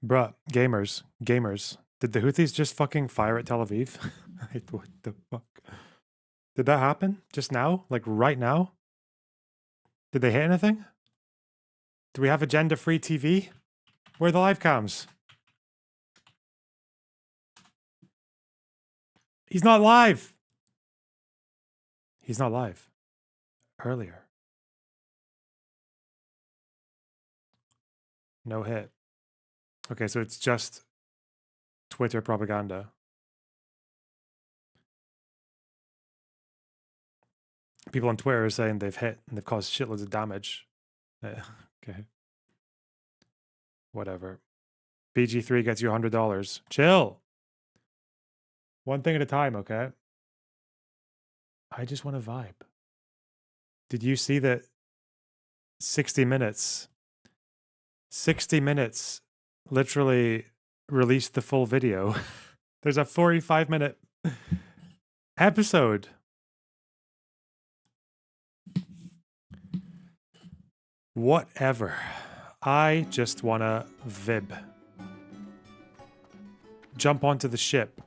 Bruh, gamers. Did the Houthis just fucking fire at Tel Aviv? What the fuck? Did that happen just now? Like right now? Did they hit anything? Do we have agenda-free TV? Where are the live cams? He's not live! He's not live. Earlier. No hit. Okay, so it's just Twitter propaganda. People on Twitter are saying they've hit and they've caused shitloads of damage. Okay. Whatever. BG3 gets you $100. Chill. One thing at a time, okay? I just want to vibe. Did you see that 60 Minutes literally released the full video? There's a 45-minute episode. Whatever. I just wanna vib. Jump onto the ship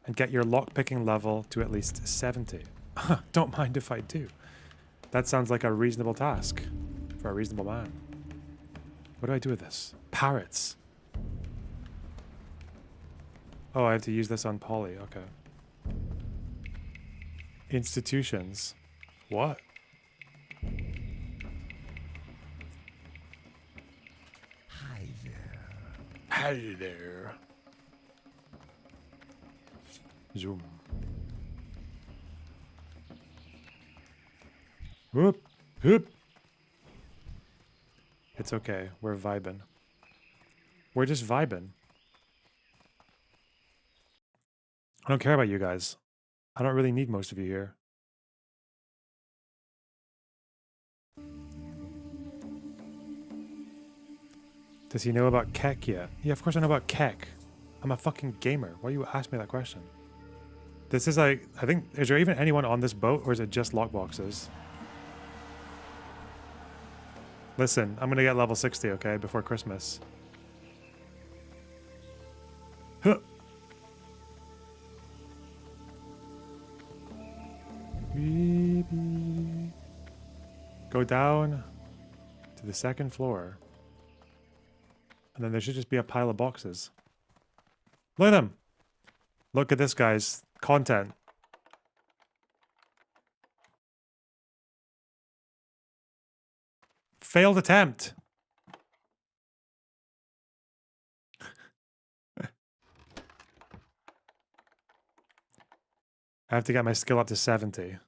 and get your lockpicking level to at least 70. Don't mind if I do. That sounds like a reasonable task for a reasonable man. What do I do with this? Parrots. Oh, I have to use this on Polly. Okay. Institutions. What? Hi there. Hi there. Zoom. Whoop, whoop. It's okay. We're vibing. We're just vibing. I don't care about you guys. I don't really need most of you here. Does he know about Keck yet? Yeah, of course I know about Keck. I'm a fucking gamer. Why do you ask me that question? This is like, I think, is there even anyone on this boat or is it just lockboxes? Listen, I'm gonna get level 60, okay, before Christmas. Huh. Go down to the second floor. And then there should just be a pile of boxes. Look at them! Look at this, guys. Content. Failed attempt. I have to get my skill up to 70.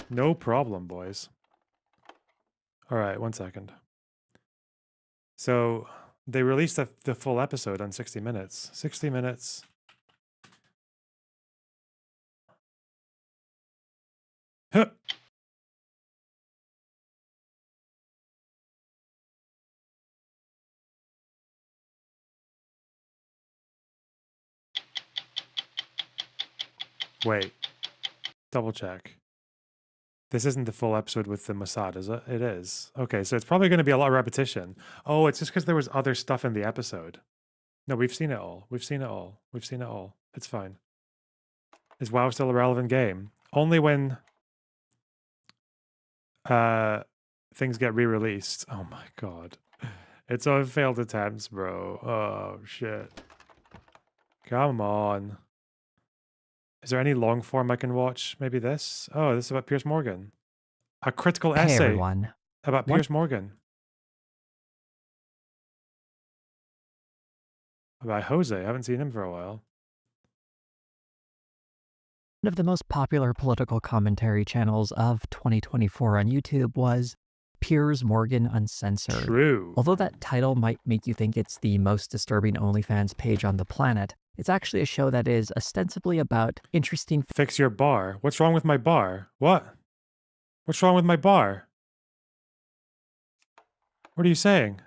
No problem, boys. Alright, 1 second. So, they released the full episode on 60 Minutes. 60 Minutes. Huh. Wait. Double check. This isn't the full episode with the Mossad, is it? It is. Okay, so it's probably going to be a lot of repetition. Oh, it's just because there was other stuff in the episode. No, we've seen it all. We've seen it all. We've seen it all. It's fine. Is WoW still a relevant game? Only when things get re-released. Oh my god. It's on failed attempts, bro. Oh shit. Come on. Is there any long form I can watch? Maybe this? Oh, this is about Piers Morgan. A critical Hey essay everyone. about What- Piers Morgan. About Jose. I haven't seen him for a while. One of the most popular political commentary channels of 2024 on YouTube was Piers Morgan Uncensored. True. Although that title might make you think it's the most disturbing OnlyFans page on the planet, it's actually a show that is ostensibly about interesting Fix your bar. What's wrong with my bar? What? What's wrong with my bar? What are you saying?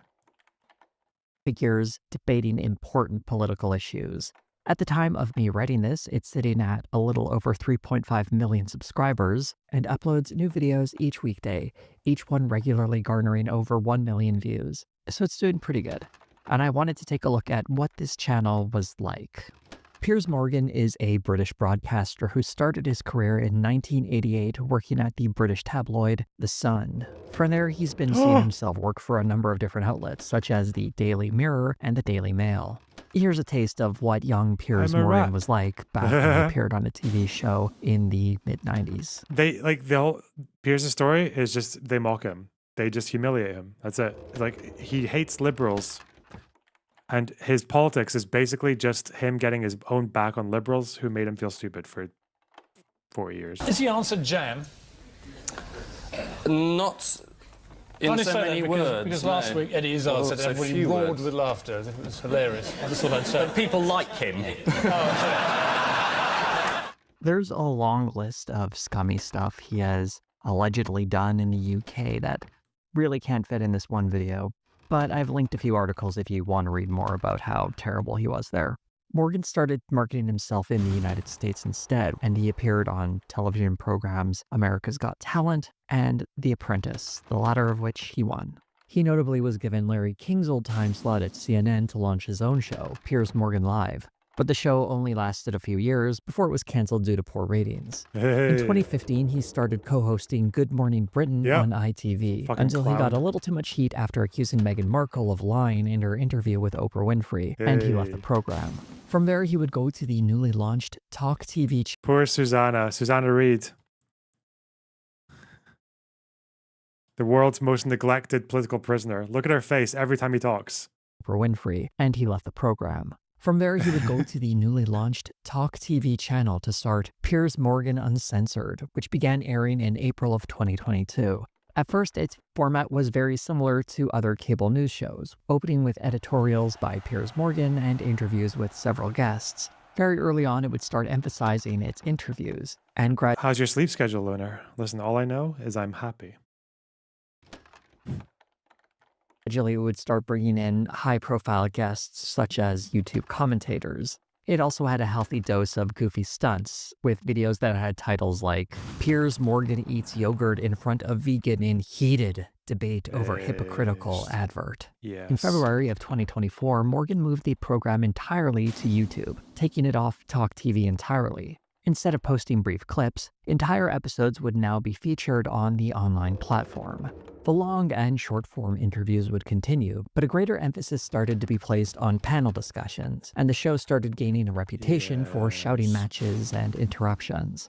figures debating important political issues. At the time of me writing this, it's sitting at a little over 3.5 million subscribers and uploads new videos each weekday, each one regularly garnering over 1 million views. So it's doing pretty good. and I wanted to take a look at what this channel was like. Piers Morgan is a British broadcaster who started his career in 1988 working at the British tabloid The Sun. From there, he's been seeing himself work for a number of different outlets, such as the Daily Mirror and the Daily Mail. Here's a taste of what young Piers I'm a Morgan rat. was like back when he appeared on a TV show in the mid-90s. The whole Piers' story is just they mock him. They just humiliate him. That's it. Like, he hates liberals. And his politics is basically just him getting his own back on liberals who made him feel stupid for 4 years. Is the answer jam? Not in Only so say that many because, words. because last no. week Eddie Izzard Well, said so everybody few roared words. with laughter. I think it was hilarious. I just thought I'd say. People like him. There's a long list of scummy stuff he has allegedly done in the UK that really can't fit in this one video, but I've linked a few articles if you want to read more about how terrible he was there. Morgan started marketing himself in the United States instead, and he appeared on television programs America's Got Talent and The Apprentice, the latter of which he won. He notably was given Larry King's old time slot at CNN to launch his own show, Piers Morgan Live, but the show only lasted a few years before it was canceled due to poor ratings. In 2015, he started co-hosting Good Morning Britain Yep. on ITV, Fucking until he got clown. a little too much heat after accusing Meghan Markle of lying in her interview with Oprah Winfrey, and he left the Hey. program. From there, he would go to the newly launched Talk TV Poor Susanna Reid. The world's most neglected political prisoner. Look at her face every time he talks. Oprah Winfrey, and he left the program. From there, he would go to the newly launched Talk TV channel to start Piers Morgan Uncensored, which began airing in April of 2022. At first, its format was very similar to other cable news shows, opening with editorials by Piers Morgan and interviews with several guests. Very early on, it would start emphasizing its interviews, and How's your sleep schedule, Lunar? Listen, all I know is I'm happy. gradually it would start bringing in high-profile guests such as YouTube commentators. It also had a healthy dose of goofy stunts, with videos that had titles like Piers Morgan eats yogurt in front of vegan in heated debate over hypocritical Yes. advert. Yes. In February of 2024, Morgan moved the program entirely to YouTube, taking it off Talk TV entirely. Instead of posting brief clips, entire episodes would now be featured on the online platform. The long and short-form interviews would continue, but a greater emphasis started to be placed on panel discussions, and the show started gaining a reputation for shouting Yes. matches and interruptions.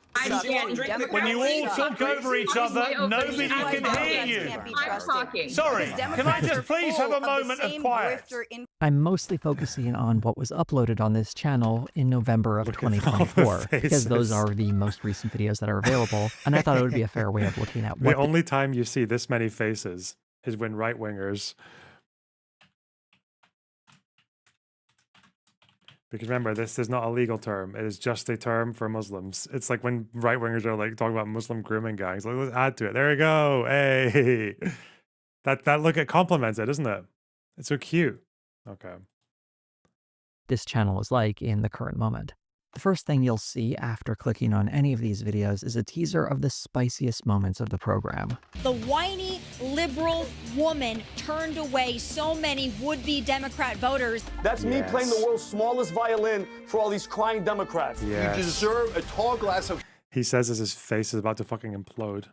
When you all talk over each other, nobody can hear you. I'm talking. Sorry, can I just please have a moment of quiet? I'm mostly focusing on what was uploaded on this channel in November of Look at all the 2024, because those faces. are the most recent videos that are available, and I thought it would be a fair way of looking at The what only time you see this many faces is when right-wingers. Because remember, this is not a legal term. It is just a term for Muslims. It's like when right-wingers are like talking about Muslim grooming gangs. Like, let's add to it. There we go. Hey. That look, it complements it, isn't it? It's so cute. Okay. this channel is like in the current moment. The first thing you'll see after clicking on any of these videos is a teaser of the spiciest moments of the program. The whiny liberal woman turned away so many would-be Democrat voters. That's me playing the Yes. world's smallest violin for all these crying Democrats. Yes. You deserve a tall glass of He says as his face is about to fucking implode.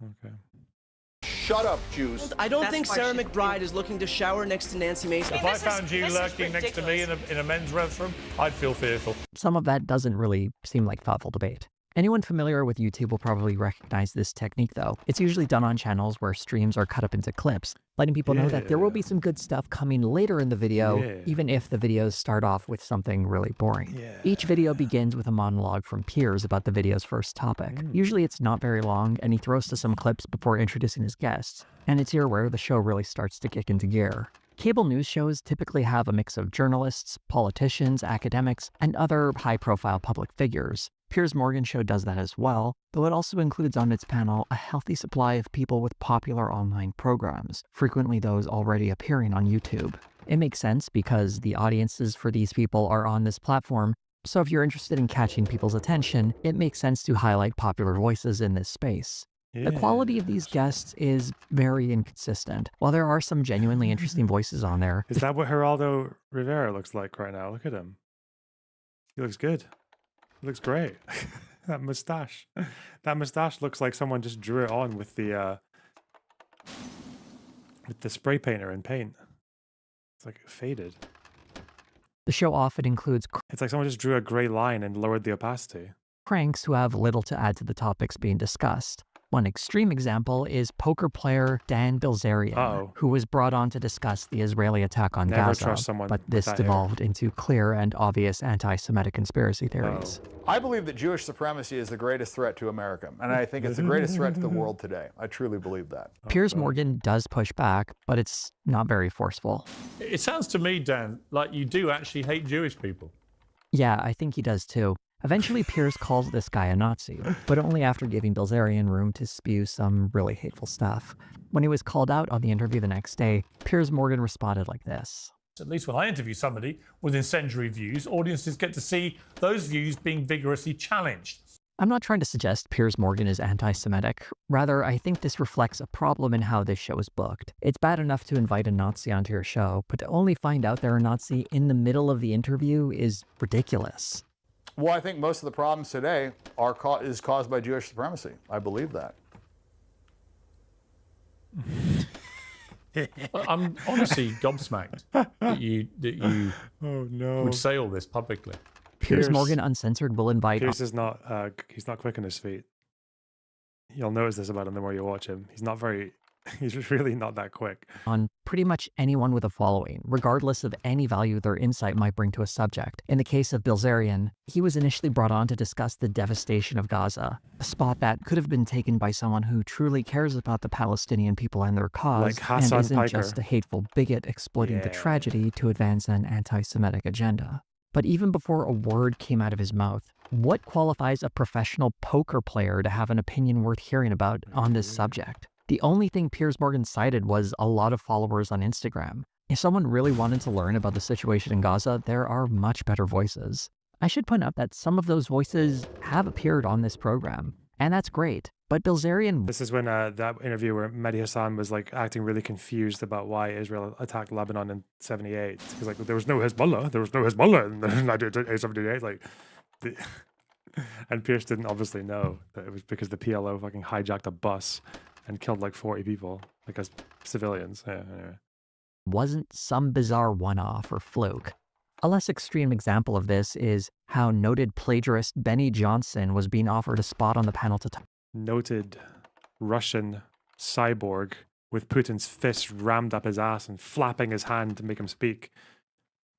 Okay. shut up, Jews. I don't think Sarah McBride is looking to shower next to Nancy Mason. If I found you lurking next to me in a men's restroom, I'd feel fearful. Some of that doesn't really seem like thoughtful debate. Anyone familiar with YouTube will probably recognize this technique, though. It's usually done on channels where streams are cut up into clips, letting people know that there will be some good stuff coming later in the video, Yeah. even if the videos start off with something really boring. Yeah. Each video begins with a monologue from Piers about the video's first topic. Usually it's not very long, and he throws to some clips before introducing his guests. And it's here where the show really starts to kick into gear. Cable news shows typically have a mix of journalists, politicians, academics, and other high-profile public figures. Piers Morgan Show does that as well, though it also includes on its panel a healthy supply of people with popular online programs, frequently those already appearing on YouTube. It makes sense because the audiences for these people are on this platform, so if you're interested in catching people's attention, it makes sense to highlight popular voices in this space. The quality of these guests is very inconsistent. While there are some genuinely interesting voices on there, Is that what Geraldo Rivera looks like right now? Look at him. He looks good. He looks great. That mustache. That mustache looks like someone just drew it on with the spray painter and paint. It's like faded. the show often includes It's like someone just drew a gray line and lowered the opacity. cranks who have little to add to the topics being discussed. One extreme example is poker player Dan Bilzerian, Uh-oh. who was brought on to discuss the Israeli attack on Never Gaza, trust someone but with this that hair. devolved into clear and obvious anti-Semitic conspiracy theories. I believe that Jewish supremacy is the greatest threat to America, and I think it's the greatest threat to the world today. I truly believe that. Piers Morgan does push back, but it's not very forceful. It sounds to me, Dan, like you do actually hate Jewish people. Yeah, I think he does too. Eventually, Piers calls this guy a Nazi, but only after giving Bilzerian room to spew some really hateful stuff. When he was called out on the interview the next day, Piers Morgan responded like this. At least when I interview somebody with incendiary views, audiences get to see those views being vigorously challenged. I'm not trying to suggest Piers Morgan is anti-Semitic. Rather, I think this reflects a problem in how this show is booked. It's bad enough to invite a Nazi onto your show, but to only find out they're a Nazi in the middle of the interview is ridiculous. Well, I think most of the problems today is caused by Jewish supremacy. I believe that. I'm honestly gobsmacked that you Oh no. would say all this publicly. Piers Piers- Morgan Uncensored will invite Pierce is not he's not quick on his feet. You'll notice this about him the more you watch him. He's really not that quick. on pretty much anyone with a following, regardless of any value their insight might bring to a subject. In the case of Bilzerian, he was initially brought on to discuss the devastation of Gaza, a spot that could have been taken by someone who truly cares about the Palestinian people and their cause, Like and Hassan isn't Piker. just a hateful bigot exploiting the Yeah. tragedy to advance an anti-Semitic agenda. But even before a word came out of his mouth, what qualifies a professional poker player to have an opinion worth hearing about on this subject? The only thing Piers Morgan cited was a lot of followers on Instagram. If someone really wanted to learn about the situation in Gaza, there are much better voices. I should point out that some of those voices have appeared on this program, and that's great. But Bilzerian This is when that interview where Mehdi Hassan was like acting really confused about why Israel attacked Lebanon in '78. Because like there was no Hezbollah in 1978. Like, and Pierce didn't obviously know that it was because the PLO fucking hijacked a bus and killed like 40 people, like as civilians. Yeah, anyway. wasn't some bizarre one-off or fluke. A less extreme example of this is how noted plagiarist Benny Johnson was being offered a spot on the panel to Noted Russian cyborg with Putin's fist rammed up his ass and flapping his hand to make him speak.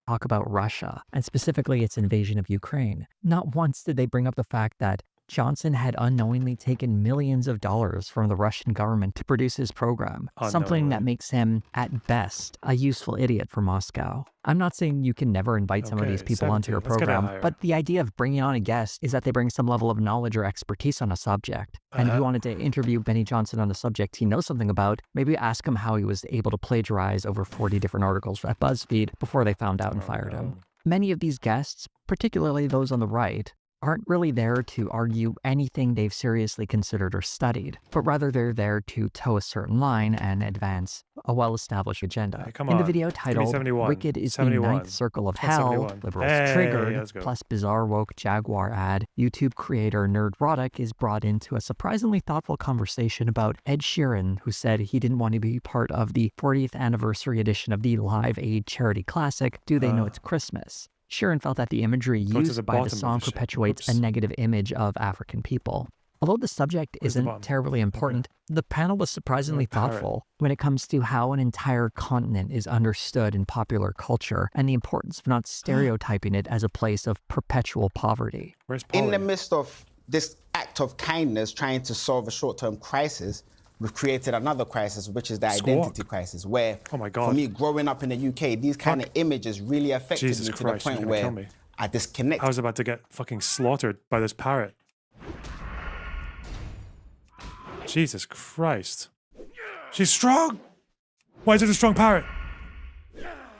talk about Russia, and specifically its invasion of Ukraine. Not once did they bring up the fact that Johnson had unknowingly taken millions of dollars from the Russian government to produce his program, something that Unknowingly. makes him, at best, a useful idiot for Moscow. I'm not saying you can never invite some of these Okay, people onto your 17. Let's get it program, higher. but the idea of bringing on a guest is that they bring some level of knowledge or expertise on a subject. And if you wanted to interview Benny Johnson on a subject he knows something about, maybe ask him how he was able to plagiarize over 40 different articles at BuzzFeed before they found out and fired him. Many of these guests, particularly those on the right, aren't really there to argue anything they've seriously considered or studied, but rather they're there to toe a certain line and advance a well-established agenda. Hey, come In the on. video Give me titled 71. Wicked is 71. the ninth circle of It's not hell, 71. liberals Hey, triggered, let's go. plus bizarre woke Jaguar ad, YouTube creator Nerdrotic is brought into a surprisingly thoughtful conversation about Ed Sheeran, who said he didn't want to be part of the 40th anniversary edition of the Live Aid charity classic, Do They Know It's Christmas? Sheeran felt that the imagery Go to the used by the bottom of song the shit. perpetuates a Oops. negative image of African people. Although the subject Where's the isn't bottom? terribly important, the panel was surprisingly parrot. thoughtful when it comes to how an entire continent is understood in popular culture and the importance of not stereotyping it as a place of perpetual poverty. Where's In Polly? the midst of this act of kindness trying to solve a short-term crisis, we've created another crisis, which is the Squawk. identity crisis, where, Oh my God. for me, growing up in the UK, these kind of images really affected Jesus me to Christ, the you're point gonna kill where me. I disconnected. I was about to get fucking slaughtered by this parrot. Jesus Christ. She's strong! Why is it a strong parrot?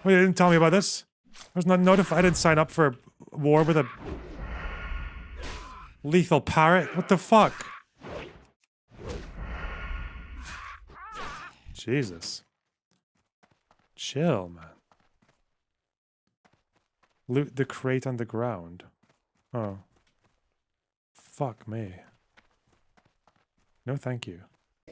Wait, you didn't tell me about this? I was not notified. I didn't sign up for a war with a lethal parrot. What the fuck? Jesus. Chill, man. Loot the crate on the ground. Oh. Fuck me. No, thank you.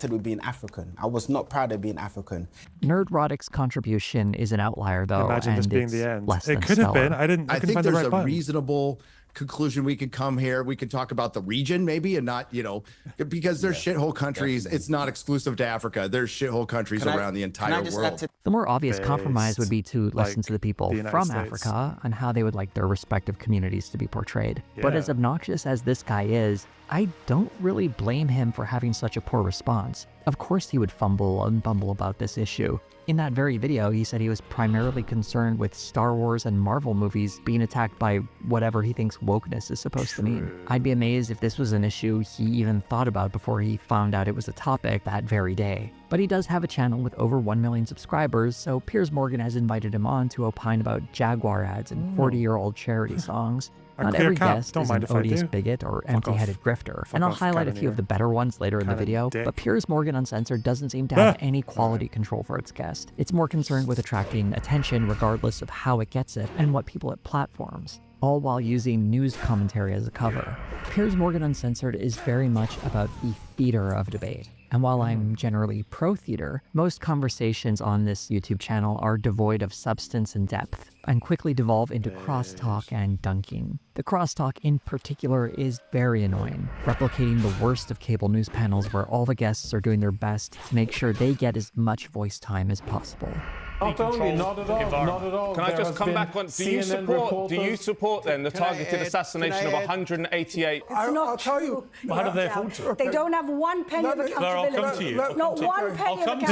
With being African. I was not proud of being African. Nerdrotic's contribution is an outlier, though. Imagine this and being it's the end. Less It than could have been. stellar. I I couldn't think find the there's right a button. reasonable conclusion we could come here. We could talk about the region maybe and not, you know, because there's shithole countries. It's not exclusive to Africa. There's shithole countries around the entire world. The more obvious compromise would be to listen like to the people the United from States. Africa on how they would like their respective communities to be portrayed. But as Yeah. obnoxious as this guy is, I don't really blame him for having such a poor response. Of course he would fumble and bumble about this issue. In that very video, he said he was primarily concerned with Star Wars and Marvel movies being attacked by whatever he thinks wokeness is supposed to mean. I'd be amazed if this was an issue he even thought about before he found out it was a topic that very day. But he does have a channel with over 1 million subscribers, so Piers Morgan has invited him on to opine about Jaguar ads and 40-year-old charity songs. A Not clear every cap. guest Don't is mind an if I odious do. bigot or Fuck empty-headed off. grifter, Fuck and I'll off, highlight a Kevin few of here. the better ones later in the Kinda video, dick. but Piers Morgan Uncensored doesn't seem to have any quality control for its guest. It's more concerned with attracting attention regardless of how it gets it and what people at platforms, all while using news commentary as a cover. Piers Morgan Uncensored is very much about the theater of debate. And while I'm generally pro-theater, most conversations on this YouTube channel are devoid of substance and depth, and quickly devolve into crosstalk and dunking. The crosstalk in particular is very annoying, replicating the worst of cable news panels where all the guests are doing their best to make sure they get as much voice time as possible. Not only, not at all, not at all. Can I just come back on? Do you support then the targeted assassination of 188? I'll tell you. How do they afford to? They don't have one penny of accountability. I'll come to you. Not one penny of come to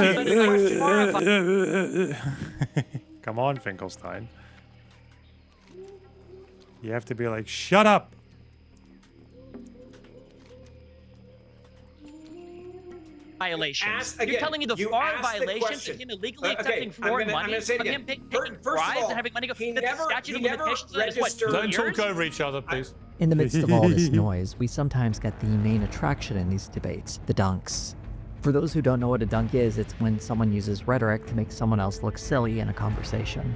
accountability. Come on, Finkelstein. You have to be like, shut up! Violations. Again, You're telling me the you FAR asked the violations question. of him illegally Okay, accepting I'm foreign gonna money, say it of again. him taking First of bribes all, and having money go, he that the never- statute he of never limitations on that is what, registered- 2 Don't years? talk over each other, please. In the midst of all this noise, we sometimes get the main attraction in these debates, the dunks. For those who don't know what a dunk is, it's when someone uses rhetoric to make someone else look silly in a conversation.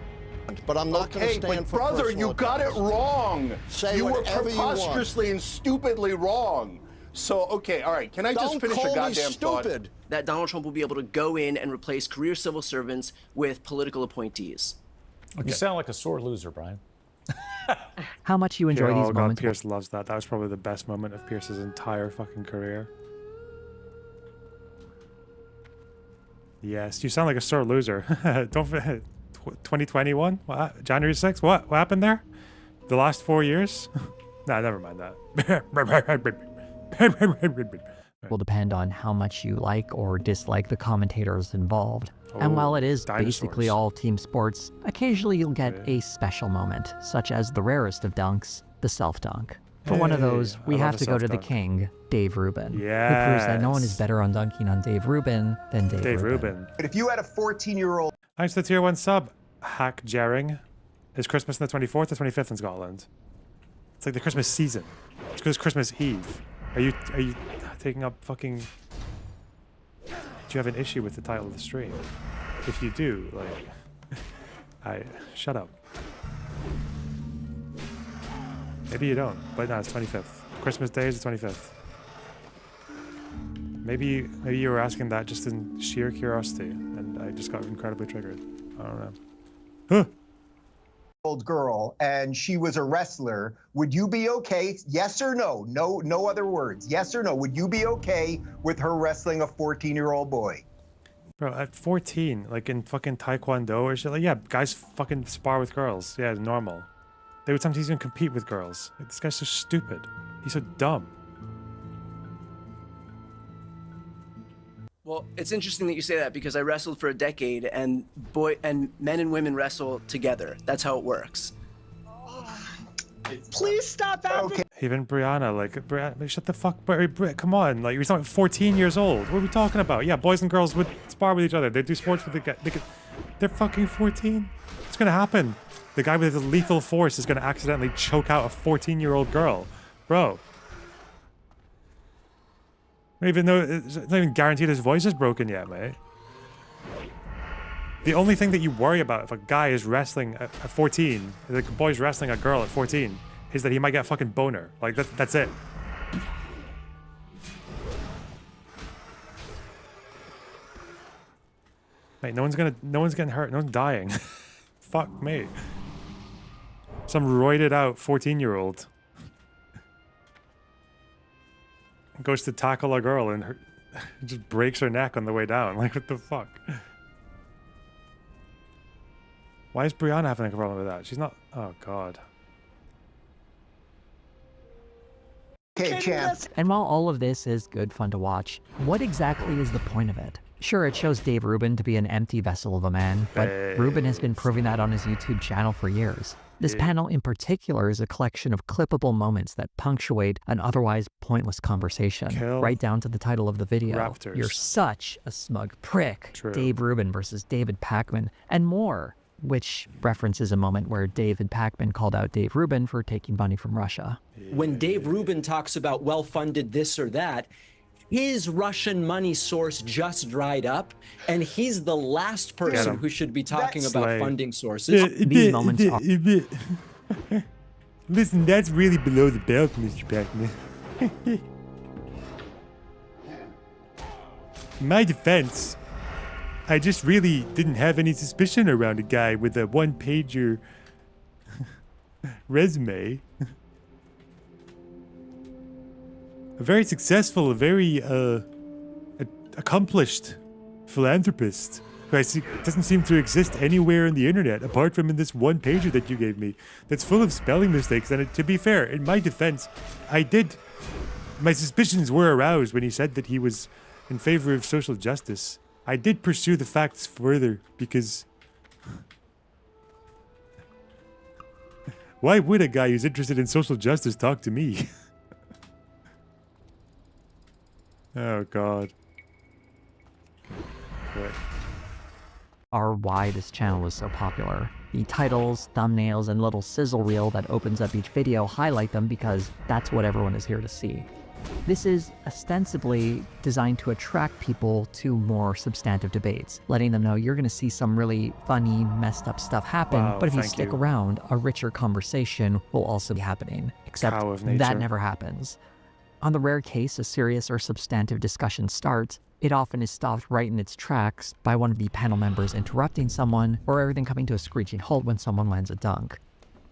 But I'm not going to Hey, stand but for brother, personal you got it attacks. wrong. Say You were whatever you want. preposterously and stupidly wrong. So, okay, all right. Can I just Don't finish call a me goddamn thought? stupid. That Donald Trump will be able to go in and replace career civil servants with political appointees. You sound like a sore loser, Brian. How much you enjoy Yeah, these oh god, moments. Pierce loves that. That was probably the best moment of Pierce's entire fucking career. Yes, you sound like a sore loser. Don't 2021? What? January 6th? What happened there? The last 4 years? Nah, never mind that. Will depend on how much you like or dislike the commentators involved. And while it is basically all team sports, occasionally you'll get a special moment, such as the rarest of dunks, the self-dunk. For one of those, we have to go to the king, Dave Rubin, who proves that no one is better on dunking on Dave Rubin than Dave Rubin. But if you had a 14-year-old... Thanks to the tier 1 sub, Hack Jering. Is Christmas on the 24th or 25th in Scotland? It's like the Christmas season. It's because Christmas Eve. Are you taking up fucking... Do you have an issue with the title of the stream? If you do, like... Shut up. Maybe you don't, but no, it's 25th. Christmas Day is the 25th. Maybe you were asking that just in sheer curiosity, and I just got incredibly triggered. I don't know. Huh. old girl and she was a wrestler, would you be okay? Yes or no? No other words. Yes or no? Would you be okay with her wrestling a 14-year-old boy? Bro, at 14, like in fucking Taekwondo or shit, like, yeah, guys fucking spar with girls. Yeah, it's normal. They would sometimes even compete with girls. Like, this guy's so stupid. He's so dumb. Well, it's interesting that you say that because I wrestled for a decade, and men and women wrestle together. That's how it works. Please stop advocating. Even Brianna, like, shut the fuck, come on, like, you're talking 14 years old. What are we talking about? Yeah, boys and girls would spar with each other. They do sports with they're fucking 14. What's gonna happen? The guy with the lethal force is gonna accidentally choke out a 14-year-old girl. Bro. Even though it's not even guaranteed his voice is broken yet, mate. The only thing that you worry about if a guy is wrestling at 14, the boy's wrestling a girl at 14, is that he might get a fucking boner. Like, that's it. Mate, no one's getting hurt, no one's dying. Fuck me. Some roided out 14-year-old goes to tackle a girl and just breaks her neck on the way down. Like, what the fuck? Why is Brianna having a problem with that? She's not... Oh, God. Okay, champ. And while all of this is good fun to watch, what exactly is the point of it? Sure, it shows Dave Rubin to be an empty vessel of a man, but Rubin has been proving that on his YouTube channel for years. This panel in particular is a collection of clippable moments that punctuate an otherwise pointless conversation, right down to the title of the video. Raptors. You're such a smug prick. True. Dave Rubin versus David Pakman, and more, which references a moment where David Pakman called out Dave Rubin for taking money from Russia. When Dave Rubin talks about well-funded this or that, his Russian money source just dried up, and he's the last person who should be talking about funding sources. These moments are... Listen, that's really below the belt, Mr. Pakman. In my defense, I just really didn't have any suspicion around a guy with a one-pager resume. A very successful, a very accomplished philanthropist who doesn't seem to exist anywhere on the internet apart from in this one pager that you gave me that's full of spelling mistakes. And to be fair, in my defense, my suspicions were aroused when he said that he was in favor of social justice. I did pursue the facts further because why would a guy who's interested in social justice talk to me? Oh, God. Right. Are why this channel is so popular. The titles, thumbnails, and little sizzle reel that opens up each video highlight them because that's what everyone is here to see. This is ostensibly designed to attract people to more substantive debates, letting them know you're going to see some really funny, messed up stuff happen, but if you stick around, a richer conversation will also be happening. Except that never happens. On the rare case a serious or substantive discussion starts, it often is stopped right in its tracks by one of the panel members interrupting someone, or everything coming to a screeching halt when someone lands a dunk.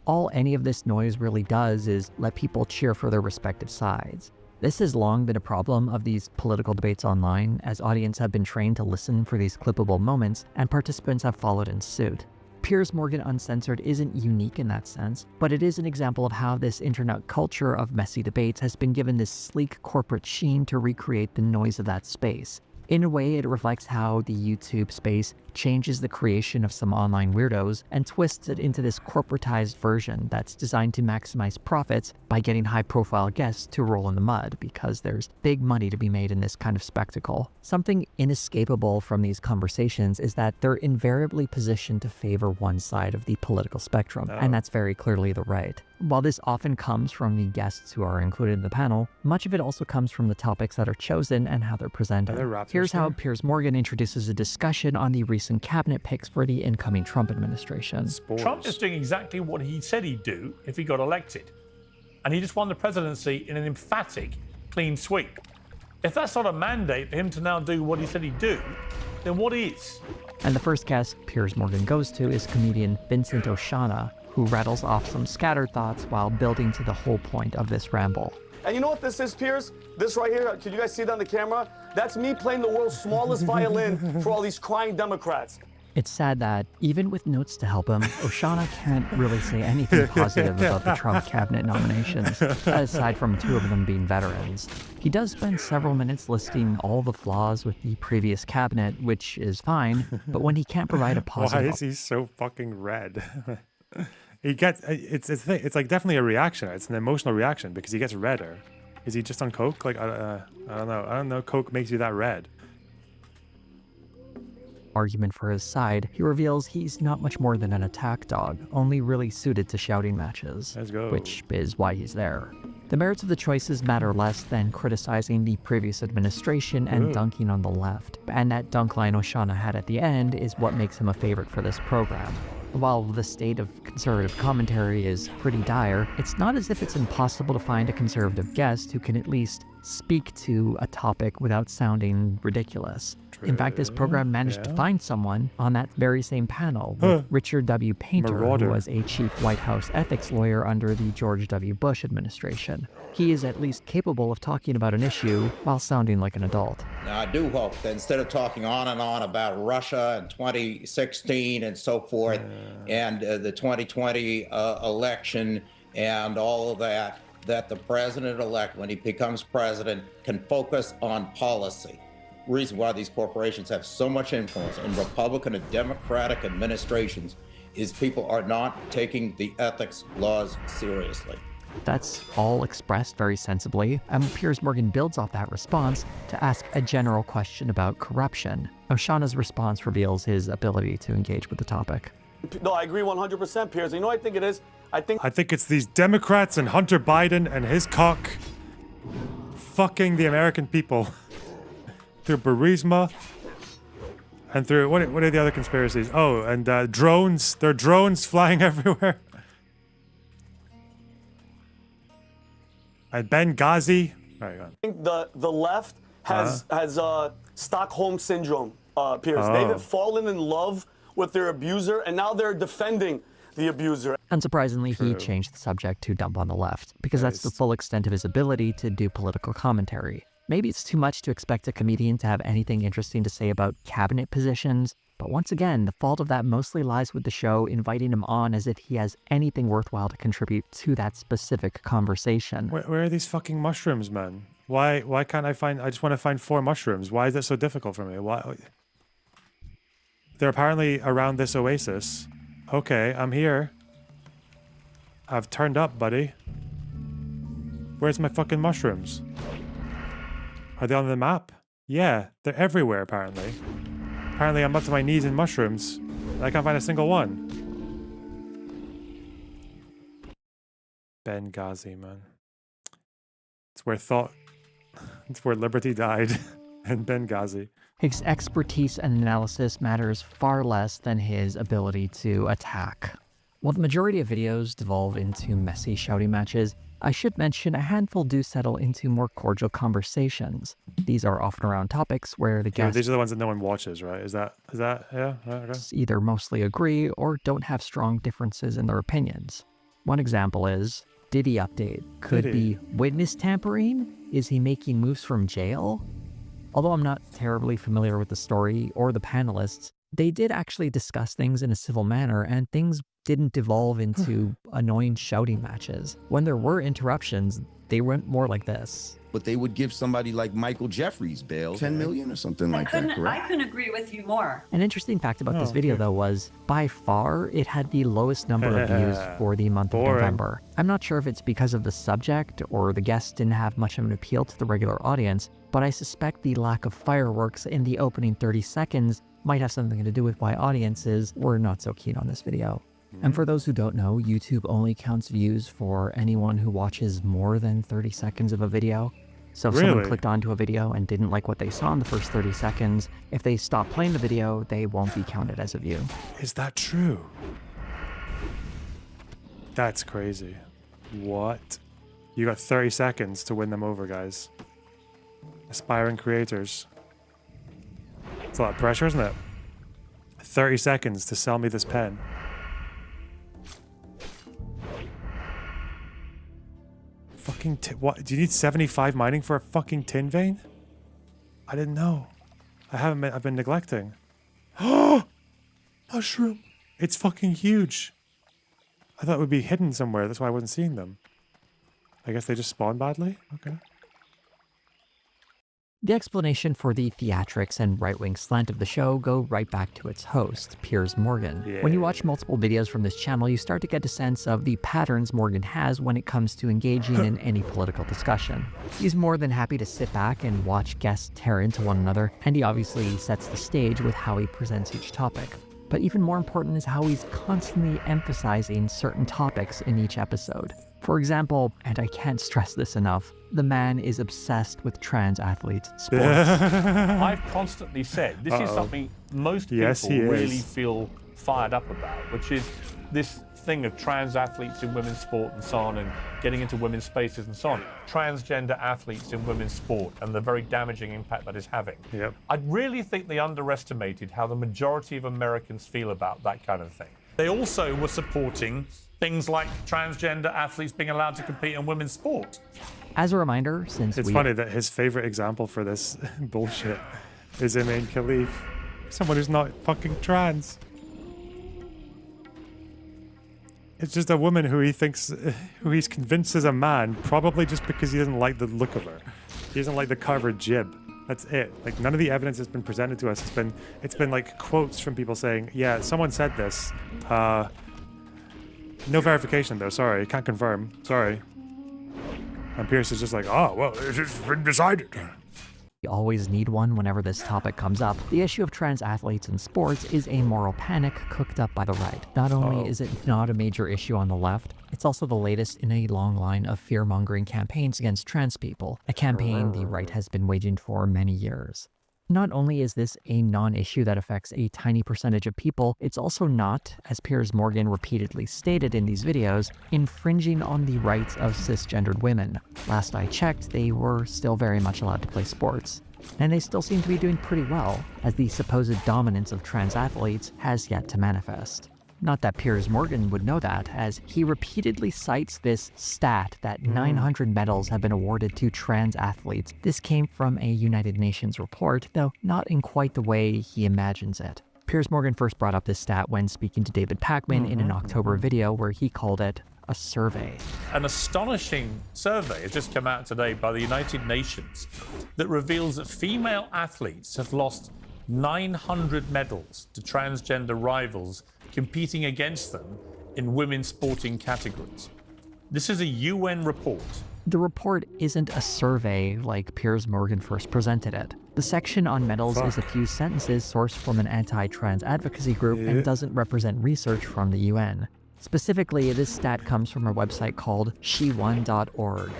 All any of this noise really does is let people cheer for their respective sides. This has long been a problem of these political debates online, as audiences have been trained to listen for these clippable moments, and participants have followed in suit. Piers Morgan Uncensored isn't unique in that sense, but it is an example of how this internet culture of messy debates has been given this sleek corporate sheen to recreate the noise of that space. In a way, it reflects how the YouTube space changes the creation of some online weirdos and twists it into this corporatized version that's designed to maximize profits by getting high-profile guests to roll in the mud, because there's big money to be made in this kind of spectacle. Something inescapable from these conversations is that they're invariably positioned to favor one side of the political spectrum, and that's very clearly the right. While this often comes from the guests who are included in the panel, much of it also comes from the topics that are chosen and how they're presented. Here's how Piers Morgan introduces a discussion on the recent cabinet picks for the incoming Trump administration. Trump is doing exactly what he said he'd do if he got elected. And he just won the presidency in an emphatic clean sweep. If that's not a mandate for him to now do what he said he'd do, then what is? And the first guest Piers Morgan goes to is comedian Vincent Oshana, who rattles off some scattered thoughts while building to the whole point of this ramble. And you know what this is, Piers? This right here, can you guys see it on the camera? That's me playing the world's smallest violin for all these crying Democrats. It's sad that, even with notes to help him, Oshana can't really say anything positive about the Trump cabinet nominations, aside from 2 of them being veterans. He does spend several minutes listing all the flaws with the previous cabinet, which is fine, but when he can't provide a positive... Why is he so fucking red? He gets it's like definitely a reaction. It's an emotional reaction because he gets redder. Is he just on coke? Like I don't know. I don't know. Coke makes you that red. Argument for his side, he reveals he's not much more than an attack dog, only really suited to shouting matches. Let's go. Which is why he's there. The merits of the choices matter less than criticizing the previous administration and dunking on the left. And that dunk line O'Shauna had at the end is what makes him a favorite for this program. While the state of conservative commentary is pretty dire, it's not as if it's impossible to find a conservative guest who can at least speak to a topic without sounding ridiculous. In fact, this program managed to find someone on that very same panel, with Richard W. Painter, who was a chief White House ethics lawyer under the George W. Bush administration. He is at least capable of talking about an issue while sounding like an adult. Now, I do hope that instead of talking on and on about Russia and 2016 and so forth, and the 2020 election and all of that, that the president-elect, when he becomes president, can focus on policy. Reason why these corporations have so much influence in Republican and Democratic administrations is people are not taking the ethics laws seriously. That's all expressed very sensibly, and Piers Morgan builds off that response to ask a general question about corruption. O'Shauna's response reveals his ability to engage with the topic. No, I agree 100%, Piers. You know what I think it is? I think it's these Democrats and Hunter Biden and his cock fucking the American people through Burisma and through what are the other conspiracies? Oh, and drones. There are drones flying everywhere. And Benghazi. Right, go on. I think the left has Stockholm syndrome, Piers. Oh. They've fallen in love with their abuser, and now they're defending the abuser. Unsurprisingly, he changed the subject to dump on the left, because that's the full extent of his ability to do political commentary. Maybe it's too much to expect a comedian to have anything interesting to say about cabinet positions, but once again, the fault of that mostly lies with the show inviting him on as if he has anything worthwhile to contribute to that specific conversation. Where are these fucking mushrooms, man? Why can't I just want to find 4 mushrooms. Why is it so difficult for me? Why? They're apparently around this oasis. Okay, I'm here. I've turned up, buddy. Where's my fucking mushrooms? Are they on the map? Yeah, they're everywhere, apparently. Apparently I'm up to my knees in mushrooms. I can't find a single one. Benghazi, man. It's where liberty died. In Benghazi. His expertise and analysis matters far less than his ability to attack. While the majority of videos devolve into messy shouting matches, I should mention a handful do settle into more cordial conversations. These are often around topics where the guests these are the ones that no one watches, right? Is that yeah? Okay. Either mostly agree or don't have strong differences in their opinions. One example is Diddy update. Could be witness tampering? Is he making moves from jail? Although I'm not terribly familiar with the story or the panelists, they did actually discuss things in a civil manner, and things didn't devolve into annoying shouting matches. When there were interruptions, they went more like this. But they would give somebody like Michael Jeffries bail, 10 million or something like that, correct? I couldn't agree with you more. An interesting fact about this video, though, was by far it had the lowest number of views for the month of November. I'm not sure if it's because of the subject or the guests didn't have much of an appeal to the regular audience, but I suspect the lack of fireworks in the opening 30 seconds might have something to do with why audiences were not so keen on this video. And for those who don't know, YouTube only counts views for anyone who watches more than 30 seconds of a video. So if someone clicked onto a video and didn't like what they saw in the first 30 seconds, if they stop playing the video, they won't be counted as a view. Is that true? That's crazy. What? You got 30 seconds to win them over, guys. Aspiring creators. It's a lot of pressure, isn't it? 30 seconds to sell me this pen. Fucking what? Do you need 75 mining for a fucking tin vein? I didn't know. I've been neglecting. Oh! Mushroom! It's fucking huge. I thought it would be hidden somewhere. That's why I wasn't seeing them. I guess they just spawn badly? Okay. The explanation for the theatrics and right-wing slant of the show go right back to its host, Piers Morgan. When you watch multiple videos from this channel, you start to get a sense of the patterns Morgan has when it comes to engaging in any political discussion. He's more than happy to sit back and watch guests tear into one another, and he obviously sets the stage with how he presents each topic. But even more important is how he's constantly emphasizing certain topics in each episode. For example, and I can't stress this enough, the man is obsessed with trans athletes in sports. I've constantly said this is something most people Yes, he really is. feel fired up about, which is this thing of trans athletes in women's sport and so on, and getting into women's spaces and so on. Transgender athletes in women's sport and the very damaging impact that is having. Yep. I really think they underestimated how the majority of Americans feel about that kind of thing. They also were supporting things like transgender athletes being allowed to compete in women's sport. As a reminder, since It's funny that his favorite example for this bullshit is Iman Khalif, someone who's not fucking trans. It's just a woman who he's convinced is a man, probably just because he doesn't like the look of her. He doesn't like the cut of her jib. That's it. Like, none of the evidence has been presented to us. It's been like quotes from people saying, yeah, someone said this. No verification though, sorry, can't confirm, sorry. And Pierce is just like, oh, well, it's been decided. We always need one whenever this topic comes up. The issue of trans athletes in sports is a moral panic cooked up by the right. Not only is it not a major issue on the left, it's also the latest in a long line of fear-mongering campaigns against trans people, a campaign the right has been waging for many years. Not only is this a non-issue that affects a tiny percentage of people, it's also not, as Piers Morgan repeatedly stated in these videos, infringing on the rights of cisgendered women. Last I checked, they were still very much allowed to play sports. And they still seem to be doing pretty well, as the supposed dominance of trans athletes has yet to manifest. Not that Piers Morgan would know that, as he repeatedly cites this stat that 900 medals have been awarded to trans athletes. This came from a United Nations report, though not in quite the way he imagines it. Piers Morgan first brought up this stat when speaking to David Pakman in an October video where he called it a survey. An astonishing survey has just come out today by the United Nations that reveals that female athletes have lost 900 medals to transgender rivals competing against them in women's sporting categories. This is a UN report. The report isn't a survey like Piers Morgan first presented it. The section on medals is a few sentences sourced from an anti-trans advocacy group and doesn't represent research from the UN. Specifically, this stat comes from a website called shewon.org.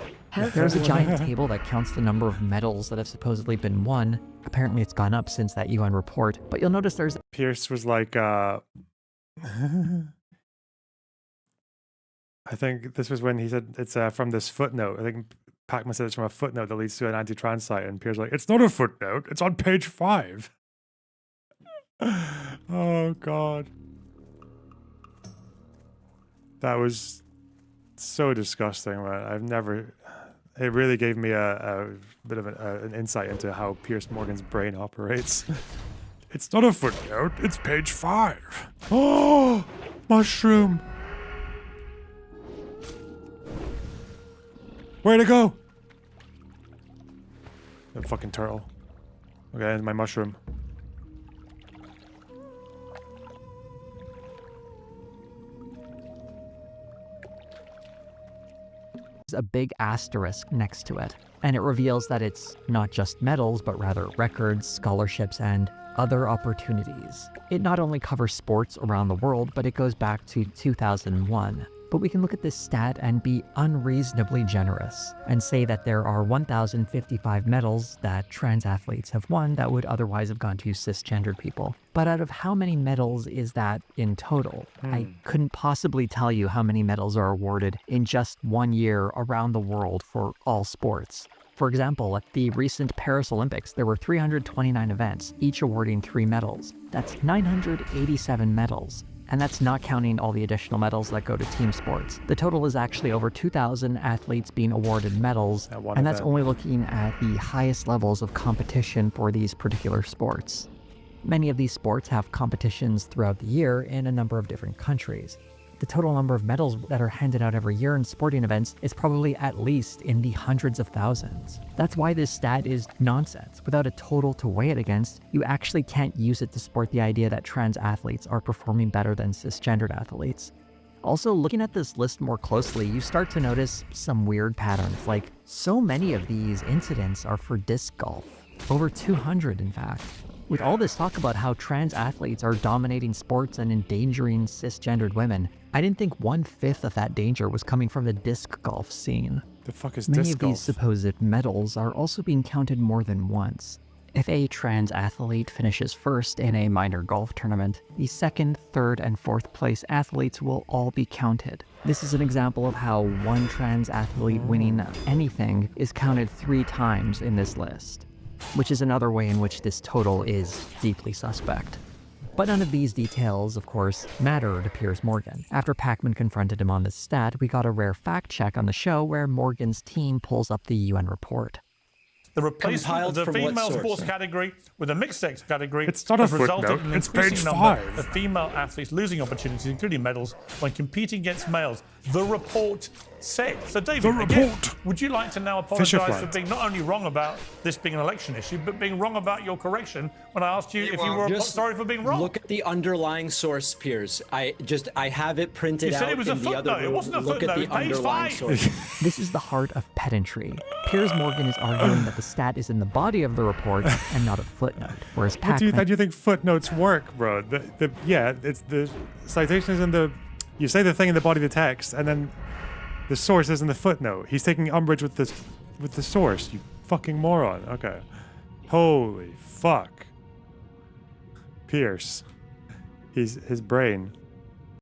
There's a giant table that counts the number of medals that have supposedly been won. Apparently it's gone up since that UN report, but you'll notice there's... Pierce was like, I think this was when he said it's from this footnote. I think Pakman said it's from a footnote that leads to an anti-trans site, and Pierce was like, it's not a footnote, it's on page 5. Oh, God. That was so disgusting, man. I've never... It really gave me a bit of an insight into how Piers Morgan's brain operates. It's not a footnote, it's page 5. Oh, mushroom. Where'd it go? The fucking turtle. Okay, and my mushroom. A big asterisk next to it, and it reveals that it's not just medals, but rather records, scholarships, and other opportunities. It not only covers sports around the world, but it goes back to 2001. But we can look at this stat and be unreasonably generous and say that there are 1,055 medals that trans athletes have won that would otherwise have gone to cisgendered people. But out of how many medals is that in total? I couldn't possibly tell you how many medals are awarded in just 1 year around the world for all sports. For example, at the recent Paris Olympics, there were 329 events, each awarding 3 medals. That's 987 medals. And that's not counting all the additional medals that go to team sports. The total is actually over 2,000 athletes being awarded medals, and that's only looking at the highest levels of competition for these particular sports. Many of these sports have competitions throughout the year in a number of different countries. The total number of medals that are handed out every year in sporting events is probably at least in the hundreds of thousands. That's why this stat is nonsense. Without a total to weigh it against, you actually can't use it to support the idea that trans athletes are performing better than cisgendered athletes. Also, looking at this list more closely, you start to notice some weird patterns, like so many of these incidents are for disc golf. Over 200, in fact. With all this talk about how trans athletes are dominating sports and endangering cisgendered women, I didn't think 1/5 of that danger was coming from the disc golf scene. The fuck is Many disc of golf? these supposed medals are also being counted more than once. If a trans athlete finishes first in a minor golf tournament, the second, third, and fourth place athletes will all be counted. This is an example of how one trans athlete winning anything is counted 3 times in this list, which is another way in which this total is deeply suspect. But none of these details, of course, matter to Piers Morgan. After Pacman confronted him on this stat, we got a rare fact check on the show where Morgan's team pulls up the UN report. The replacement of the from what female source? sports category with the mixed sex category It's not a has resulted footnote, in an it's page increasing number 5. of female athletes losing opportunities, including medals, when competing against males. The report said. So, David, again, would you like to now apologise for Fisher-Flight. being not only wrong about this being an election issue, but being wrong about your correction when I asked you if you were Just sorry for being wrong? Look at the underlying source, Piers. I have it printed You out said it was a in the other footnote. It room. wasn't a Look at footnote. the Page underlying 5. source. This is the heart of pedantry. Piers Morgan is arguing that the stat is in the body of the report and not a footnote, whereas How do Pacman... you think footnotes work, bro? Yeah, it's the citation is in the. You say the thing in the body of the text, and then the source is in the footnote. He's taking umbrage with the source. You fucking moron. Okay. Holy fuck. Pierce. His brain.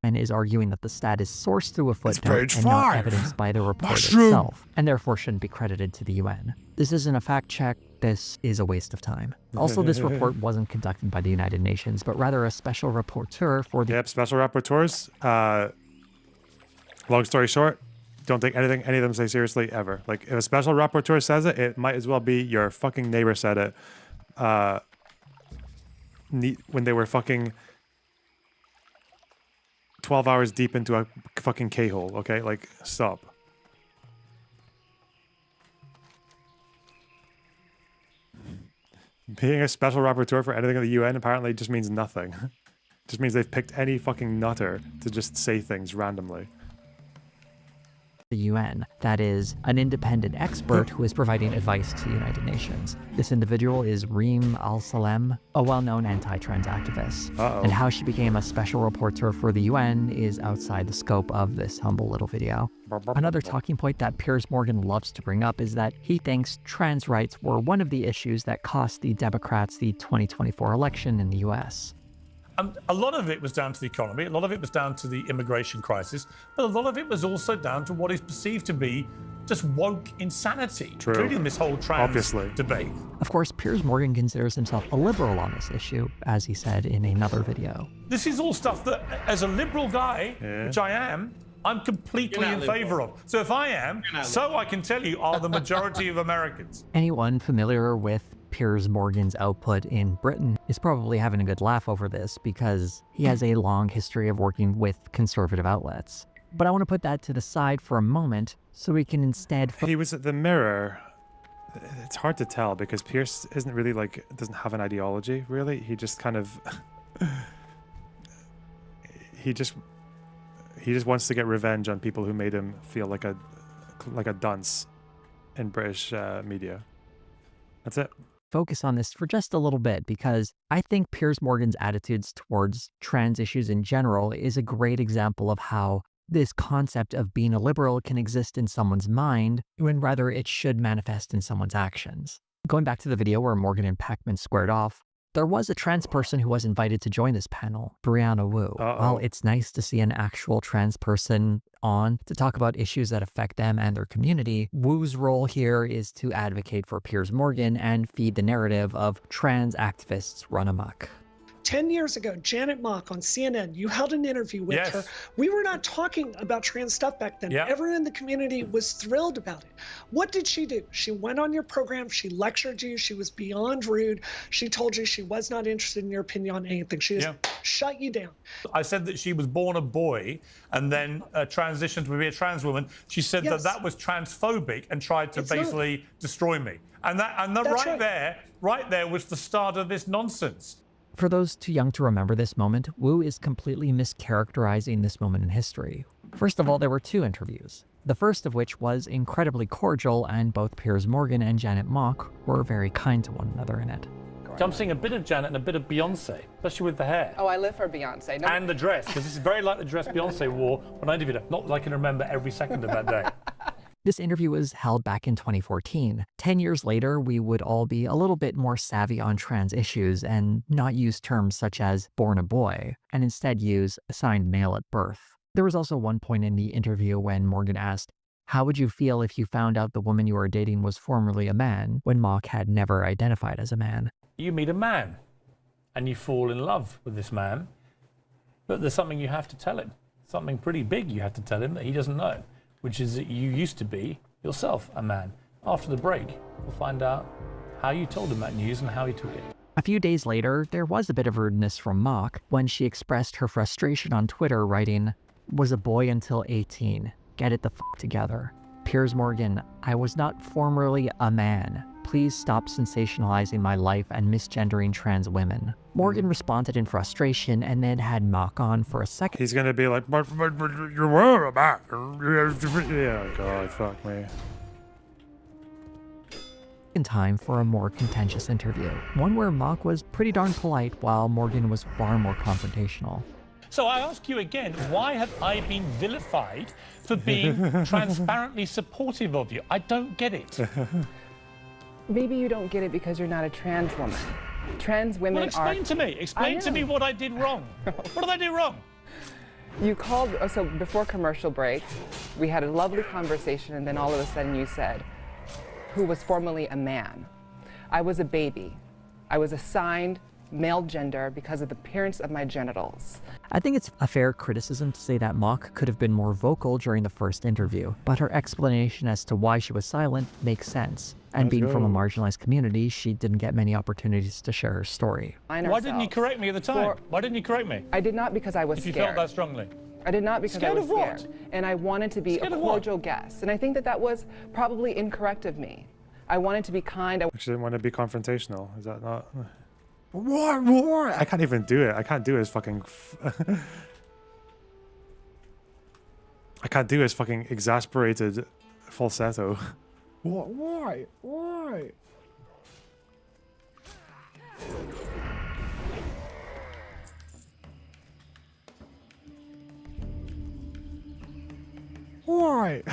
And is arguing that the stat is sourced through a footnote page and not 5. evidenced by the report Mushroom. itself, and therefore shouldn't be credited to the UN. This isn't a fact check, this is a waste of time. Also, this report wasn't conducted by the United Nations, but rather a special rapporteur for the... Yep, special rapporteurs. Long story short, don't take anything any of them say seriously ever. Like, if a special rapporteur says it, it might as well be your fucking neighbor said it. When they were fucking 12 hours deep into a fucking K-hole, okay? Like, stop. Being a special rapporteur for anything in the UN apparently just means nothing. Just means they've picked any fucking nutter to just say things randomly. The UN, that is, an independent expert who is providing advice to the United Nations. This individual is Reem Al-Salem, a well-known anti-trans activist. And how she became a special rapporteur for the UN is outside the scope of this humble little video. Another talking point that Piers Morgan loves to bring up is that he thinks trans rights were one of the issues that cost the Democrats the 2024 election in the US. A lot of it was down to the economy, a lot of it was down to the immigration crisis, but a lot of it was also down to what is perceived to be just woke insanity, True. including this whole trans debate. Of course, Piers Morgan considers himself a liberal on this issue, as he said in another video. This is all stuff that, as a liberal guy, which I am, I'm completely in favour of. So if I am, so I can tell you, are the majority of Americans. Anyone familiar with Piers Morgan's output in Britain is probably having a good laugh over this because he has a long history of working with conservative outlets. But I want to put that to the side for a moment so we can instead... He was at the Mirror. It's hard to tell because Pierce isn't really like, doesn't have an ideology, really. He just kind of... he just wants to get revenge on people who made him feel like a dunce in British media. That's it. Focus on this for just a little bit because I think Piers Morgan's attitudes towards trans issues in general is a great example of how this concept of being a liberal can exist in someone's mind when rather it should manifest in someone's actions. Going back to the video where Morgan and Pacman squared off, there was a trans person who was invited to join this panel, Brianna Wu. While it's nice to see an actual trans person on to talk about issues that affect them and their community, Wu's role here is to advocate for Piers Morgan and feed the narrative of trans activists run amok. 10 years ago, Janet Mock on CNN, you held an interview with her. We were not talking about trans stuff back then. Everyone in the community was thrilled about it. What did she do? She went on your program, she lectured you, she was beyond rude. She told you she was not interested in your opinion on anything. She just shut you down. I said that she was born a boy and then transitioned to be a trans woman. She said that that was transphobic and tried to basically destroy me. And right there was the start of this nonsense. For those too young to remember this moment, Wu is completely mischaracterizing this moment in history. First of all, there were 2 interviews. The first of which was incredibly cordial, and both Piers Morgan and Janet Mock were very kind to one another in it. I'm seeing a bit of Janet and a bit of Beyonce, especially with the hair. Oh, I live for Beyonce. No. And the dress, because this is very like the dress Beyonce wore when I interviewed her. Not that I can remember every second of that day. This interview was held back in 2014. 10 years later, we would all be a little bit more savvy on trans issues and not use terms such as born a boy, and instead use assigned male at birth. There was also one point in the interview when Morgan asked, how would you feel if you found out the woman you were dating was formerly a man when Mock had never identified as a man? You meet a man and you fall in love with this man, but there's something you have to tell him. Something pretty big you have to tell him that he doesn't know, which is that you used to be yourself a man. After the break, we'll find out how you told him that news and how he took it. A few days later, there was a bit of rudeness from Mock when she expressed her frustration on Twitter, writing, "Was a boy until 18. Get it the f*** together. Piers Morgan, I was not formerly a man. Please stop sensationalizing my life and misgendering trans women." Morgan responded in frustration and then had Mock on for a second. He's gonna be like, but you were a man. Yeah, God, fuck me. In time for a more contentious interview, one where Mock was pretty darn polite while Morgan was far more confrontational. So I ask you again, why have I been vilified for being transparently supportive of you? I don't get it. Maybe you don't get it because you're not a trans woman. Trans women well, explain to me. Explain to me what I did wrong. What did I do wrong? You called, so before commercial break, we had a lovely conversation, and then all of a sudden you said, who was formerly a man. I was a baby. I was assigned male gender because of the appearance of my genitals. I think it's a fair criticism to say that Mock could have been more vocal during the first interview, but her explanation as to why she was silent makes sense. And being from a marginalized community, she didn't get many opportunities to share her story. Why didn't you correct me at the time? Why didn't you correct me? I did not because I was scared. If scared. you felt that strongly? I did not because scared I was scared. Of what? And I wanted to be a cordial guest. And I think that that was probably incorrect of me. I wanted to be kind. I didn't want to be confrontational. Is that not? What? I can't even do it. I can't do his fucking. I can't do his fucking exasperated falsetto. What? Why? Why? Why?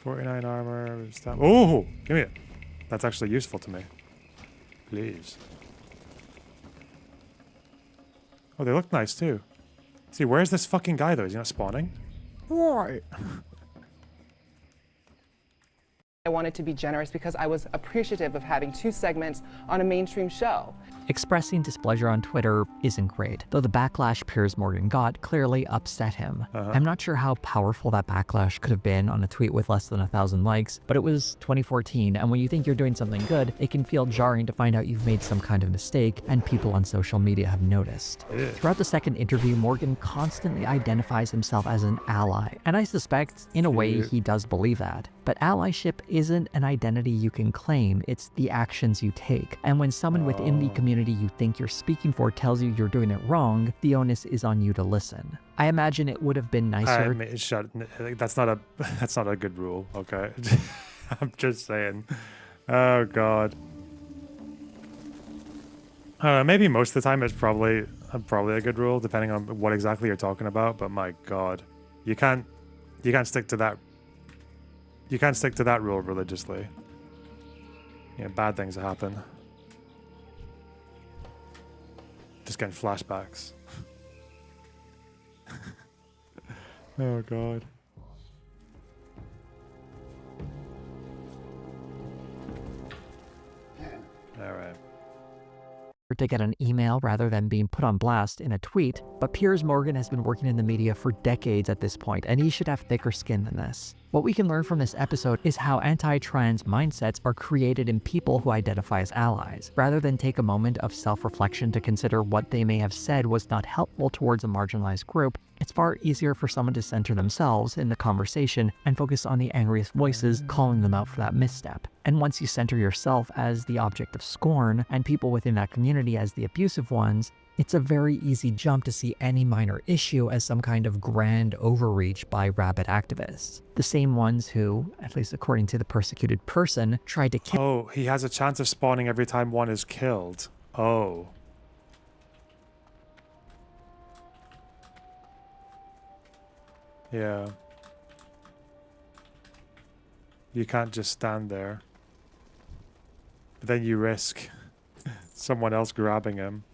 49 armor. Oh, give me it. That's actually useful to me. Please. Oh, they look nice too. See, where's this fucking guy though? Is he not spawning? Why? I wanted to be generous because I was appreciative of having 2 segments on a mainstream show. Expressing displeasure on Twitter isn't great, though the backlash Piers Morgan got clearly upset him. I'm not sure how powerful that backlash could have been on a tweet with less than 1,000 likes, but it was 2014, and when you think you're doing something good, it can feel jarring to find out you've made some kind of mistake, and people on social media have noticed. Throughout the second interview, Morgan constantly identifies himself as an ally, and I suspect, in a way, he does believe that. But allyship isn't an identity you can claim, it's the actions you take. And when someone within the community you think you're speaking for tells you you're doing it wrong, the onus is on you to listen. I imagine it would have been nicer. That's not a good rule, okay? I'm just saying. Oh god. Maybe most of the time it's probably a good rule, depending on what exactly you're talking about, but my god. You can't stick to that. You can't stick to that rule religiously. Yeah, bad things happen. Just getting flashbacks. Oh god. All right. To get an email rather than being put on blast in a tweet, but Piers Morgan has been working in the media for decades at this point, and he should have thicker skin than this. What we can learn from this episode is how anti-trans mindsets are created in people who identify as allies. Rather than take a moment of self-reflection to consider what they may have said was not helpful towards a marginalized group, it's far easier for someone to center themselves in the conversation and focus on the angriest voices calling them out for that misstep. And once you center yourself as the object of scorn and people within that community as the abusive ones, It's a very easy jump to see any minor issue as some kind of grand overreach by rabid activists. The same ones who, at least according to the persecuted person, tried to kill— Oh, he has a chance of spawning every time one is killed. Oh. Yeah. You can't just stand there. But then you risk someone else grabbing him.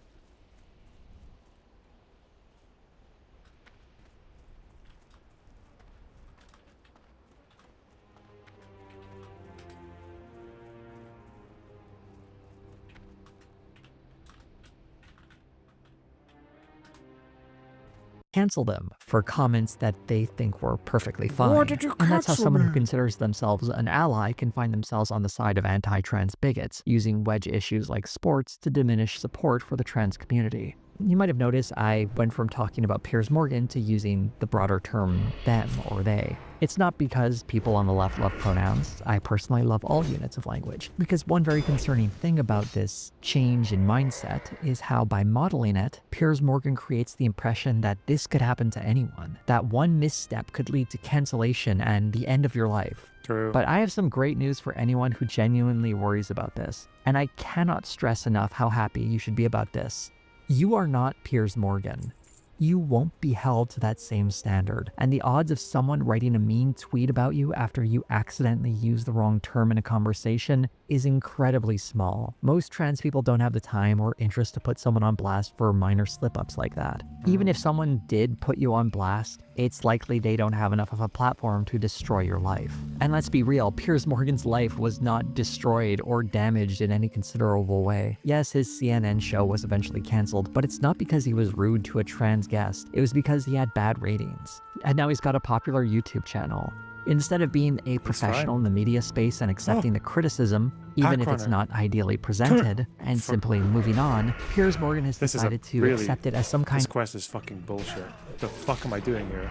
Cancel them for comments that they think were perfectly fine. Why did you And that's how cancel someone who me? considers themselves an ally can find themselves on the side of anti-trans bigots, using wedge issues like sports to diminish support for the trans community. You might have noticed I went from talking about Piers Morgan to using the broader term them or they. It's not because people on the left love pronouns. I personally love all units of language. Because one very concerning thing about this change in mindset is how by modeling it, Piers Morgan creates the impression that this could happen to anyone. That one misstep could lead to cancellation and the end of your life. True. But I have some great news for anyone who genuinely worries about this. And I cannot stress enough how happy you should be about this. You are not Piers Morgan. You won't be held to that same standard, and the odds of someone writing a mean tweet about you after you accidentally use the wrong term in a conversation is incredibly small. Most trans people don't have the time or interest to put someone on blast for minor slip-ups like that. Even if someone did put you on blast, it's likely they don't have enough of a platform to destroy your life. And let's be real, Piers Morgan's life was not destroyed or damaged in any considerable way. Yes, his CNN show was eventually canceled, but it's not because he was rude to a trans guest. It was because he had bad ratings. And now he's got a popular YouTube channel. Instead of being a professional in the media space and accepting the criticism, even if it's not ideally presented, and simply moving on, Piers Morgan has decided to accept it as some kind This quest is fucking bullshit. What the fuck am I doing here?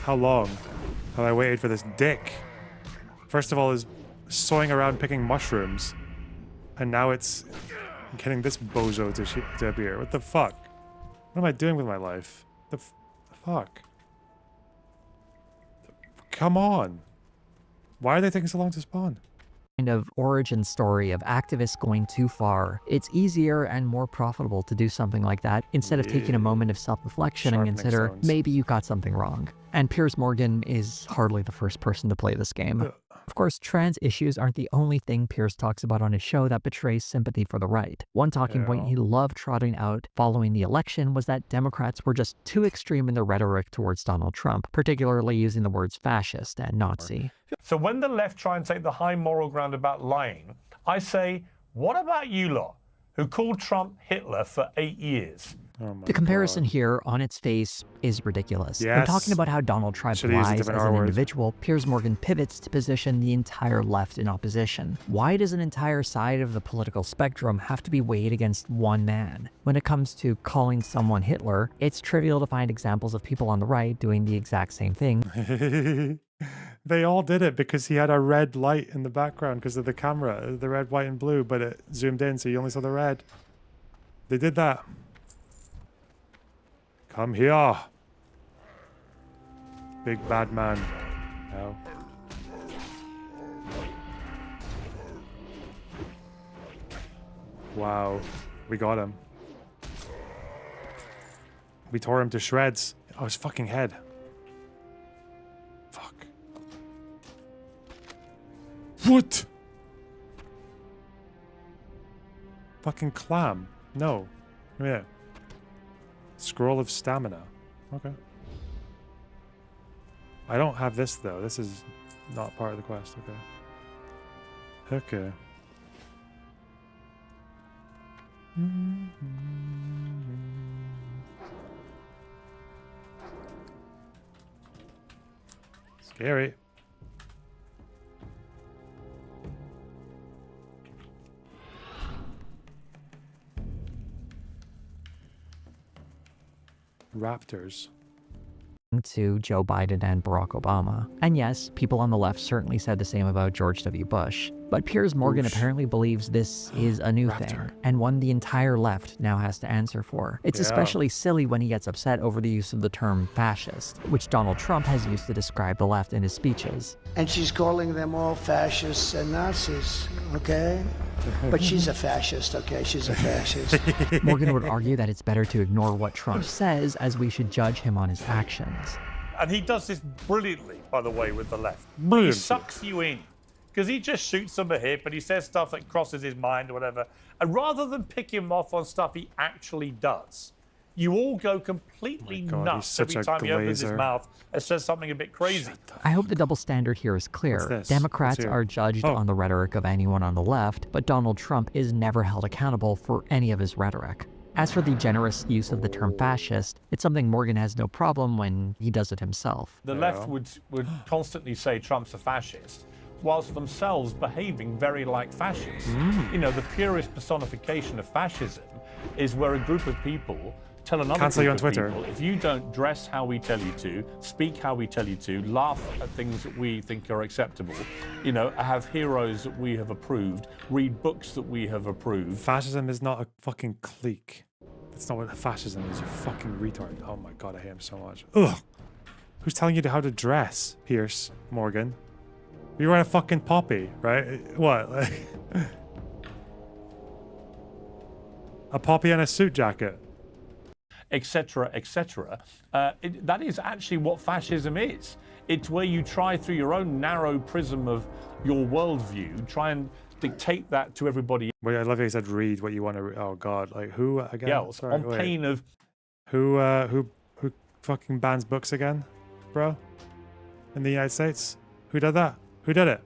How long have I waited for this dick? First of all, is sawing around picking mushrooms, and now it's getting this bozo to appear. What the fuck? What am I doing with my life? The fuck? Come on. Why are they taking so long to spawn? Kind of origin story of activists going too far. It's easier and more profitable to do something like that instead of taking a moment of self-reflection and consider maybe you got something wrong. And Piers Morgan is hardly the first person to play this game. Of course, trans issues aren't the only thing Piers talks about on his show that betrays sympathy for the right. One talking point he loved trotting out following the election was that Democrats were just too extreme in their rhetoric towards Donald Trump, particularly using the words fascist and Nazi. So when the left try and take the high moral ground about lying, I say, what about you lot, who called Trump Hitler for 8 years? The comparison here on its face is ridiculous. When talking about how Donald Trump lies as an individual, Piers Morgan pivots to position the entire left in opposition. Why does an entire side of the political spectrum have to be weighed against one man? When it comes to calling someone Hitler, it's trivial to find examples of people on the right doing the exact same thing. They all did it because he had a red light in the background because of the camera, the red, white, and blue, but it zoomed in so you only saw the red. They did that. Come here. Big bad man. No. Wow. We got him. We tore him to shreds. Oh, his fucking head. Fuck. What? Fucking clam. No. Come here. Scroll of stamina. Okay. I don't have this though. This is not part of the quest. Okay. Okay. Scary. Raptors. to Joe Biden and Barack Obama. And yes, people on the left certainly said the same about George W. Bush. But Piers Morgan apparently believes this is a new thing, and one the entire left now has to answer for. It's especially silly when he gets upset over the use of the term fascist, which Donald Trump has used to describe the left in his speeches. And she's calling them all fascists and Nazis, okay? But she's a fascist, okay? She's a fascist. Morgan would argue that it's better to ignore what Trump says, as we should judge him on his actions. And he does this brilliantly, by the way, with the left. Brilliantly. He sucks you in. Because he just shoots them a hip and he says stuff that crosses his mind or whatever. And rather than pick him off on stuff he actually does, you all go completely nuts every time he opens his mouth and says something a bit crazy. I hope the double standard here is clear. Democrats are judged on the rhetoric of anyone on the left, but Donald Trump is never held accountable for any of his rhetoric. As for the generous use of the term fascist, it's something Morgan has no problem when he does it himself. The left would constantly say Trump's a fascist, whilst themselves behaving very like fascists. You know, the purest personification of fascism is where a group of people tell another Cancel you on group of Twitter. people, if you don't dress how we tell you to, speak how we tell you to, laugh at things that we think are acceptable, you know, have heroes that we have approved, read books that we have approved. Fascism is not a fucking clique. That's not what fascism is, you fucking retard. Oh my god, I hate him so much. Ugh. Who's telling you how to dress, Piers Morgan? You're wearing a fucking poppy, right? What? Like, a poppy and a suit jacket. Etc., etc. That is actually what fascism is. It's where you try through your own narrow prism of your worldview, try and dictate that to everybody. Wait, I love how you said read what you want to read. Oh god, like who again? else, Sorry, on wait. pain of Who fucking bans books again, bro? In the United States? Who did that? Who did it?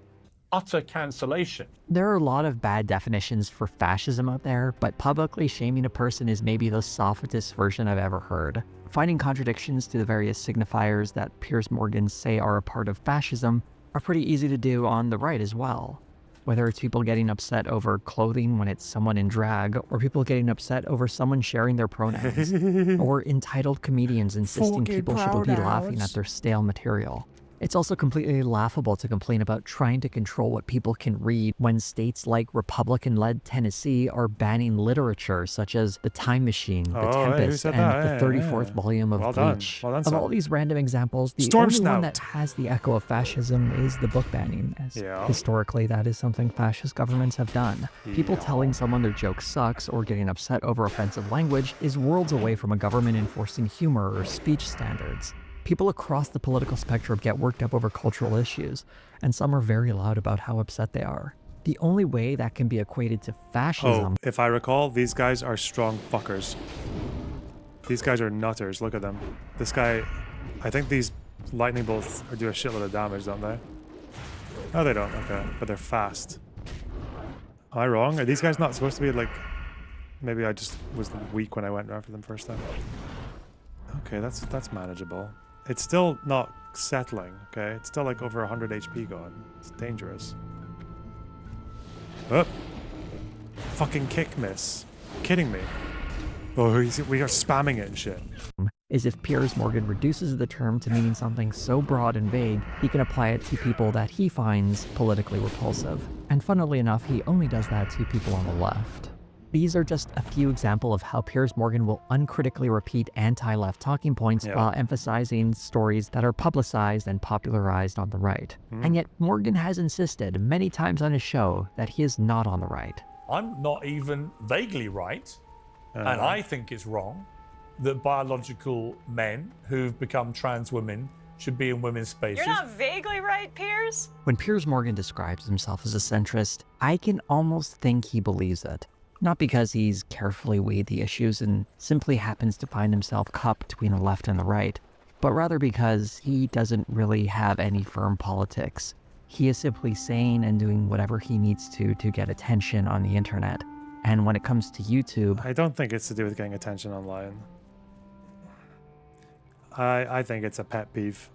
utter cancellation. There are a lot of bad definitions for fascism out there, but publicly shaming a person is maybe the softest version I've ever heard. Finding contradictions to the various signifiers that Piers Morgan say are a part of fascism are pretty easy to do on the right as well. Whether it's people getting upset over clothing when it's someone in drag, or people getting upset over someone sharing their pronouns, or entitled comedians insisting people should be laughing at their stale material. It's also completely laughable to complain about trying to control what people can read when states like Republican-led Tennessee are banning literature such as The Time Machine, The Tempest, and the 34th volume of Bleach. Of all these random examples, the only one that has the echo of fascism is the book banning, as historically that is something fascist governments have done. People telling someone their joke sucks or getting upset over offensive language is worlds away from a government enforcing humor or speech standards. People across the political spectrum get worked up over cultural issues, and some are very loud about how upset they are. The only way that can be equated to fascism... Oh, if I recall, these guys are strong fuckers. These guys are nutters, look at them. This guy, I think these lightning bolts do a shitload of damage, don't they? No, they don't, okay. But they're fast. Am I wrong? Are these guys not supposed to be like... Maybe I just was weak when I went after them first time. Okay, that's manageable. It's still not settling, okay? It's still like over 100 HP going. It's dangerous. Oh! Fucking kick miss. Kidding me? Oh, we are spamming it and shit. Is if Piers Morgan reduces the term to meaning something so broad and vague, he can apply it to people that he finds politically repulsive. And funnily enough, he only does that to people on the left. These are just a few examples of how Piers Morgan will uncritically repeat anti-left talking points while emphasizing stories that are publicized and popularized on the right. And yet Morgan has insisted many times on his show that he is not on the right. I'm not even vaguely right, and I think it's wrong that biological men who've become trans women should be in women's spaces. You're not vaguely right, Piers? When Piers Morgan describes himself as a centrist, I can almost think he believes it. Not because he's carefully weighed the issues and simply happens to find himself caught between the left and the right, but rather because he doesn't really have any firm politics. He is simply saying and doing whatever he needs to get attention on the internet. And when it comes to YouTube... I don't think it's to do with getting attention online. I think it's a pet peeve.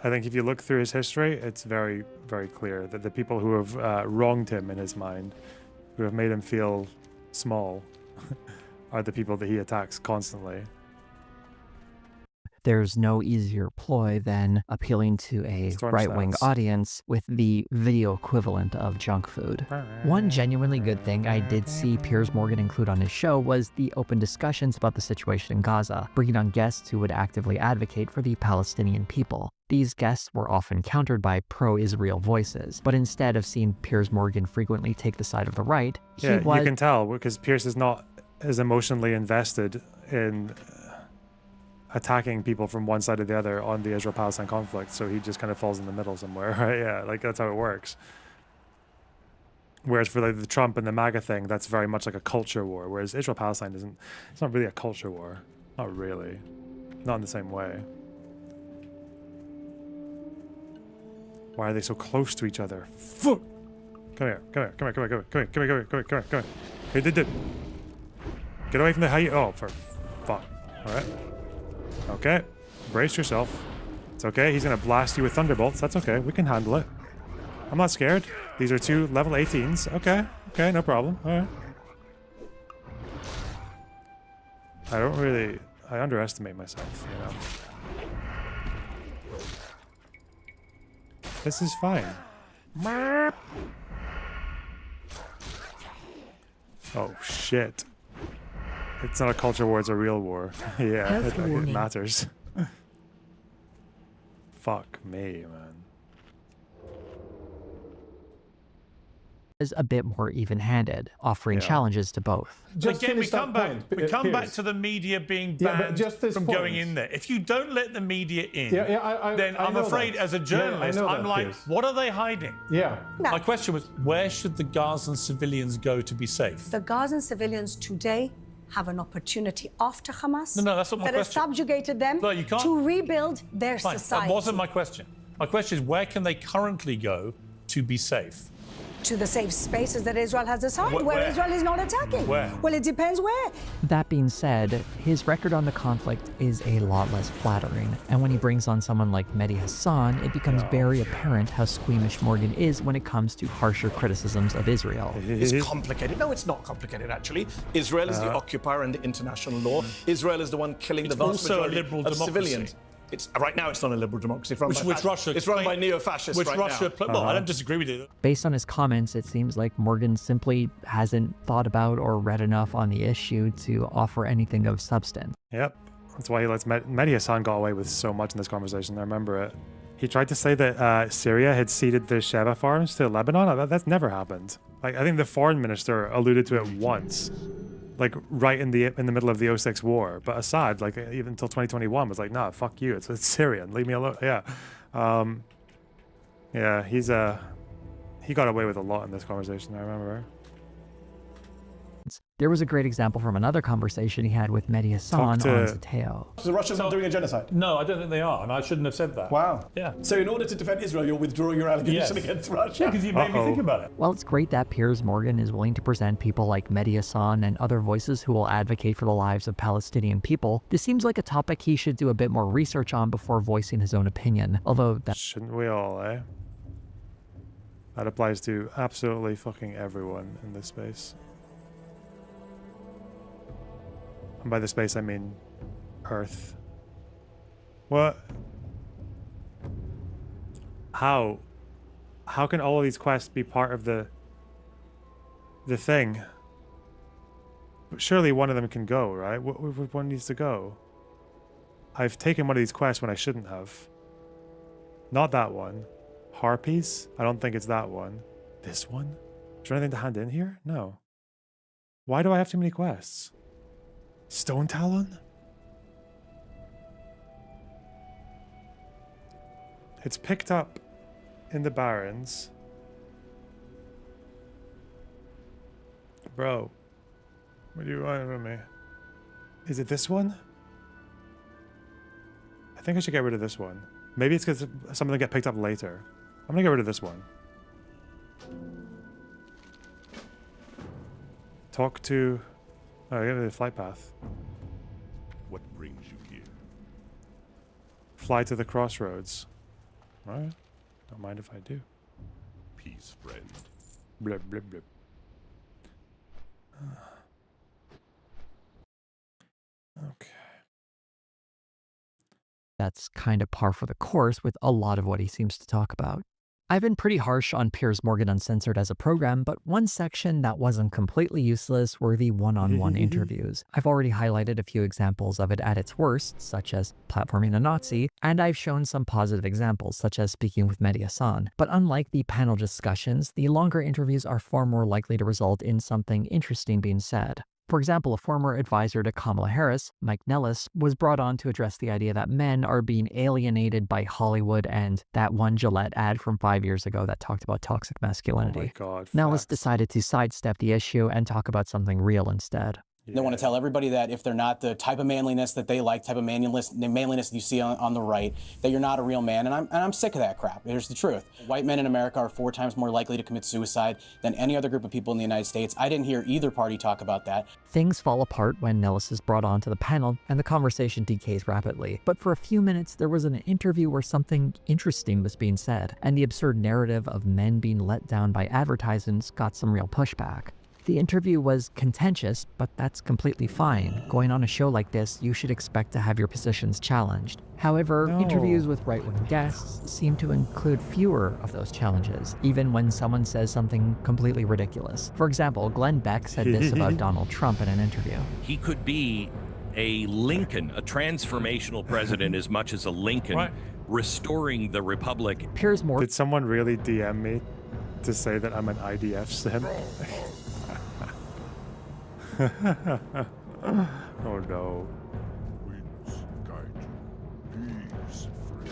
I think if you look through his history, it's very, very clear that the people who have wronged him in his mind, who have made him feel small, are the people that he attacks constantly. there's no easier ploy than appealing to a Storm right-wing Shadows. audience with the video equivalent of junk food. One genuinely good thing I did see Piers Morgan include on his show was the open discussions about the situation in Gaza, bringing on guests who would actively advocate for the Palestinian people. These guests were often countered by pro-Israel voices, but instead of seeing Piers Morgan frequently take the side of the right, he was... you can tell because Piers is not as emotionally invested in attacking people from one side or the other on the Israel-Palestine conflict, so he just kind of falls in the middle somewhere, right? Yeah, like that's how it works. Whereas for like the Trump and the MAGA thing, that's very much like a culture war, whereas Israel-Palestine isn't, it's not really a culture war. Not really. Not in the same way. Why are they so close to each other? Fuck! Come here, come here, come here, come here, come here, come here, come here, come here, come here, come here. Hey, did get away from the height. Oh, for fuck. Alright. Okay. Brace yourself. It's okay. He's gonna blast you with thunderbolts. That's okay. We can handle it. I'm not scared. These are 2 level 18s. Okay. Okay, no problem. Alright. I underestimate myself, you know. This is fine. Oh shit. It's not a culture war, it's a real war. Yeah, it matters. Fuck me, man. is a bit more even-handed, offering challenges to both. Again, we come back to the media being banned from going in there. If you don't let the media in, then I'm afraid as a journalist, I'm like, what are they hiding? My question was, where should the Gazan civilians go to be safe? The Gazan civilians today have an opportunity after Hamas No, that's not my that has question. subjugated them No, you can't. to rebuild their Fine, society. that wasn't my question. My question is, where can they currently go to be safe? To the safe spaces that Israel has assigned, where Where? Israel is not attacking. Where? Well, it depends where. That being said, his record on the conflict is a lot less flattering, and when he brings on someone like Mehdi Hassan, it becomes very apparent how squeamish Morgan is when it comes to harsher criticisms of Israel. It's complicated. No, it's not complicated, actually. Israel is the occupier under international law. Israel is the one killing the vast also a majority liberal of democracy. civilians. Right now, it's not a liberal democracy. It's run by Russia. It's run by neo-fascists Which right Russia. now. Well, I don't disagree with you. Based on his comments, it seems like Morgan simply hasn't thought about or read enough on the issue to offer anything of substance. Yep. That's why he lets Mehdi Hassan got away with so much in this conversation. I remember it. He tried to say that Syria had ceded the Sheba farms to Lebanon. That's never happened. Like, I think the foreign minister alluded to it once, like right in the middle of the 06 war. But Assad, like even until 2021, was like, nah, fuck you. It's Syrian. Leave me alone. Yeah. Yeah, he got away with a lot in this conversation, I remember. There was a great example from another conversation he had with Mehdi Hassan on Zateo. So the Russians are doing a genocide? No, I don't think they are, and I shouldn't have said that. Wow. Yeah. So in order to defend Israel, you're withdrawing your allegation against Russia? Yeah, because you made me think about it. Well, it's great that Piers Morgan is willing to present people like Mehdi Hassan and other voices who will advocate for the lives of Palestinian people. This seems like a topic he should do a bit more research on before voicing his own opinion, although that... Shouldn't we all, eh? That applies to absolutely fucking everyone in this space. And by the space, I mean Earth. What? How? How can all of these quests be part of the thing? Surely one of them can go, right? What one needs to go? I've taken one of these quests when I shouldn't have. Not that one. Harpies? I don't think it's that one. This one? Is there anything to hand in here? No. Why do I have too many quests? Stone Talon? It's picked up in the Barrens. Bro, what do you want from me? Is it this one? I think I should get rid of this one. Maybe it's because some of them get picked up later. I'm gonna get rid of this one. Talk to... Oh, I got rid of the flight path. What brings you here? Fly to the crossroads. Alright. Don't mind if I do. Peace, friend. Blip, blip, blip. Okay. that's kind of par for the course with a lot of what he seems to talk about. I've been pretty harsh on Piers Morgan Uncensored as a program, but one section that wasn't completely useless were the one-on-one interviews. I've already highlighted a few examples of it at its worst, such as platforming a Nazi, and I've shown some positive examples, such as speaking with Mehdi Hasan. But unlike the panel discussions, the longer interviews are far more likely to result in something interesting being said. For example, a former advisor to Kamala Harris, Mike Nellis, was brought on to address the idea that men are being alienated by Hollywood and that one Gillette ad from 5 years ago that talked about toxic masculinity. Oh my God, Nellis facts. decided to sidestep the issue and talk about something real instead. They want to tell everybody that if they're not the type of manliness that they like, type of manliness that you see on the right, that you're not a real man. And I'm sick of that crap. Here's the truth. White men in America are 4 times more likely to commit suicide than any other group of people in the United States. I didn't hear either party talk about that. Things fall apart when Nellis is brought onto the panel and the conversation decays rapidly. But for a few minutes, there was an interview where something interesting was being said, and the absurd narrative of men being let down by advertisements got some real pushback. The interview was contentious, but that's completely fine. Going on a show like this, you should expect to have your positions challenged. However, interviews with right-wing guests seem to include fewer of those challenges, even when someone says something completely ridiculous. For example, Glenn Beck said this about Donald Trump in an interview. He could be a Lincoln, a transformational president as much as a Lincoln, restoring the republic. Piers Morgan. Did someone really DM me to say that I'm an IDF sim? Oh no. Winds guide you. Peace, friend.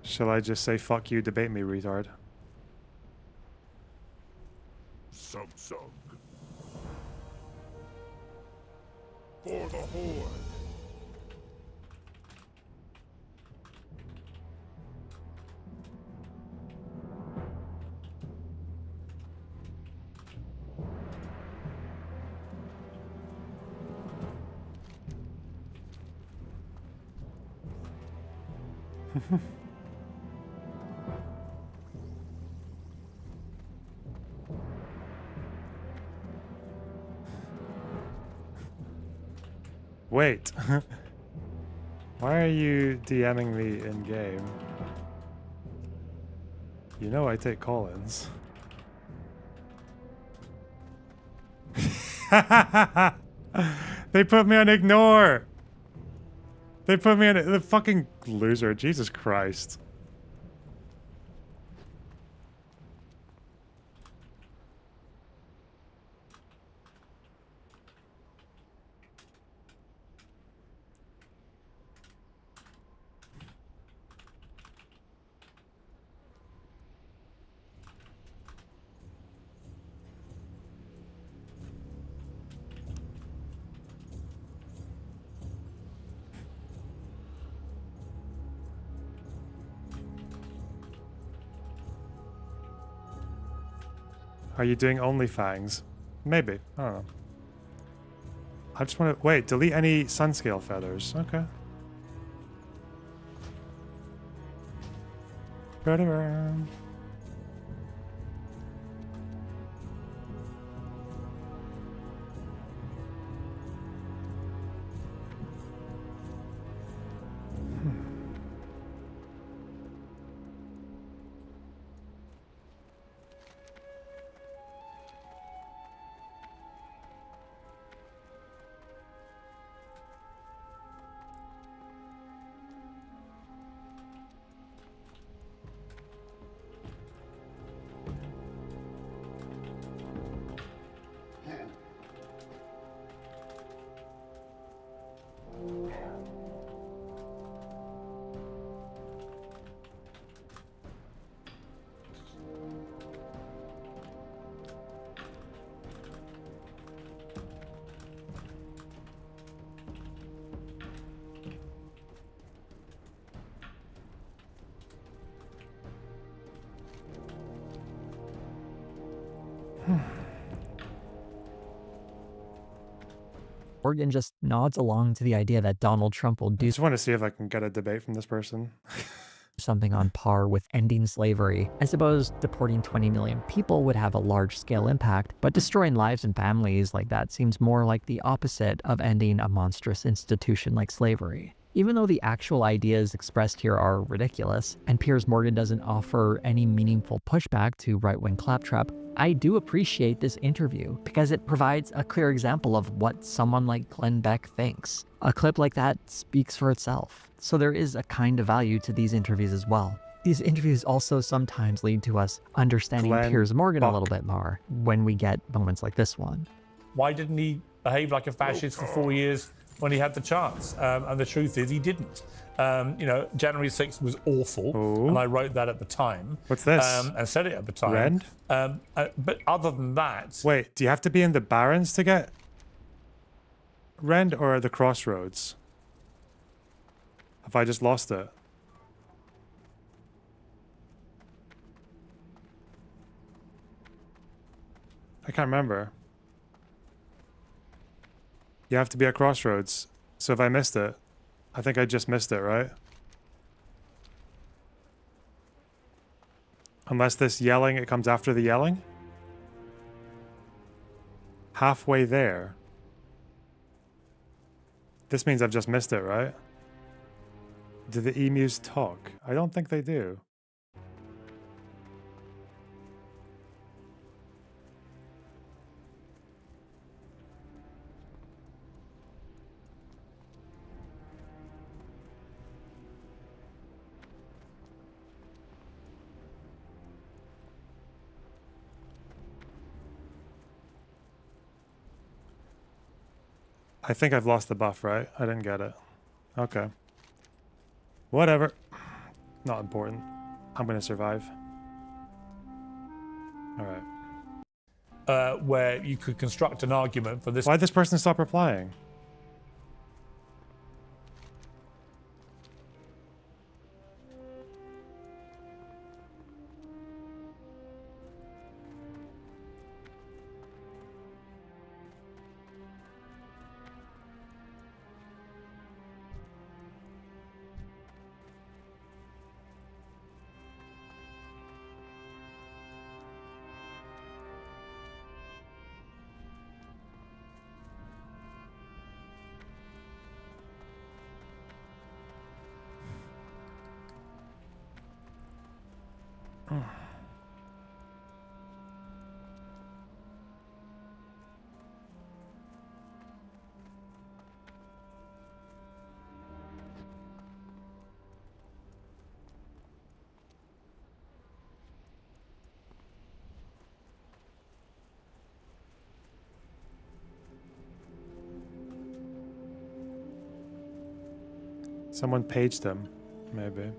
Shall I just say fuck you, debate me, retard? Sug. For the Horde. Wait. Why are you DMing me in game? You know I take call-ins. They put me on ignore. They put me on the fucking loser. Jesus Christ. Are you doing OnlyFangs? Maybe. I don't know. I just want to... Wait, delete any Sunscale feathers. Okay. Morgan just nods along to the idea that Donald Trump will I do just want to see if I can get a debate from this person. something on par with ending slavery. I suppose deporting 20 million people would have a large-scale impact, but destroying lives and families like that seems more like the opposite of ending a monstrous institution like slavery. Even though the actual ideas expressed here are ridiculous, and Piers Morgan doesn't offer any meaningful pushback to right-wing claptrap, I do appreciate this interview because it provides a clear example of what someone like Glenn Beck thinks. A clip like that speaks for itself, so there is a kind of value to these interviews as well. These interviews also sometimes lead to us understanding Piers Morgan a little bit more when we get moments like this one. Why didn't he behave like a fascist for 4 years when he had the chance? And the truth is he didn't. You know, January 6th was awful, and I wrote that at the time. What's this? And said it at the time. Rend? But other than that... Wait, do you have to be in the Barrens to get Rend or the Crossroads? Have I just lost it? I can't remember. You have to be at Crossroads. So if I missed it, I think I just missed it, right? Unless this yelling, it comes after the yelling? Halfway there. This means I've just missed it, right? Do the emus talk? I don't think they do. I think I've lost the buff, right? I didn't get it. Okay. Whatever. Not important. I'm gonna survive. Alright. Where you could construct an argument for this. Why'd this person stop replying? Someone paged him, maybe.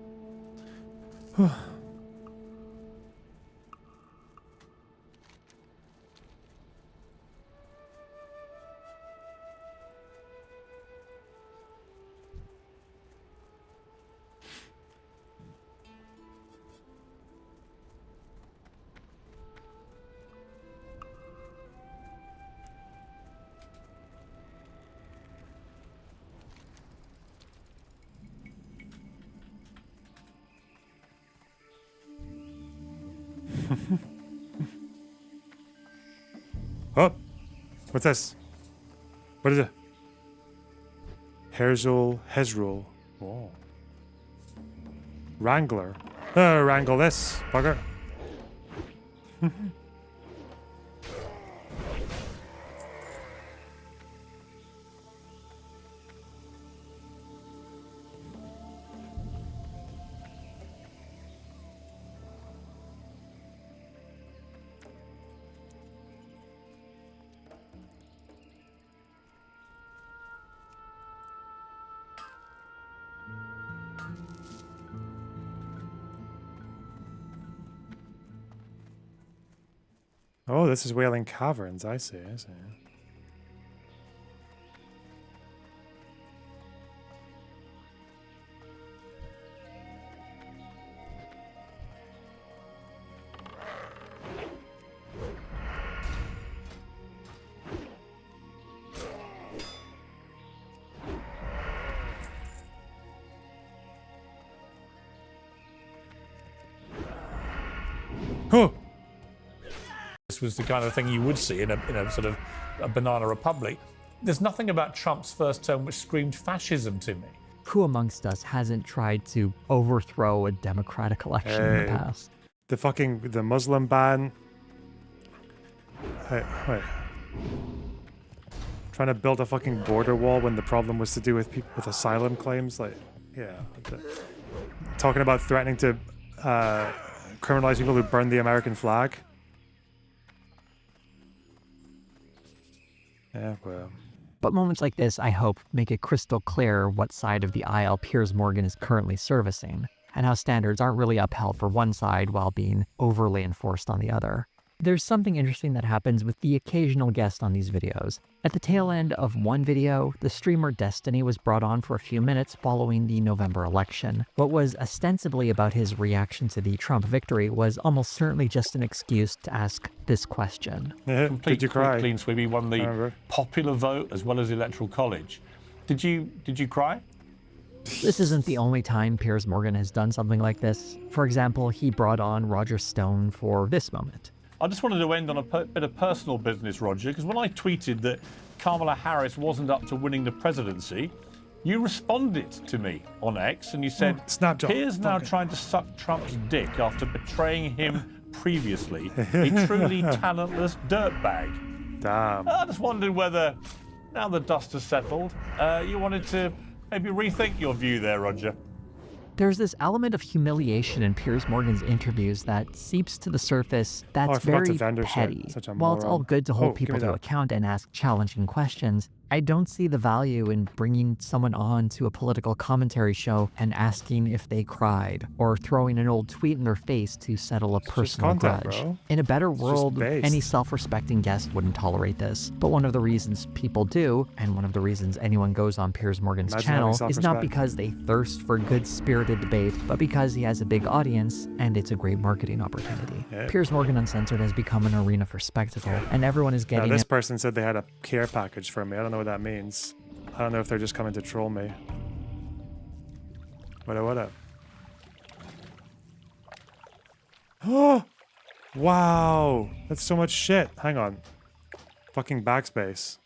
Oh, what's this? What is it? Hezrul. Whoa. Wrangler. Wrangle this, bugger. Oh, this is Wailing Caverns. I see. This was the kind of thing you would see in a sort of a banana republic. There's nothing about Trump's first term which screamed fascism to me. Who amongst us hasn't tried to overthrow a democratic election in the past? The Muslim ban. Wait. Trying to build a fucking border wall when the problem was to do with people with asylum claims, like, yeah. Talking about threatening to criminalize people who burn the American flag. Yeah, well. But moments like this, I hope, make it crystal clear what side of the aisle Piers Morgan is currently servicing, and how standards aren't really upheld for one side while being overly enforced on the other. There's something interesting that happens with the occasional guest on these videos. At the tail end of one video, the streamer Destiny was brought on for a few minutes following the November election. What was ostensibly about his reaction to the Trump victory was almost certainly just an excuse to ask this question. Did you cry? Clean sweep. He won the popular vote as well as the Electoral College. Did you cry? This isn't the only time Piers Morgan has done something like this. For example, he brought on Roger Stone for this moment. I just wanted to end on a bit of personal business, Roger, because when I tweeted that Kamala Harris wasn't up to winning the presidency, you responded to me on X and you said, Piers now trying to suck Trump's dick after betraying him previously, a truly talentless dirtbag. Damn. I just wondered whether, now the dust has settled, you wanted to maybe rethink your view there, Roger. There's this element of humiliation in Piers Morgan's interviews that seeps to the surface that's very petty. While it's all good to hold people to account and ask challenging questions, I don't see the value in bringing someone on to a political commentary show and asking if they cried, or throwing an old tweet in their face to settle a personal grudge. In a better world, any self-respecting guest wouldn't tolerate this. But one of the reasons people do, and one of the reasons anyone goes on Piers Morgan's channel, is not because they thirst for good-spirited debate, but because he has a big audience and it's a great marketing opportunity. Piers Morgan Uncensored has become an arena for spectacle, and everyone is getting this person said they had a care package for me. I don't know what that means. I don't know if they're just coming to troll me. What up? Oh! Wow! That's so much shit. Hang on. Fucking backspace.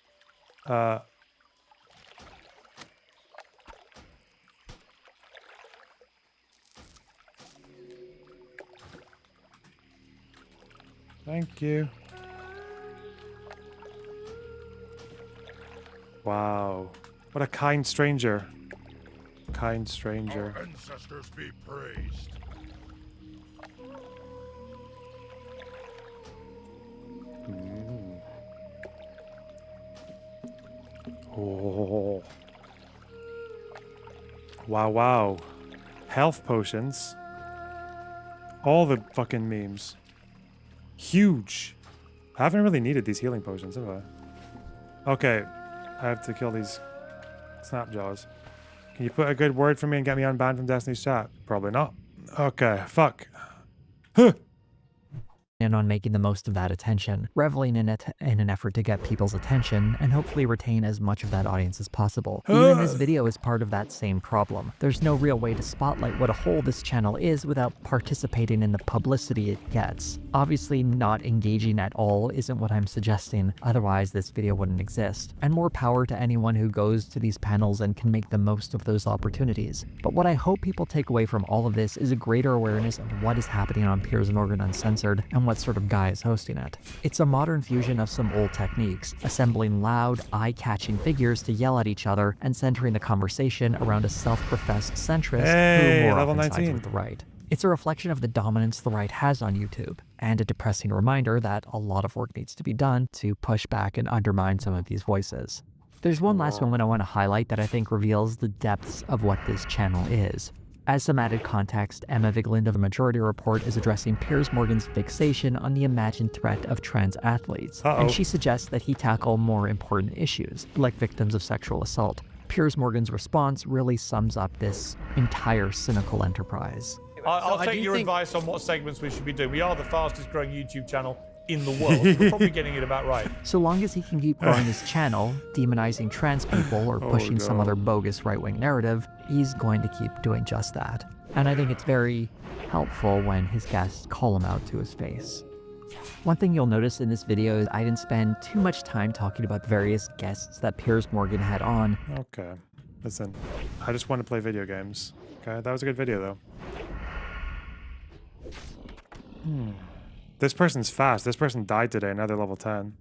Thank you. Wow. What a kind stranger. Kind stranger. Our ancestors be praised. Oh. Wow. Health potions. All the fucking memes. Huge. I haven't really needed these healing potions, have I? Okay. I have to kill these snapjaws. Can you put a good word for me and get me unbanned from Destiny's chat? Probably not. Okay, fuck. Huh. And on making the most of that attention, reveling in it in an effort to get people's attention and hopefully retain as much of that audience as possible. Even this video is part of that same problem. There's no real way to spotlight what a whole this channel is without participating in the publicity it gets. Obviously, not engaging at all isn't what I'm suggesting, otherwise this video wouldn't exist. And more power to anyone who goes to these panels and can make the most of those opportunities. But what I hope people take away from all of this is a greater awareness of what is happening on Piers Morgan Uncensored and what sort of guy is hosting it. It's a modern fusion of some old techniques, assembling loud, eye-catching figures to yell at each other and centering the conversation around a self-professed centrist who more often sides with the right. It's a reflection of the dominance the right has on YouTube, and a depressing reminder that a lot of work needs to be done to push back and undermine some of these voices. There's one last moment I want to highlight that I think reveals the depths of what this channel is. As some added context, Emma Vigeland of The Majority Report is addressing Piers Morgan's fixation on the imagined threat of trans athletes, and she suggests that he tackle more important issues, like victims of sexual assault. Piers Morgan's response really sums up this entire cynical enterprise. I'll take your advice on what segments we should be doing. We are the fastest growing YouTube channel in the world. We're probably getting it about right. So long as he can keep growing his channel, demonizing trans people or pushing some other bogus right-wing narrative, he's going to keep doing just that. And I think it's very helpful when his guests call him out to his face. One thing you'll notice in this video is I didn't spend too much time talking about the various guests that Piers Morgan had on. Okay, listen, I just want to play video games. Okay, that was a good video though. This person's fast. This person died today, now they're level 10.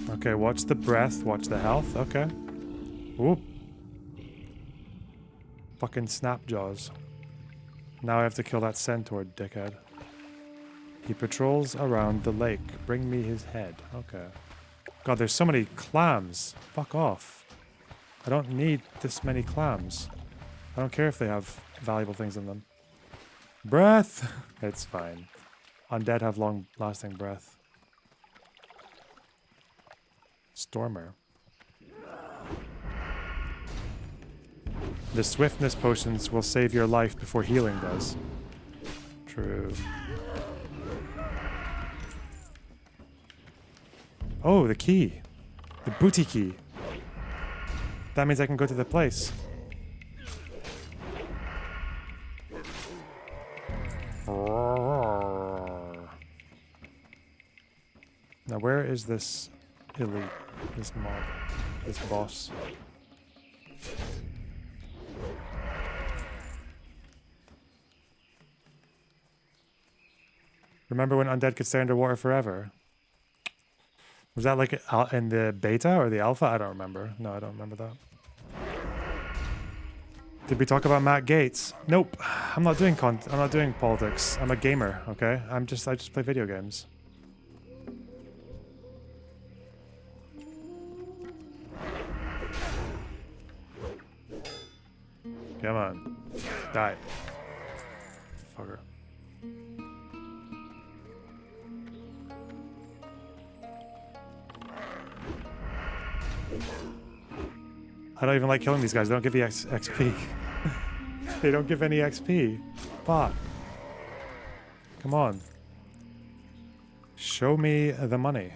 Okay, watch the breath, watch the health, okay. Ooh. Fucking snap jaws. Now I have to kill that centaur, dickhead. He patrols around the lake. Bring me his head. Okay. God, there's so many clams. Fuck off. I don't need this many clams. I don't care if they have valuable things in them. Breath! It's fine. Undead have long-lasting breath. Stormer. The swiftness potions will save your life before healing does. True. Oh, the key. The booty key. That means I can go to the place. Now where is this elite, this mob, this boss? Remember when undead could stay underwater forever? Was that like in the beta or the alpha? I don't remember. No, I don't remember that. Did we talk about Matt Gaetz? Nope. I'm not doing I'm not doing politics. I'm a gamer, okay? I just play video games. Come on. Die. Fucker. I don't even like killing these guys. They don't give you XP. They don't give any XP. Fuck. Come on. Show me the money.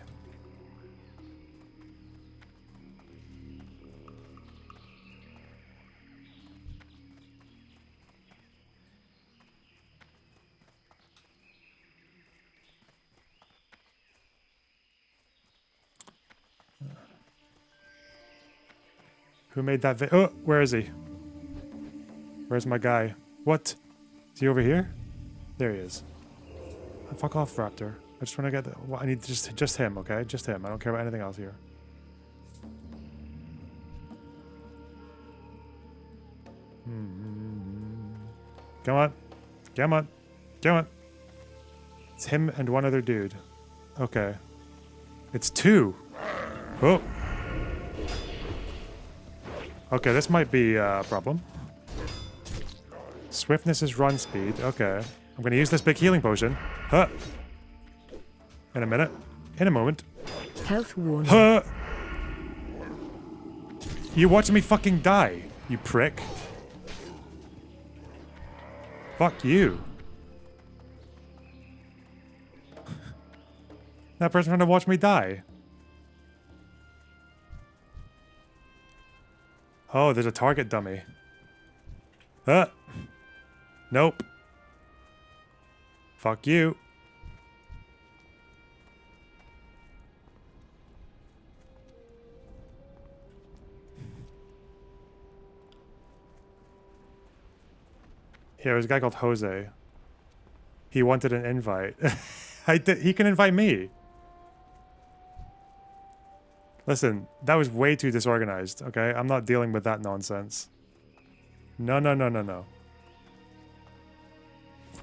Who made that Oh, where is he? Where's my guy? What? Is he over here? There he is. Oh, fuck off, Raptor. I just want to get the... Well, I need just him, okay? Just him. I don't care about anything else here. Come on. Come on. Come on. It's him and one other dude. Okay. It's two. Oh. Okay, this might be a problem. Swiftness is run speed. Okay. I'm going to use this big healing potion. Huh. In a minute. In a moment. Health warning. Huh. You watching me fucking die, you prick. Fuck you. That person trying to watch me die. Oh, there's a target dummy. Nope. Fuck you. Yeah, there's a guy called Jose. He wanted an invite. He can invite me. Listen, that was way too disorganized, okay? I'm not dealing with that nonsense. No, no, no, no, no.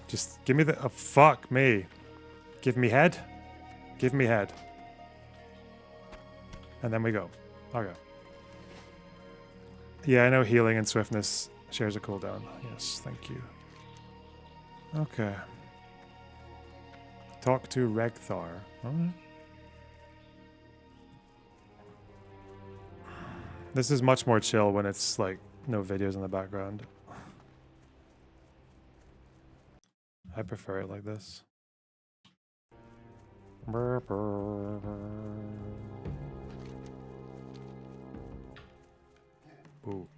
Just give me the... Oh, fuck me. Give me head. Give me head. And then we go. Okay. Yeah, I know healing and swiftness shares a cooldown. Yes, thank you. Okay. Talk to Regthar. Alright. This is much more chill when it's like no videos in the background. I prefer it like this. Ooh.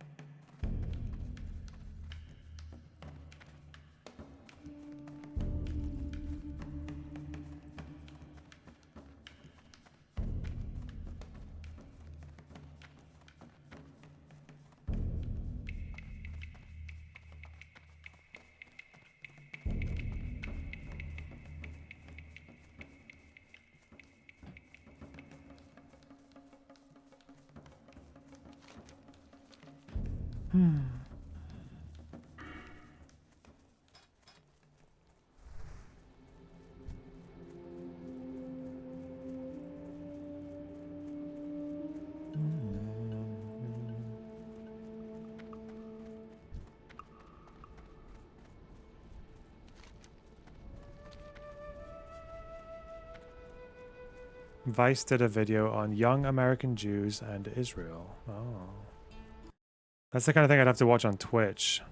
Vice did a video on young American Jews and Israel. Oh. That's the kind of thing I'd have to watch on Twitch.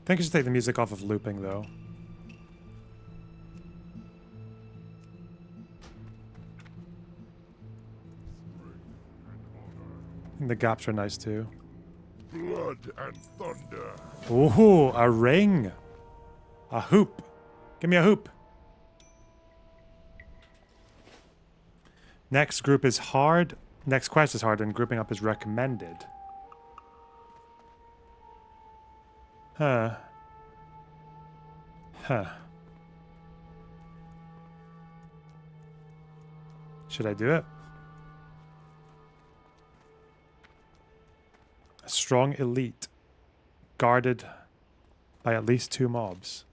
I think I should take the music off of looping, though. And the gaps are nice, too. Blood and thunder. Ooh, a ring. A hoop. Give me a hoop. Next group is hard. Next quest is hard, and grouping up is recommended. Huh. Huh. Should I do it? A strong elite. Guarded by at least 2 mobs.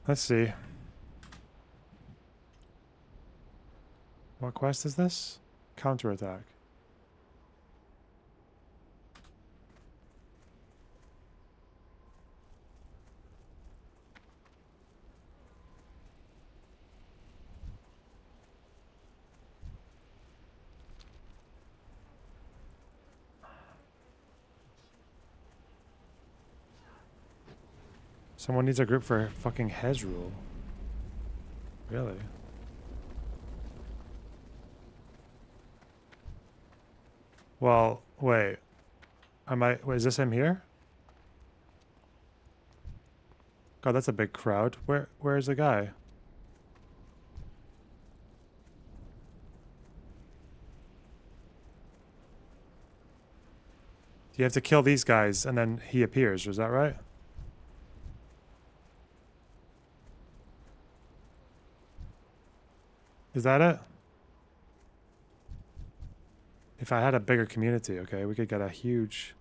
Let's see. What quest is this? Counterattack. Someone needs a group for fucking Hezrul. Really? Well, wait. Wait, is this him here? God, that's a big crowd. Where is the guy? You have to kill these guys and then he appears, is that right? Is that it? If I had a bigger community, okay, we could get a huge...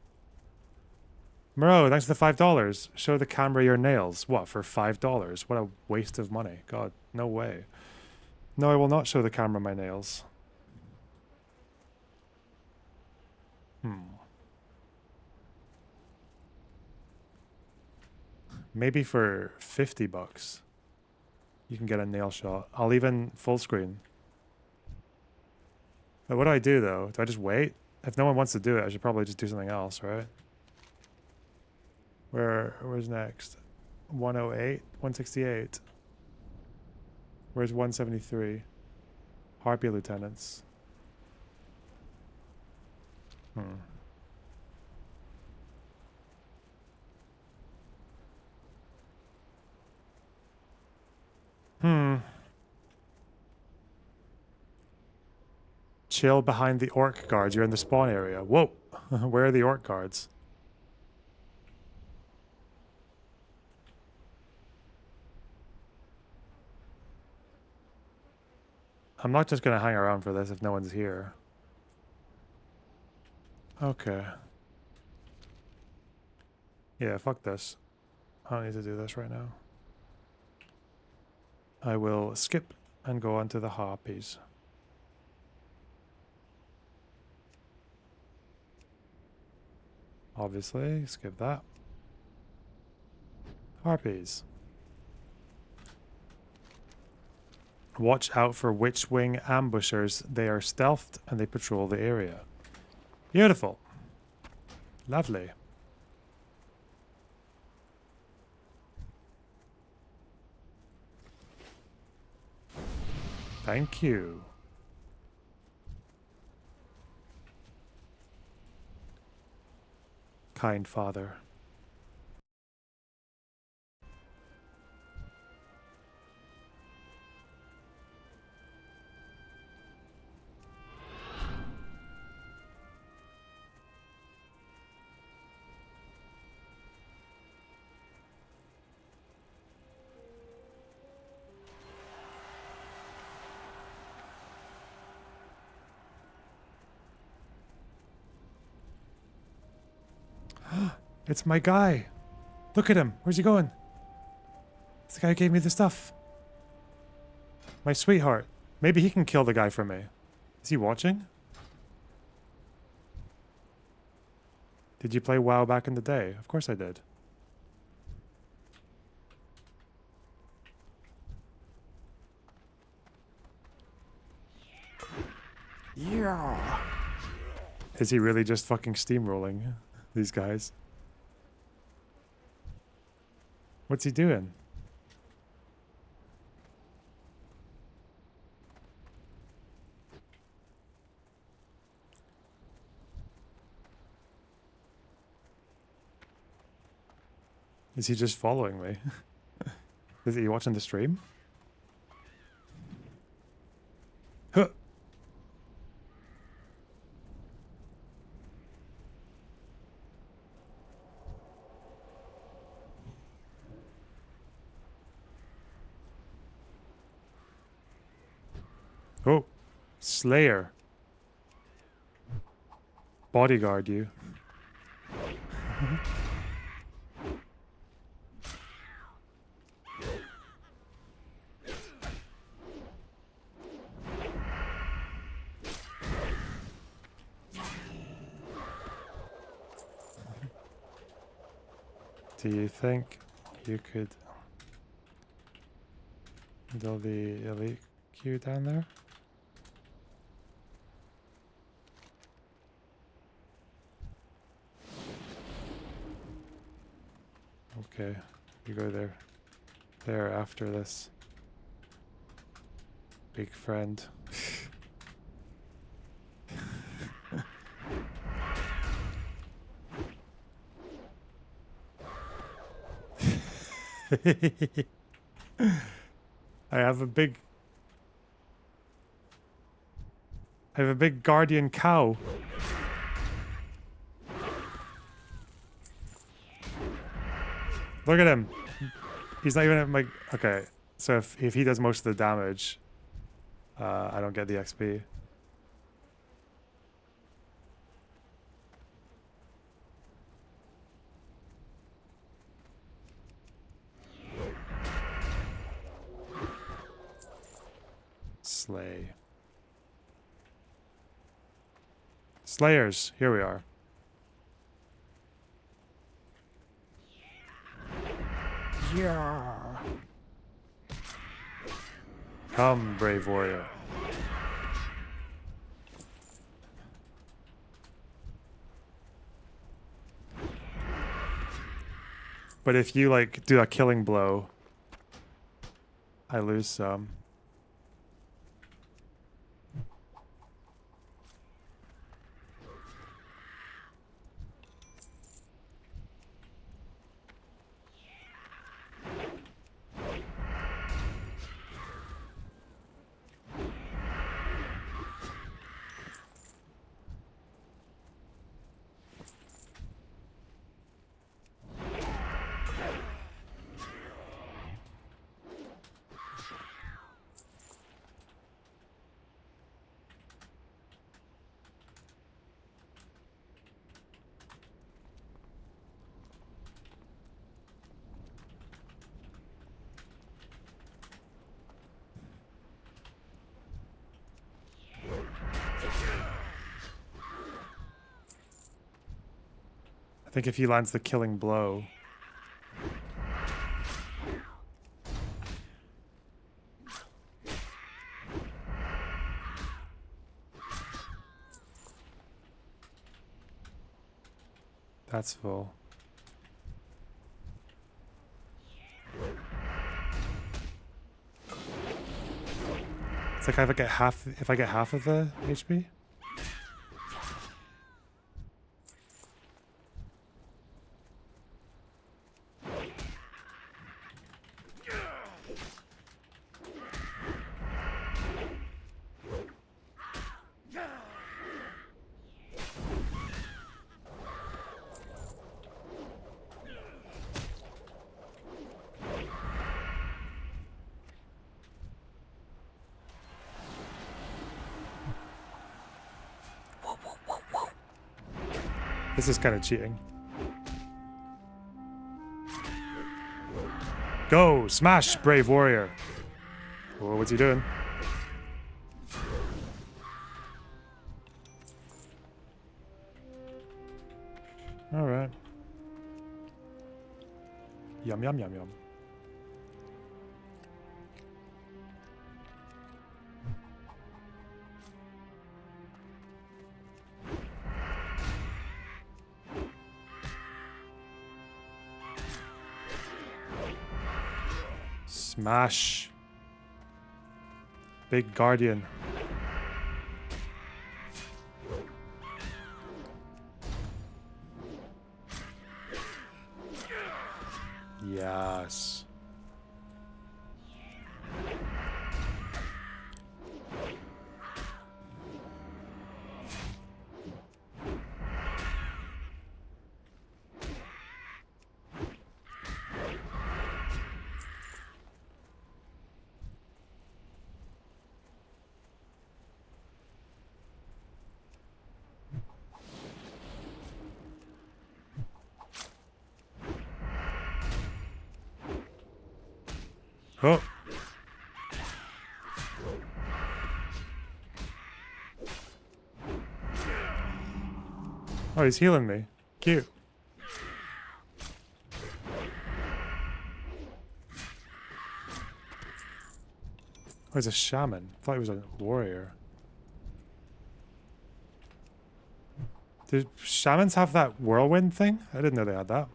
Moreau, thanks for the $5. Show the camera your nails. What, for $5? What a waste of money. God, no way. No, I will not show the camera my nails. Maybe for $50. You can get a nail shot. I'll even full screen. But what do I do, though? Do I just wait? If no one wants to do it, I should probably just do something else, right? Where's next? 108, 168. Where's 173? Harpy lieutenants. Chill behind the orc guards. You're in the spawn area. Whoa. Where are the orc guards? I'm not just going to hang around for this if no one's here. Okay. Yeah, fuck this. I don't need to do this right now. I will skip and go on to the harpies. Obviously, skip that. Harpies. Watch out for Witchwing ambushers. They are stealthed and they patrol the area. Beautiful. Lovely. Thank you. Kind father. It's my guy. Look at him. Where's he going? It's the guy who gave me the stuff. My sweetheart. Maybe he can kill the guy for me. Is he watching? Did you play WoW back in the day? Of course I did. Yeah. Is he really just fucking steamrolling these guys? What's he doing? Is he just following me? Is he watching the stream? Huh. Oh, Slayer. Bodyguard you. Do you think you could do the elite queue down there? Okay, you go there. There after this. Big friend. I have a big guardian cow. Look at him. He's not even at my... Okay, so if he does most of the damage, I don't get the XP. Slay. Slayers, here we are. Yeah. Come, brave warrior. But if you like do a killing blow, I lose some. I think if he lands the killing blow. That's full. It's like if I get half of the HP. This is kind of cheating. Go! Smash, brave warrior! Oh, what's he doing? Alright. Yum, yum, yum, yum. Smash. Big guardian. Yes. Oh. Oh, he's healing me. Cute. Oh, he's a shaman. I thought he was a warrior. Do shamans have that whirlwind thing? I didn't know they had that.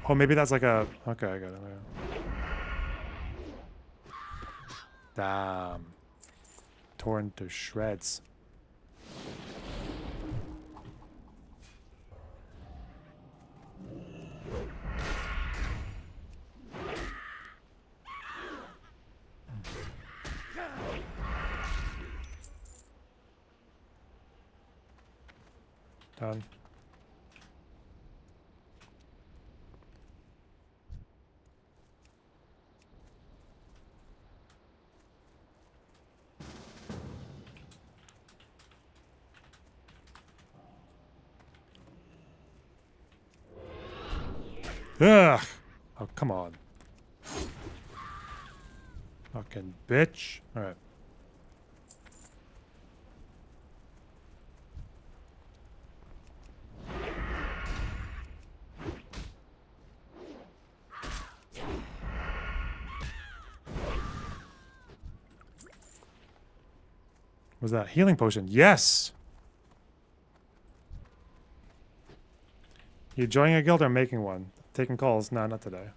Oh, maybe that's like a... Okay, I got it. Damn. Torn to shreds. Done. Ugh! Oh, come on. Fucking bitch. Alright. Was that healing potion? Yes! You joining a guild or making one? Taking calls? Nah, not today.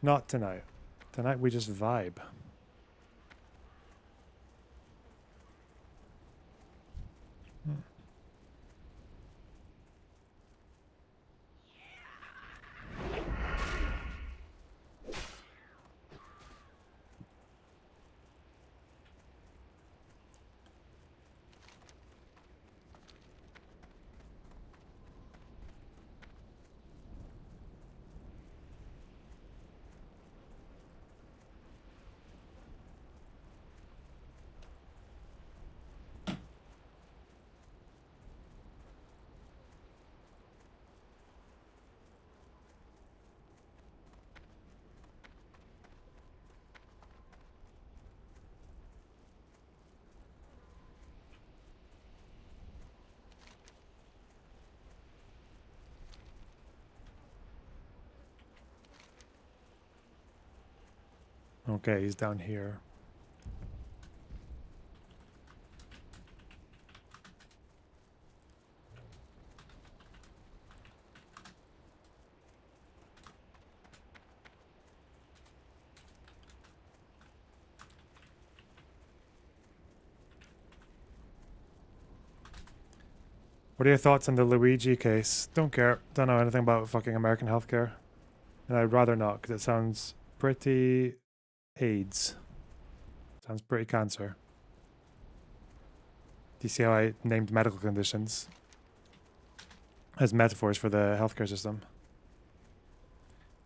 Not tonight. Tonight we just vibe. Okay, he's down here. What are your thoughts on the Luigi case? Don't care. Don't know anything about fucking American healthcare. And I'd rather not, because it sounds pretty AIDS. Sounds pretty cancer. Do you see how I named medical conditions as metaphors for the healthcare system?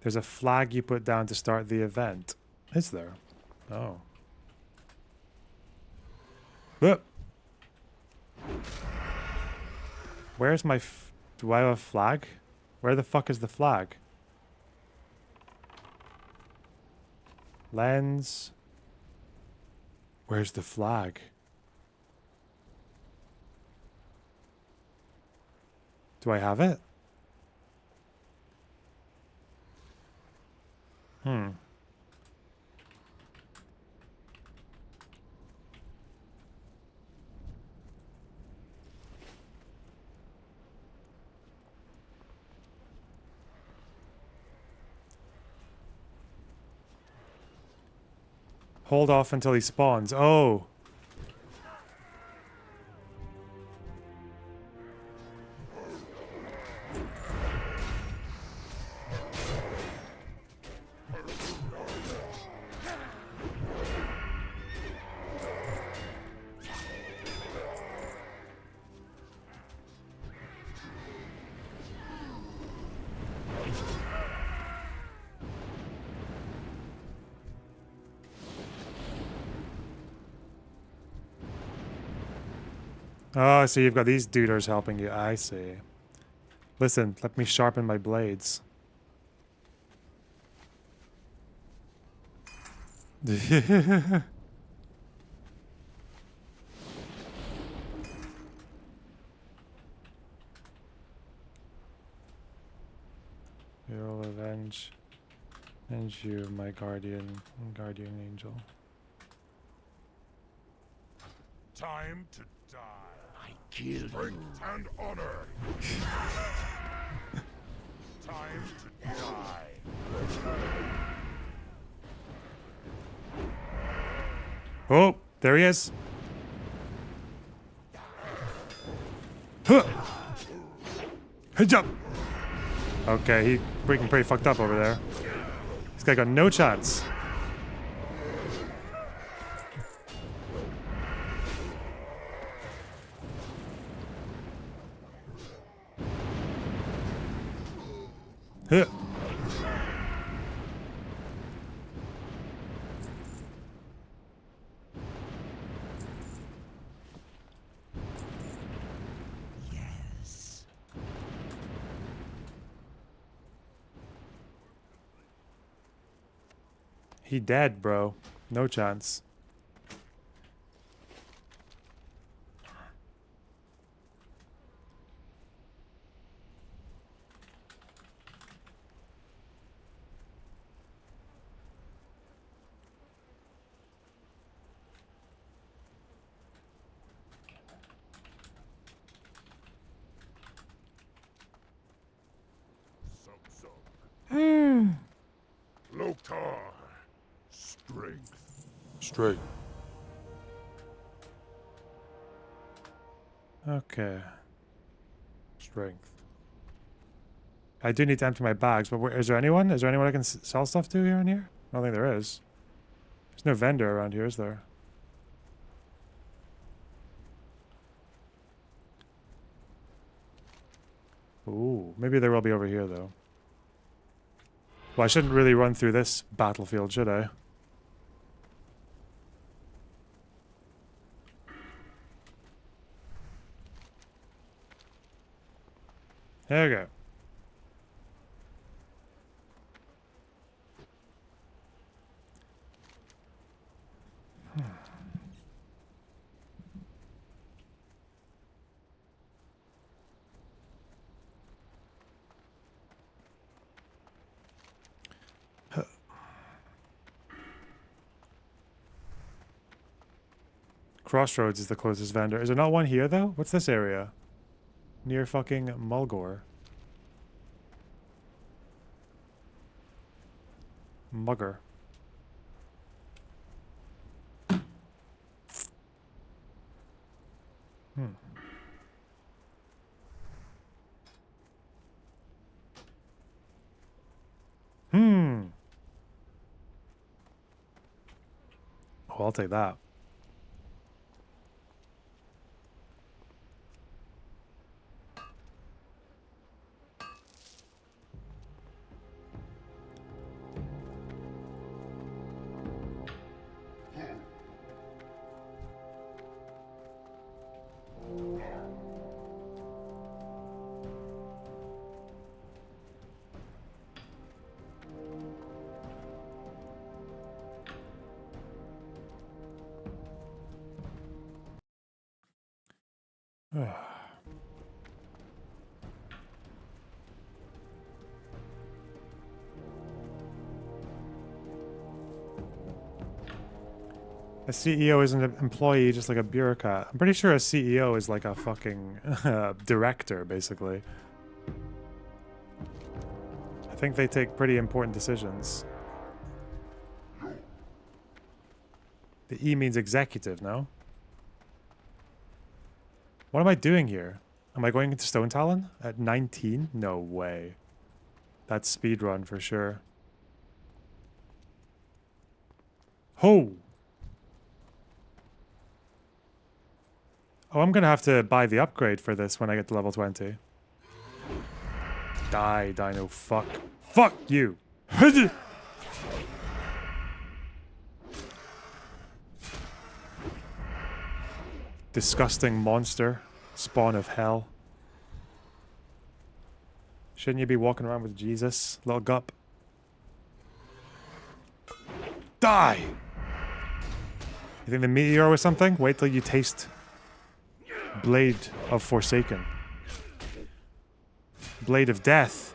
There's a flag you put down to start the event. Is there? Oh. Whoop. Where's my do I have a flag? Where the fuck is the flag? Lens. Where's the flag? Do I have it? Hold off until he spawns. Oh. Oh, so you've got these duders helping you. I see. Listen, let me sharpen my blades. You'll avenge you, my guardian angel. Time to die. I killed Strength and honor. Time to die. Oh, there he is. Huh. Hey, jump. Okay, he's freaking pretty fucked up over there. This guy got no chance. Huh. Yes. He dead, bro. No chance. Loktar. Strength. Straight. Okay. Strength. I do need to empty my bags, but is there anyone? Is there anyone I can sell stuff to here and here? I don't think there is. There's no vendor around here, is there? Ooh, maybe there will be over here, though. Well, I shouldn't really run through this battlefield, should I? There we go. Crossroads is the closest vendor. Is there not one here, though? What's this area? Near fucking Mulgore. Mugger. Oh, I'll take that. A CEO isn't an employee, just like a bureaucrat. I'm pretty sure a CEO is like a fucking director, basically. I think they take pretty important decisions. The E means executive, no? What am I doing here? Am I going into Stone Talon at 19? No way. That's speedrun for sure. Ho! Oh, I'm gonna have to buy the upgrade for this when I get to level 20. Die, dino, fuck. Fuck you! Disgusting monster. Spawn of hell. Shouldn't you be walking around with Jesus, little gup? Die! You think the meteor was something? Wait till you taste Blade of Forsaken. Blade of Death.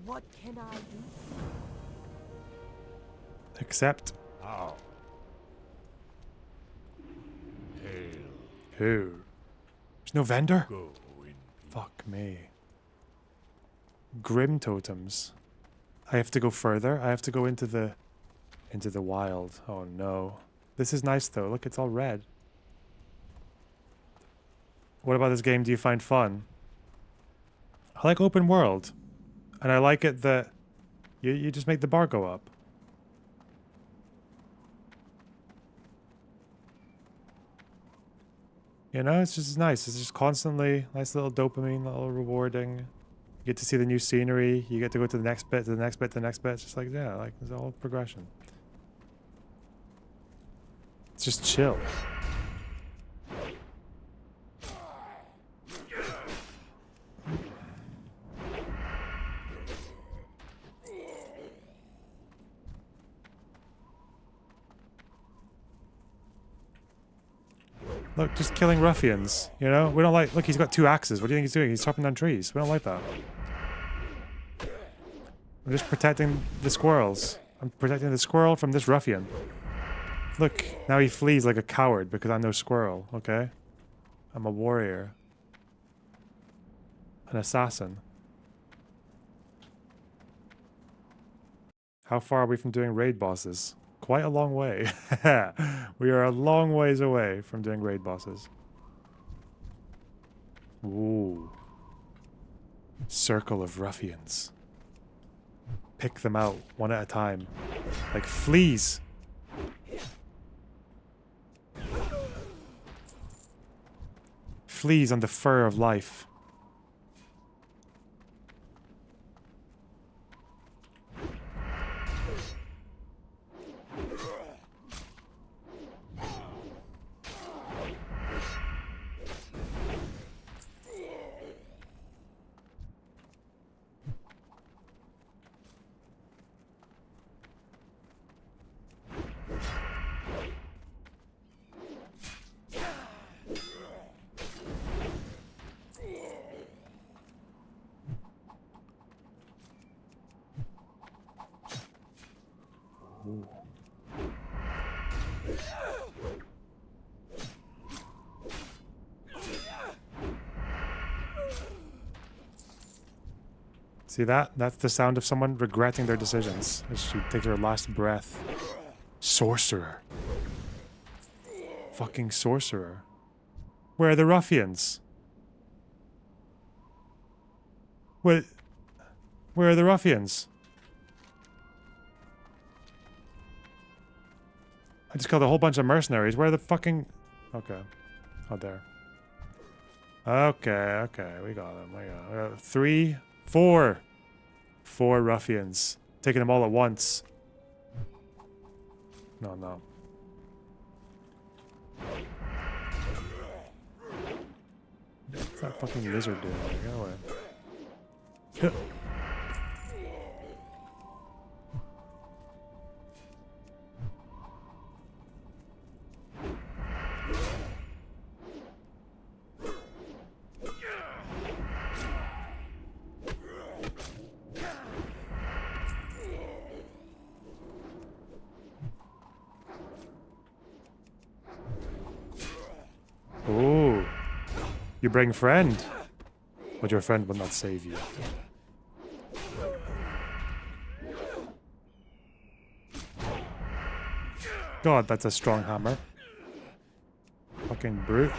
What can I do? Accept. How? Hail. Who? There's no vendor? Go in. Fuck me. Grim totems. I have to go further. I have to go into the wild. Oh no. This is nice though. Look, it's all red. What about this game do you find fun? I like open world. And I like it that you just make the bar go up. You know, it's just nice. It's just constantly nice little dopamine, little rewarding. You get to see the new scenery. You get to go to the next bit, to the next bit, to the next bit. It's just like, yeah, like there's a whole progression. It's just chill. Look, just killing ruffians, you know? We don't like... Look, he's got 2 axes. What do you think he's doing? He's chopping down trees. We don't like that. I'm just protecting the squirrels. I'm protecting the squirrel from this ruffian. Look, now he flees like a coward because I'm no squirrel, okay? I'm a warrior. An assassin. How far are we from doing raid bosses? Quite a long way. We are a long ways away from doing raid bosses. Ooh. Circle of ruffians. Pick them out one at a time. Like fleas. Fleas on the fur of life. See that? That's the sound of someone regretting their decisions as she takes her last breath. Sorcerer. Fucking sorcerer. Where are the ruffians? Where are the ruffians? I just killed a whole bunch of mercenaries. Where are the fucking... Okay. Oh, there. Okay, we got them. We got 3, 4. 4 ruffians. Taking them all at once. No. What's that fucking lizard doing? Get away. Ooh. You bring friend. But your friend will not save you. God, that's a strong hammer. Fucking brute.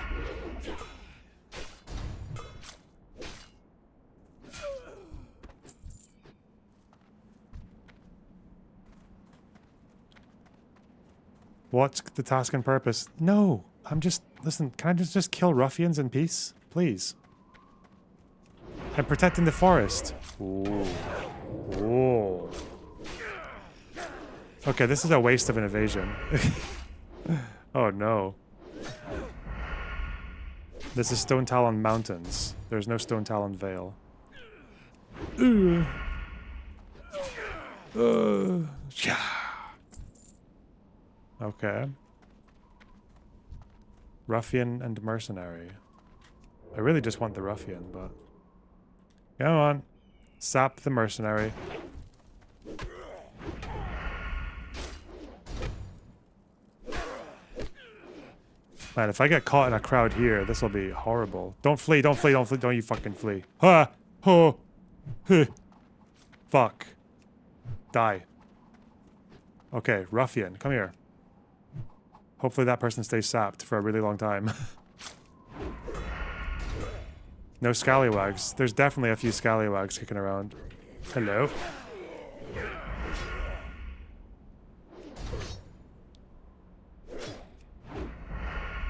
What's the task and purpose? No, I'm just... Listen, can I just kill ruffians in peace? Please. I'm protecting the forest. Ooh. Ooh. Okay, this is a waste of an invasion. Oh no. This is Stone Talon Mountains. There's no Stone Talon Vale. Yeah. Okay. Ruffian and mercenary. I really just want the ruffian, but... Come on. Sap the mercenary. Man, if I get caught in a crowd here, this will be horrible. Don't flee, don't flee, don't flee, don't you fucking flee. Ha! Ho! Huh. Fuck. Die. Okay, ruffian, come here. Hopefully that person stays sapped for a really long time. No scallywags. There's definitely a few scallywags kicking around. Hello.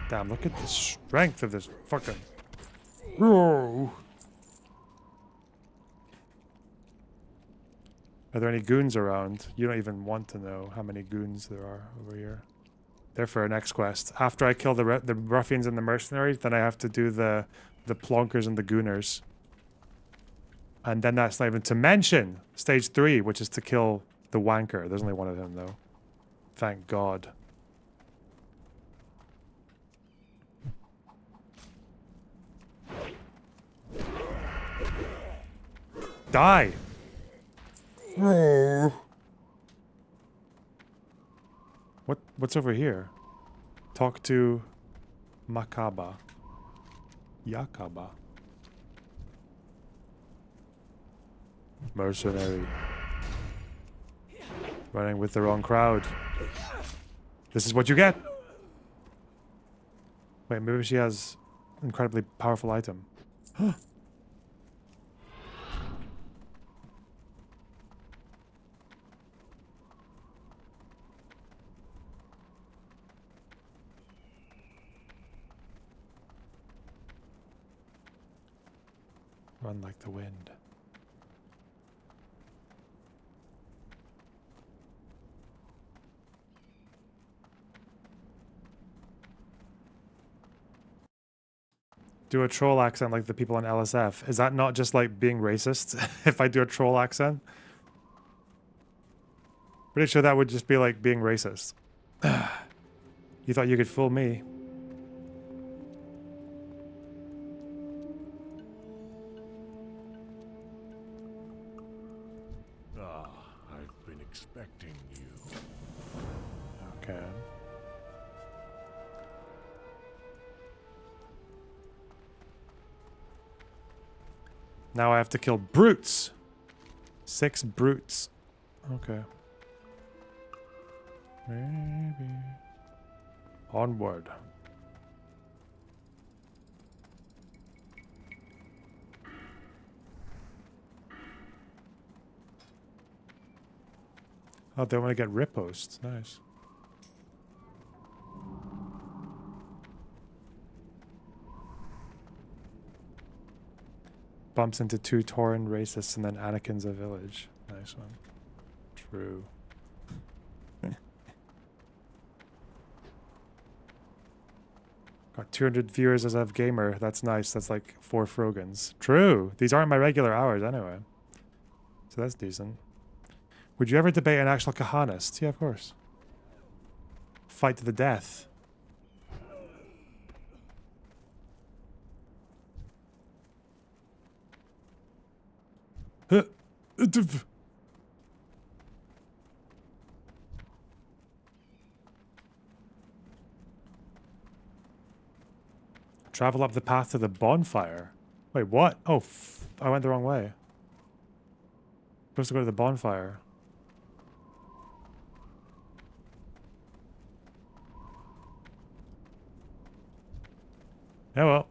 Damn, look at the strength of this fucking... Whoa. Are there any goons around? You don't even want to know how many goons there are over here. They're for our next quest. After I kill the ruffians and the mercenaries, then I have to do the plonkers and the gooners. And then that's not even to mention stage 3, which is to kill the wanker. There's only one of them, though. Thank God. Die. What's over here? Talk to Makaba. Yakaba. Mercenary. Running with the wrong crowd. This is what you get. Wait, maybe she has an incredibly powerful item. Run like the wind. Do a troll accent like the people on LSF. Is that not just like being racist if I do a troll accent? Pretty sure that would just be like being racist. You thought you could fool me. I've been expecting you. Okay. Now I have to kill brutes. 6 brutes. Okay. Maybe. Onward. Oh, they want to get riposts. Nice. Bumps into 2 Tauren racists and then Anakin's a village. Nice one. True. Got 200 viewers as of gamer. That's nice. That's like 4 Frogans. True. These aren't my regular hours anyway. So that's decent. Would you ever debate an actual Kahanist? Yeah, of course. Fight to the death. Travel up the path to the bonfire. Wait, what? Oh, I went the wrong way. Supposed to go to the bonfire. Yeah, well.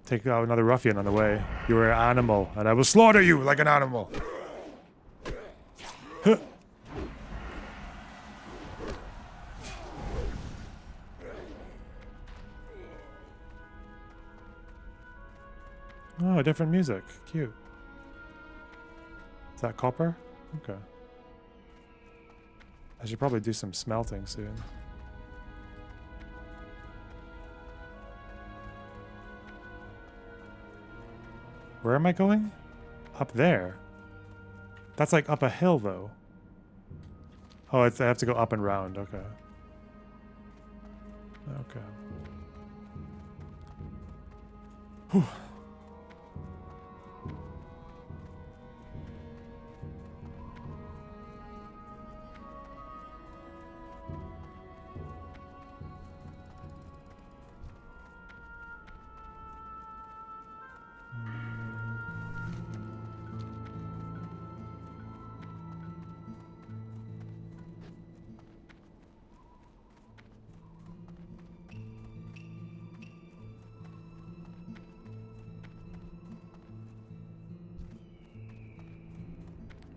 Take out another ruffian on the way. You are an animal, and I will slaughter you like an animal. Huh. Oh, different music. Cute. Is that copper? Okay. I should probably do some smelting soon. Where am I going? Up there. That's like up a hill, though. Oh, I have to go up and round. Okay. Okay. Whew.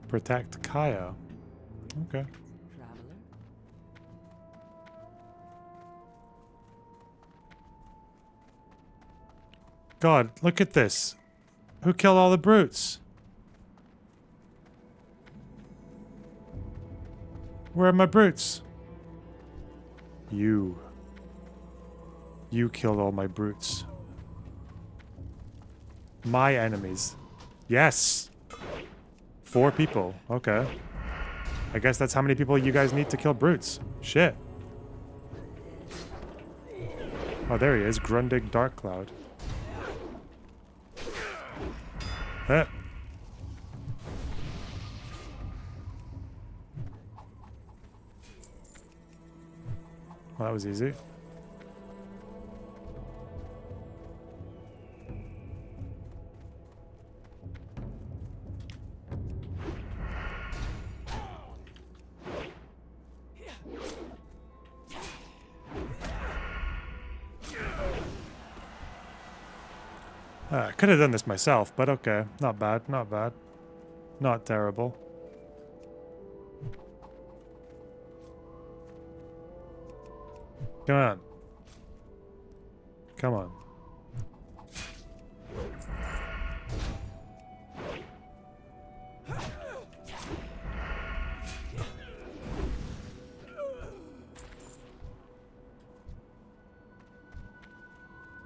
Protect Kaya. Okay. Traveler. God, look at this. Who killed all the brutes? Where are my brutes? You. You killed all my brutes. My enemies. Yes. 4 people. Okay. I guess that's how many people you guys need to kill brutes. Shit. Oh, there he is. Grundig Darkcloud. Eh. Well, that was easy. I could have done this myself, but okay. Not bad, not bad. Not terrible. Come on. Come on.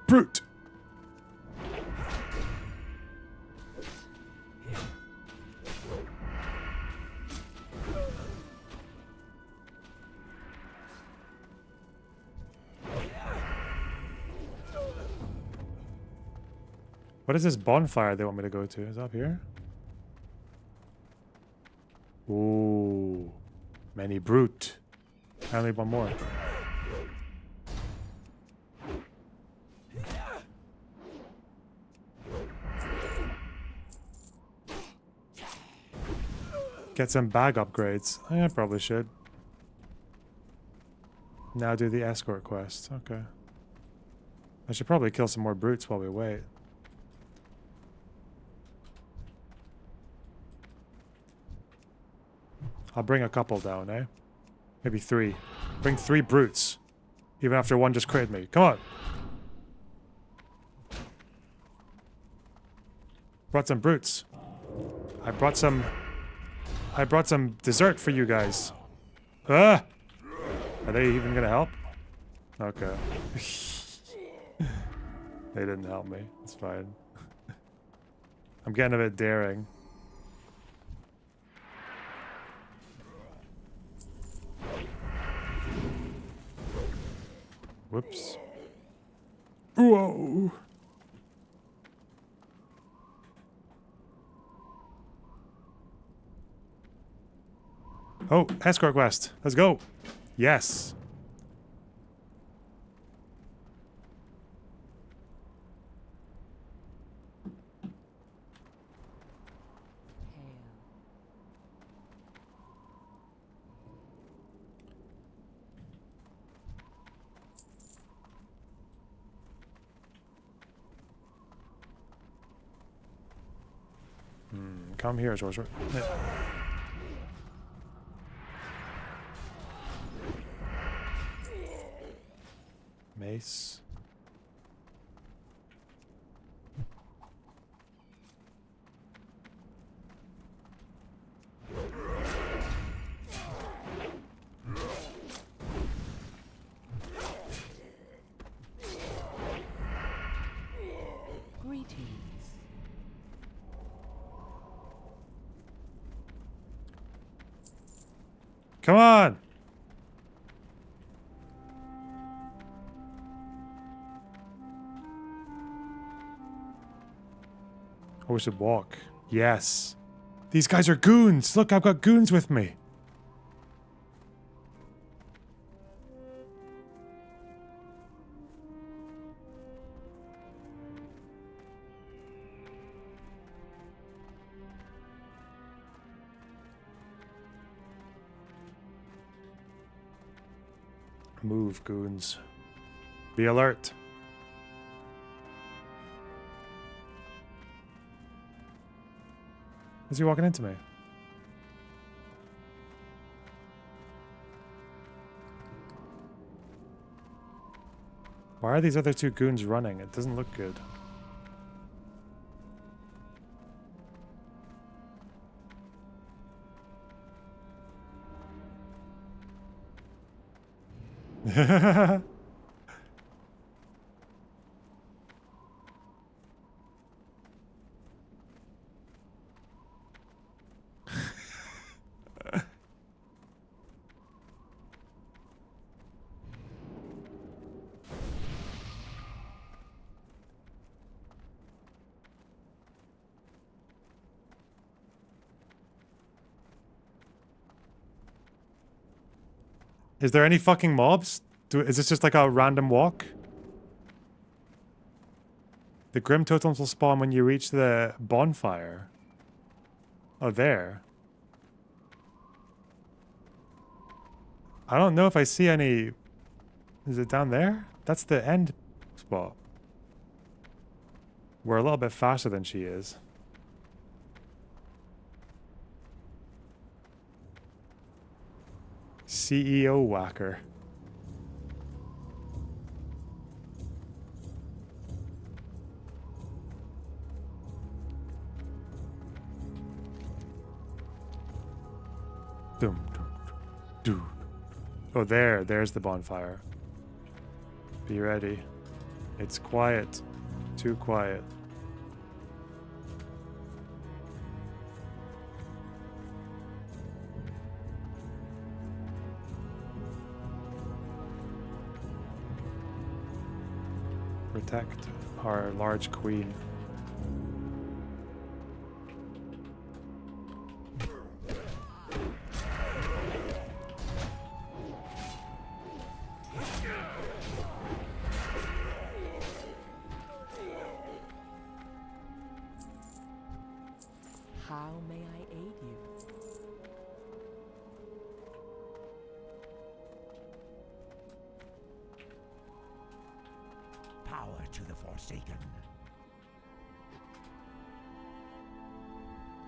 Brute! What is this bonfire they want me to go to? Is it up here? Ooh. Many brute. I need one more. Get some bag upgrades. I probably should. Now do the escort quest. Okay. I should probably kill some more brutes while we wait. I'll bring a couple down, eh? Maybe 3. Bring 3 brutes. Even after one just critted me. Come on! Brought some brutes. I brought some dessert for you guys. Ah! Are they even gonna help? Okay. They didn't help me. It's fine. I'm getting a bit daring. Whoops. Whoa! Oh, escort quest. Let's go. Yes. Come here, George. Mace. Come on! Oh, we should walk. Yes. These guys are goons! Look, I've got goons with me. Move, goons. Be alert. Is he walking into me? Why are these other 2 goons running? It doesn't look good. Is there any fucking mobs? Is this just like a random walk? The Grim Totems will spawn when you reach the bonfire. Oh, there. I don't know if I see any... Is it down there? That's the end spot. We're a little bit faster than she is. CEO whacker. Dum, dum, dum. Oh, there's the bonfire. Be ready. It's quiet. Too quiet. Protect our large queen. How may I aid you? Power to the Forsaken.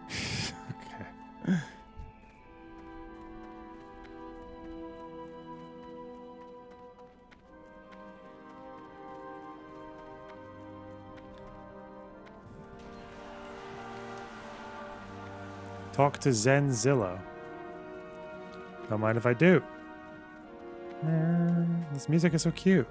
Okay. Talk to Zenzilla. Don't mind if I do. This music is so cute.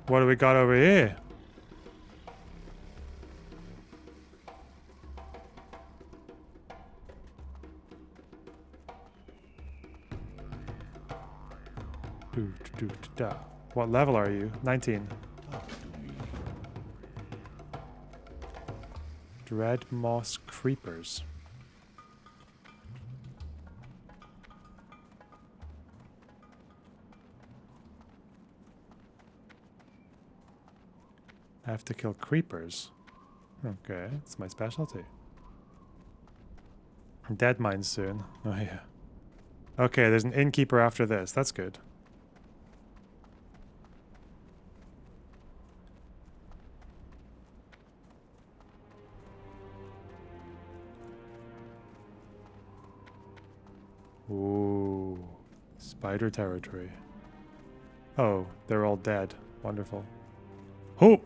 What do we got over here? What level are you? 19. Dread Moss Creepers. I have to kill creepers. Okay, it's my specialty. Dead mine soon. Oh yeah. Okay, there's an innkeeper after this. That's good. Ooh. Spider territory. Oh, they're all dead. Wonderful. Oh!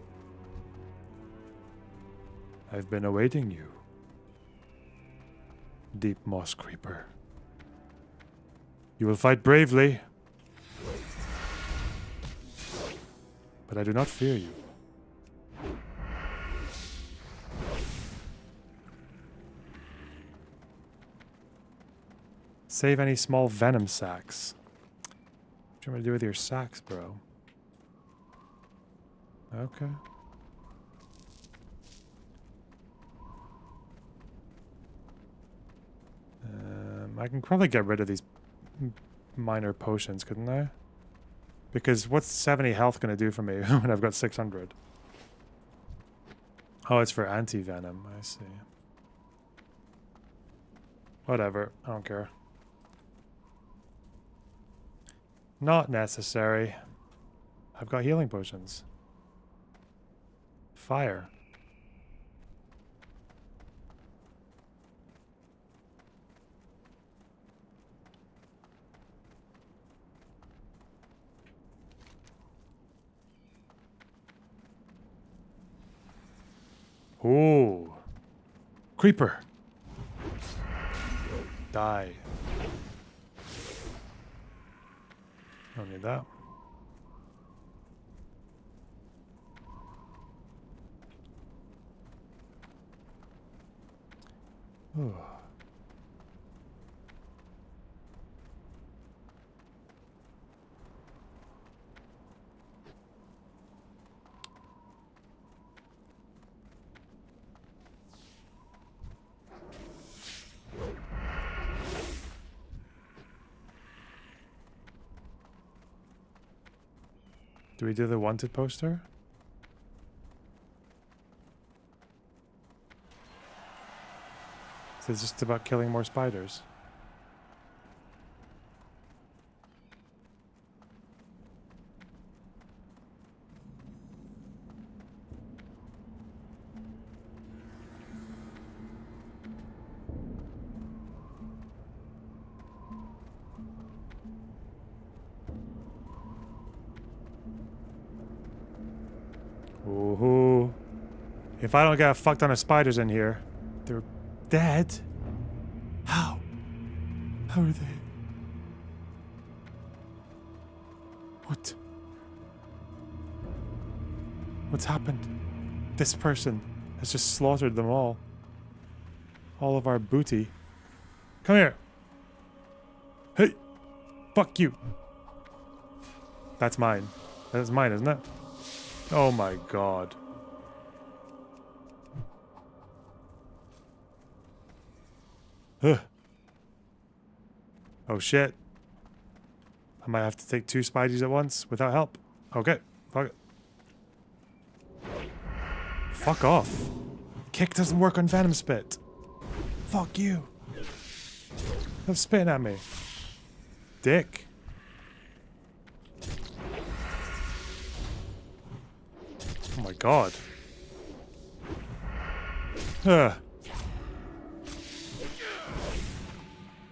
I've been awaiting you, Deep Moss Creeper. You will fight bravely, but I do not fear you. Save any small venom sacks. What do you want me to do with your sacks, bro? Okay. I can probably get rid of these minor potions, couldn't I? Because what's 70 health going to do for me when I've got 600? Oh, it's for anti-venom. I see. Whatever. I don't care. Not necessary. I've got healing potions. Fire. Ooh. Creeper. Die. Don't need that. Do we do the wanted poster? So it's just about killing more spiders. Ooh. If I don't get a fuck ton of spiders in here, they're dead. How? How are they? What? What's happened? This person has just slaughtered them all. All of our booty. Come here. Hey! Fuck you. That's mine. That's mine, isn't it? Oh my god. Ugh. Oh shit. I might have to take 2 spideys at once without help. Okay. Fuck it. Fuck off. Kick doesn't work on Venom Spit. Fuck you. Stop spitting at me. Dick. Oh my god. Ugh.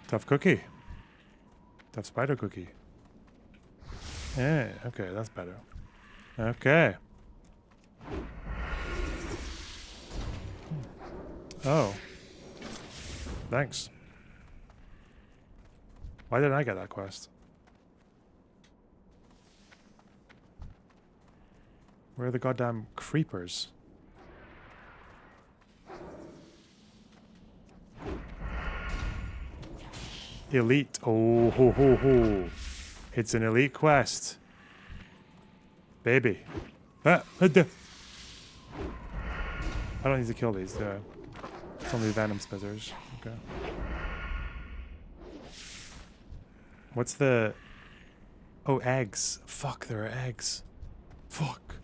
Tough cookie. Tough spider cookie. Yeah, okay, that's better. Okay. Oh. Thanks. Why didn't I get that quest? Where are the goddamn creepers? Elite. Oh, ho, ho, ho. It's an elite quest. Baby. I don't need to kill these, do I? It's only venom spitters. Okay. What's the... Oh, eggs. Fuck, there are eggs. Fuck.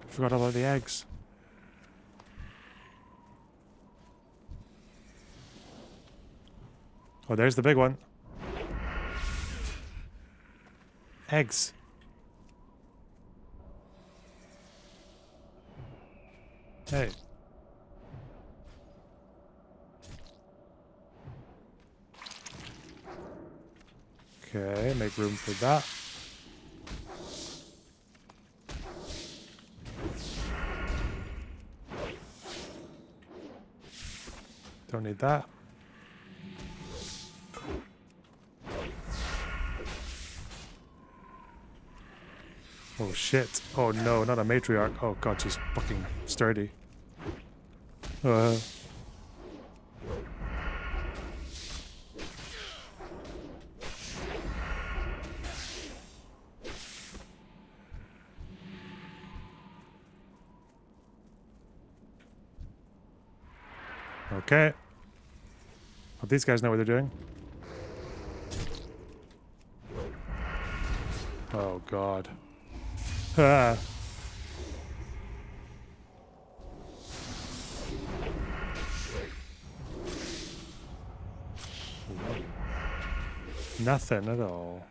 I forgot about the eggs. Oh, there's the big one. Eggs. Hey. Okay, make room for that. Don't need that. Oh shit. Oh no, not a matriarch. Oh god, she's fucking sturdy. Okay. Hope these guys know what they're doing. Oh god. Ah. Nothing at all.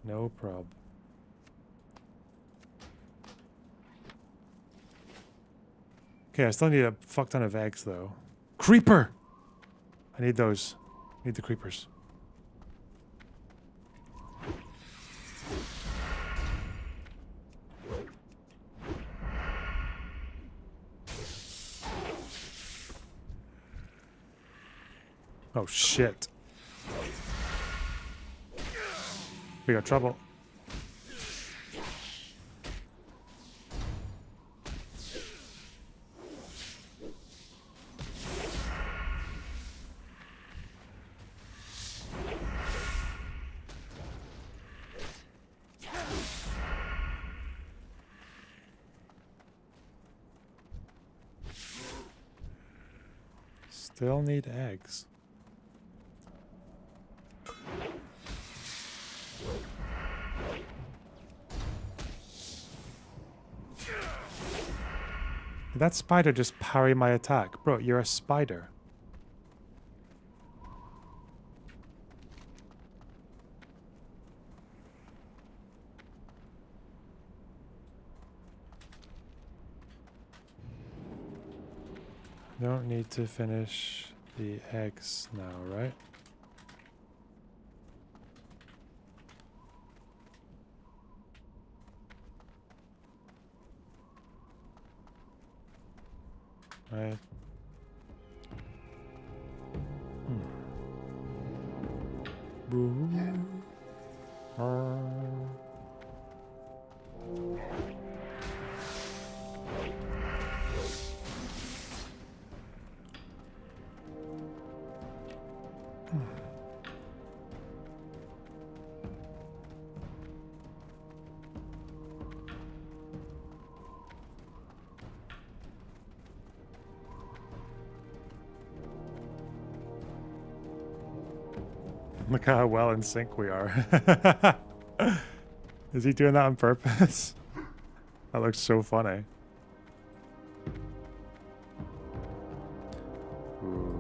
No prob. Okay, I still need a fuck ton of eggs though. Creeper! I need those. I need the creepers. Oh shit. We got trouble. Still need eggs. Did that spider just parry my attack? Bro, you're a spider. Don't need to finish the eggs now, right? Right. Look how well in sync we are. Is he doing that on purpose? That looks so funny. Ooh.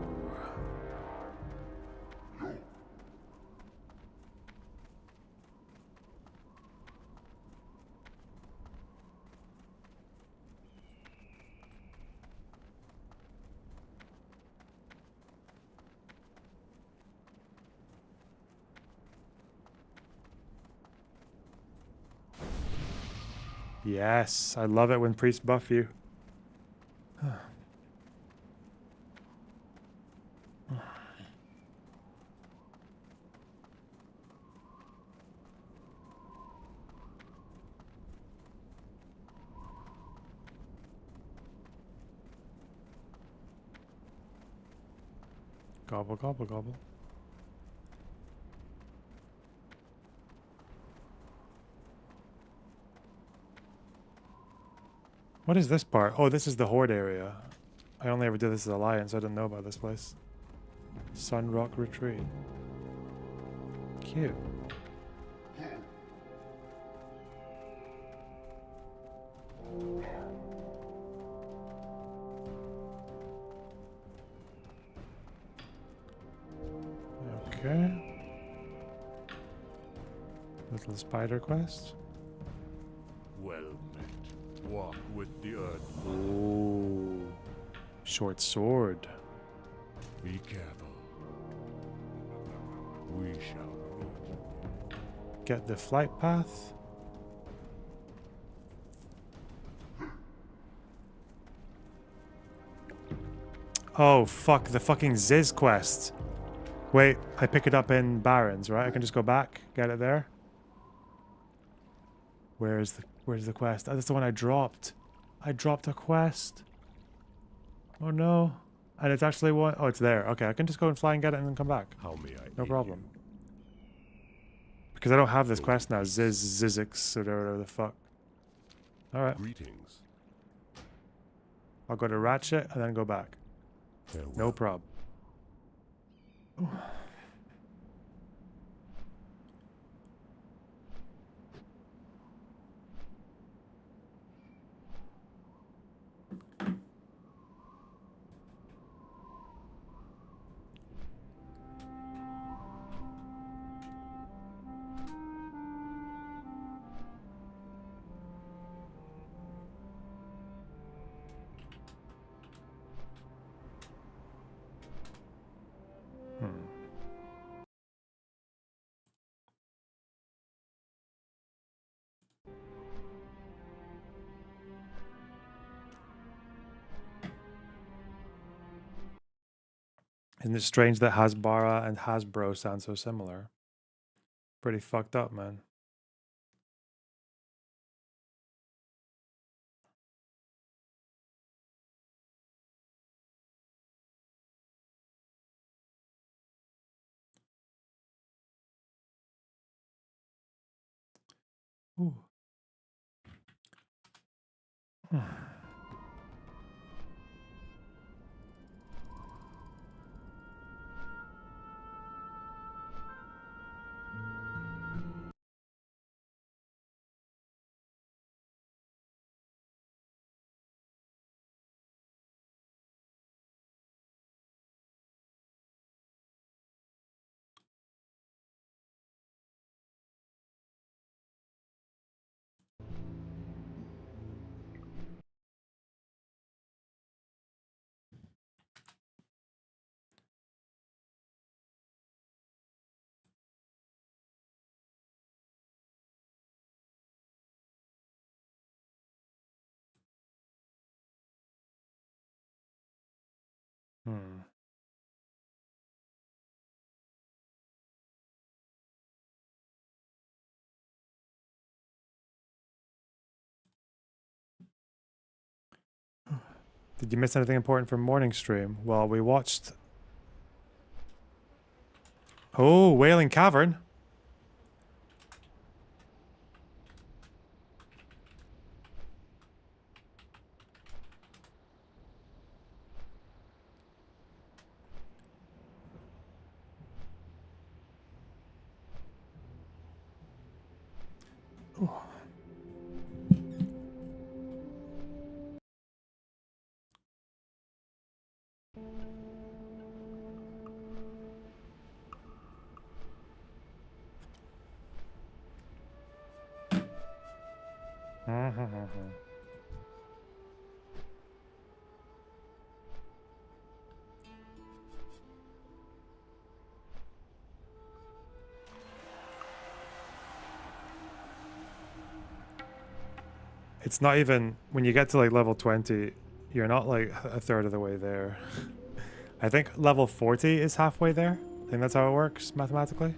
Yes, I love it when priests buff you. Gobble, gobble, gobble. What is this part? Oh, this is the Horde area. I only ever did this as Alliance. I didn't know about this place. Sunrock Retreat. Cute. Okay. Little spider quest. Well met. Walk with the earth. Ooh. Short sword. Be careful. We shall meet. Get the flight path. Oh, fuck. The fucking Ziz quest. Wait, I pick it up in Barrens, right? I can just go back, get it there. Where's the quest? Oh, that's the one I dropped. I dropped a quest. Oh no. And it's actually one. Oh, it's there. Okay, I can just go and fly and get it and then come back. How may I No problem. Because I don't have this quest now. Zizix or whatever the fuck. Alright. Greetings. I'll go to Ratchet and then go back. Farewell. No problem. Isn't it strange that Hasbara and Hasbro sound so similar? Pretty fucked up, man. Ooh. Did you miss anything important from morning stream? Well, we watched... Oh, Wailing Cavern. Ooh. It's not even, when you get to like level 20, you're not like a third of the way there. I think level 40 is halfway there. I think that's how it works mathematically.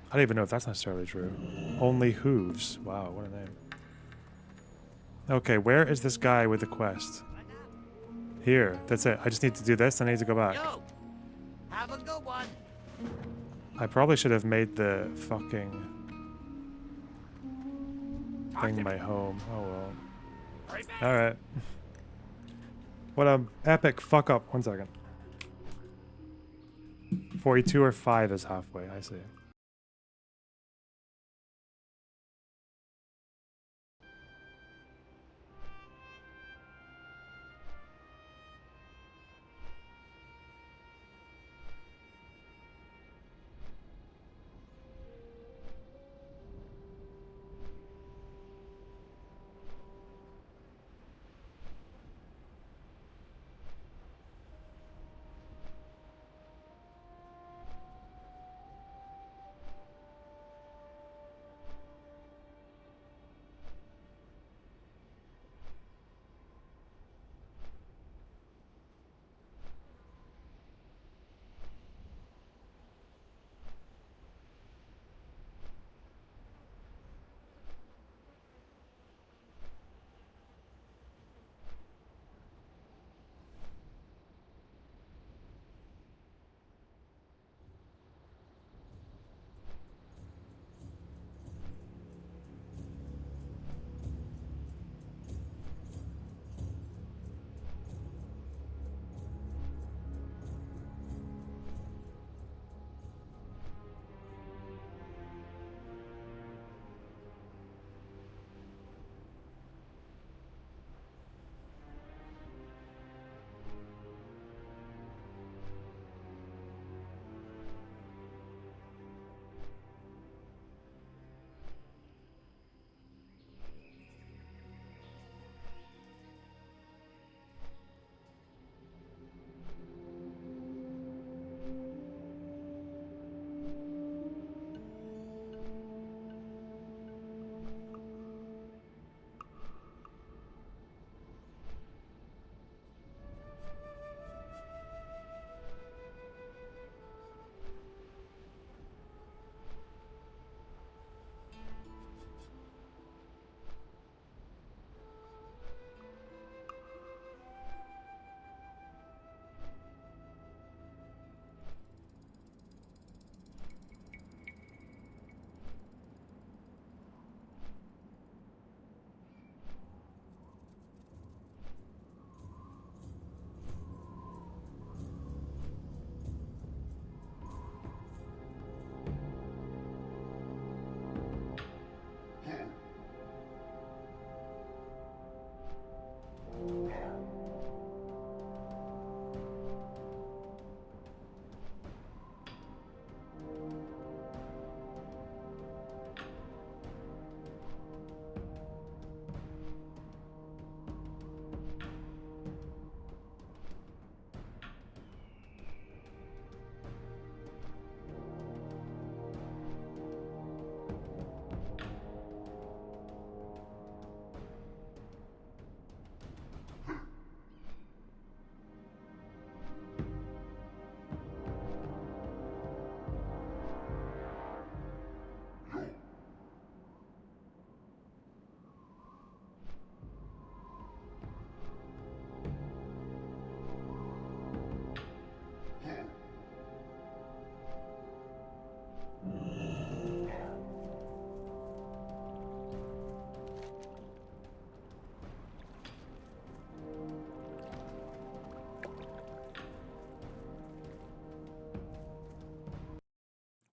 I don't even know if that's necessarily true. Only hooves. Wow, what a name. Okay, where is this guy with the quest? Here, that's it. I just need to do this, and I need to go back. Yo, have a good one. I probably should have made the fucking thing my home. Oh well. Alright. What a epic fuck up. 1 second. 42 or 5 is halfway, I see.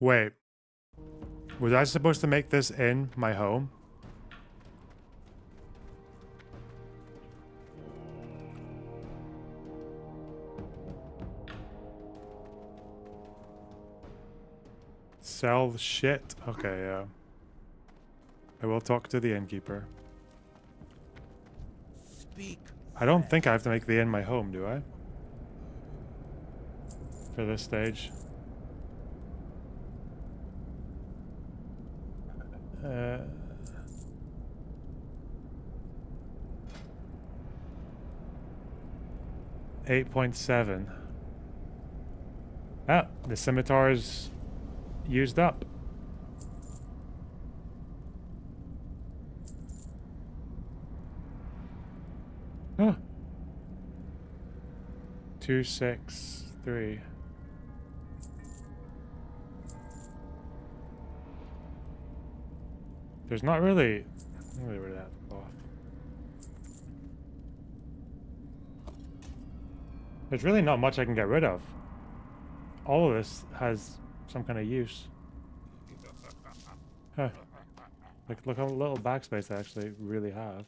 Wait. Was I supposed to make this in my home? Sell shit? Okay, yeah. I will talk to the innkeeper. Speak. I don't think I have to make the inn my home, do I? For this stage. 8.7. Ah, the scimitar's used up. Huh. 2, 6, 3. There's not really where did that go off? There's really not much I can get rid of. All of this has some kind of use. Huh. Like, look how little backspace I actually really have.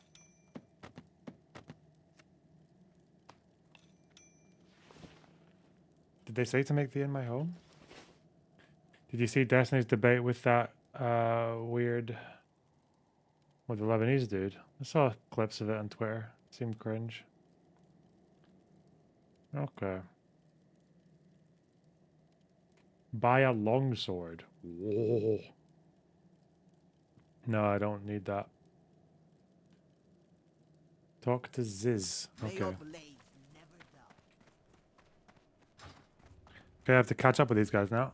Did they say to make the inn my home? Did you see Destiny's debate with that weird... with the Lebanese dude? I saw clips of it on Twitter. Seemed cringe. Okay. Buy a longsword. Whoa. No, I don't need that. Talk to Ziz. Okay. Okay, I have to catch up with these guys now.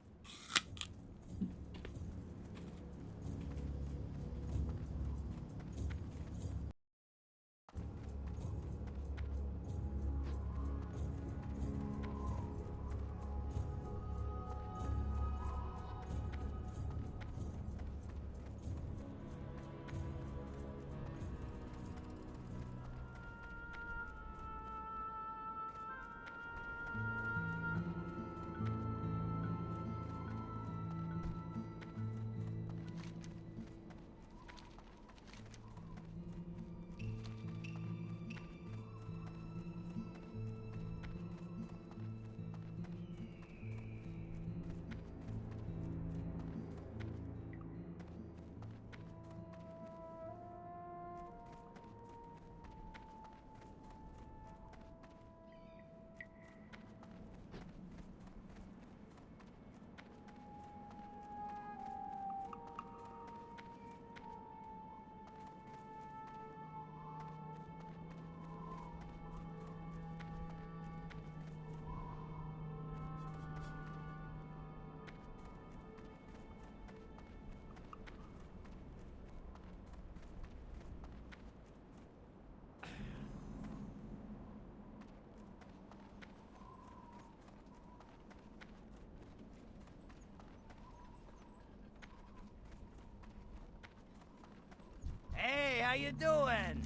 Hey, how you doing?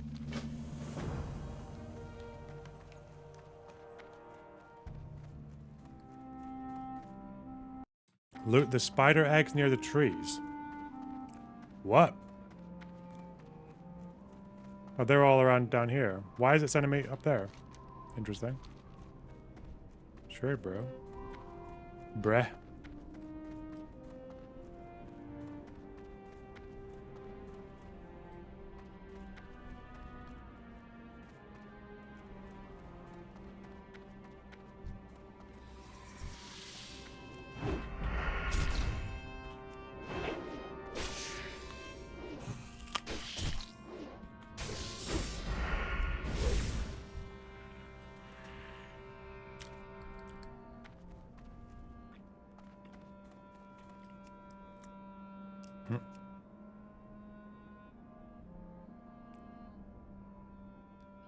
Loot the spider eggs near the trees. What? Oh, they're all around down here. Why is it sending me up there? Interesting. Sure, bro. Bruh.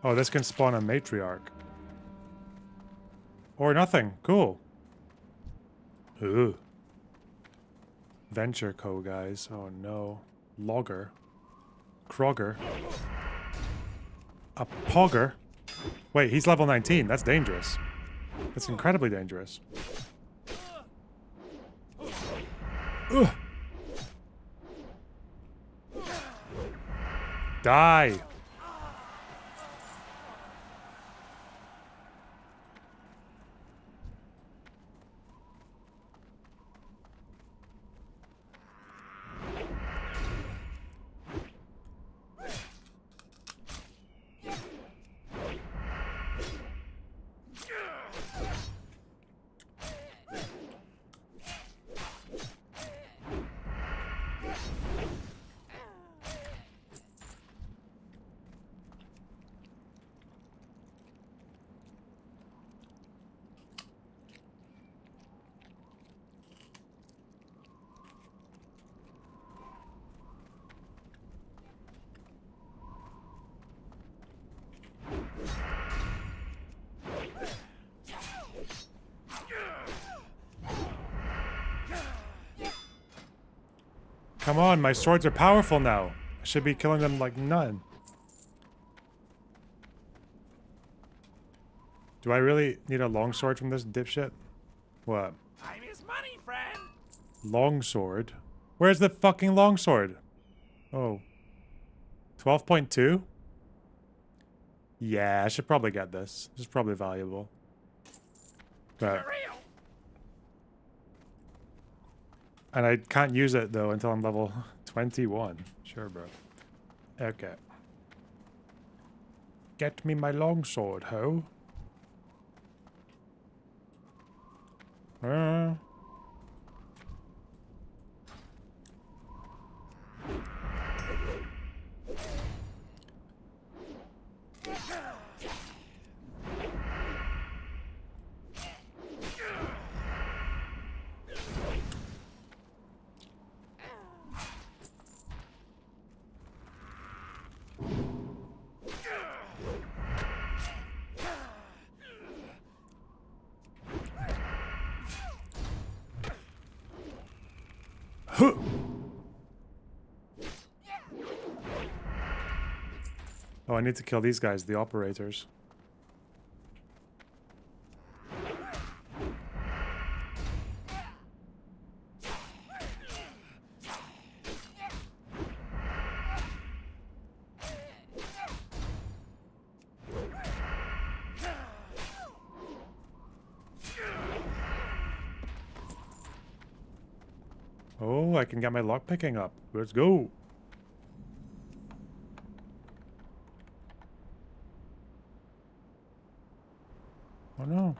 Oh, this can spawn a matriarch. Or nothing. Cool. Ooh. Venture Co, guys. Oh no. Logger. Krogger. A Pogger. Wait, he's level 19. That's dangerous. That's incredibly dangerous. Ugh. Die. Come on, my swords are powerful now. I should be killing them like none. Do I really need a longsword from this dipshit? What? Time is money, friend. Longsword? Where's the fucking longsword? Oh. 12.2? Yeah, I should probably get this. This is probably valuable. But... And I can't use it, though, until I'm level 21. Sure, bro. Okay. Get me my longsword, ho. Oh, I need to kill these guys, the operators. Oh, I can get my lockpicking up. Let's go. Oh no.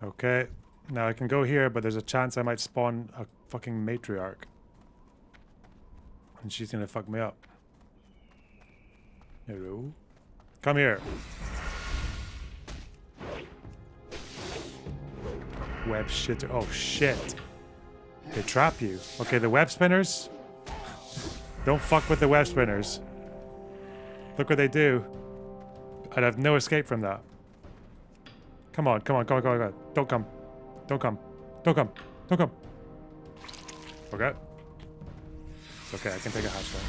Okay, now I can go here, but there's a chance I might spawn a fucking matriarch. And she's gonna fuck me up. Hello? Come here. Web shit. Oh shit. They trap you. Okay, the web spinners. Don't fuck with the web spinners. Look what they do. I'd have no escape from that. Come on, come on, come on, come on, come on. Don't come. Don't come. Don't come. Don't come. Okay. It's okay, I can take a hatch then.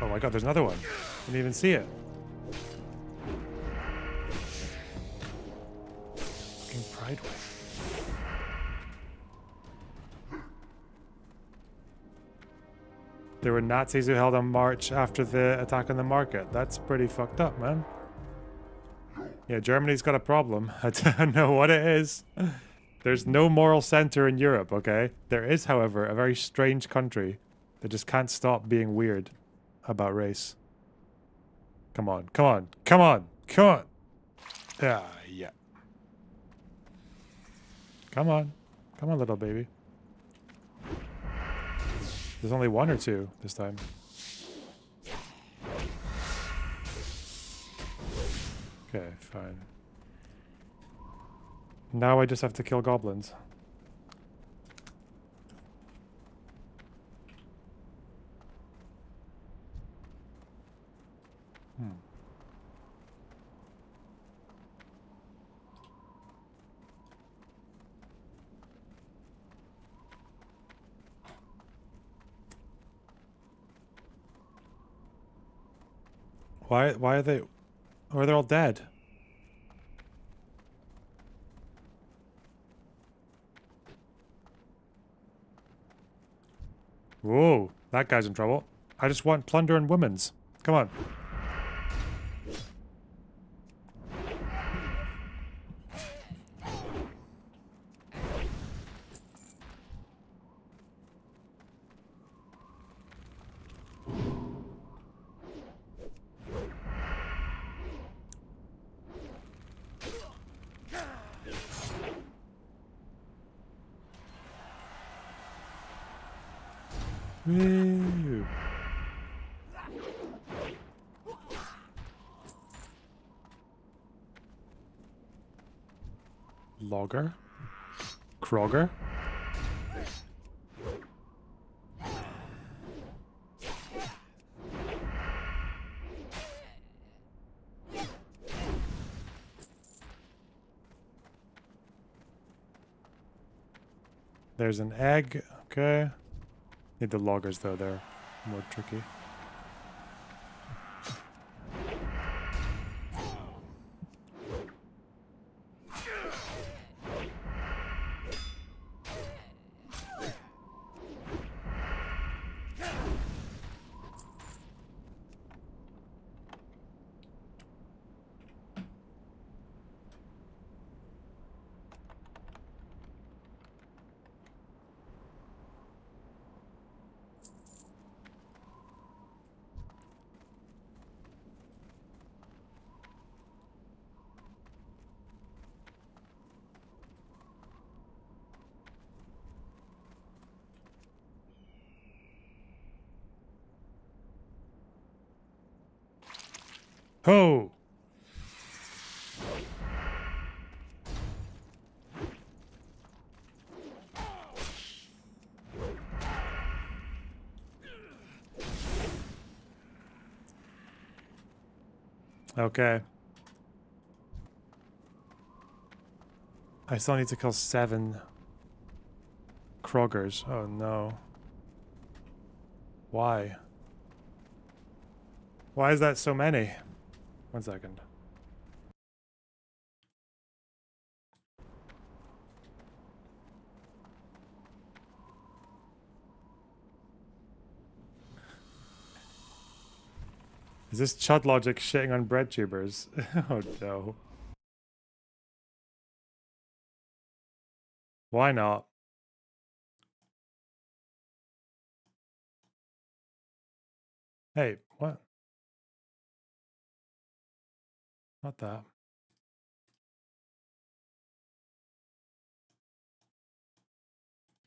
Oh my god, there's another one. Didn't even see it. Fucking Pride Way. There were Nazis who held a march after the attack on the market. That's pretty fucked up, man. Yeah, Germany's got a problem. I don't know what it is. There's no moral center in Europe, okay? There is, however, a very strange country that just can't stop being weird about race. Come on, come on, come on, come on. Ah, yeah. Come on. Come on, little baby. There's only one or two this time. Okay, fine. Now I just have to kill goblins. Why are they... Or are they all dead? Whoa, that guy's in trouble. I just want plunder and women's. Come on. Woo. Logger? Kroger? There's an egg. Okay. Need the loggers though, they're more tricky. Ho! Okay. I still need to kill 7 Krogers. Oh no. Why? Why is that so many? 1 second. Is this Chud Logic shitting on bread tubers? Oh no. Why not? Hey, what? Not that.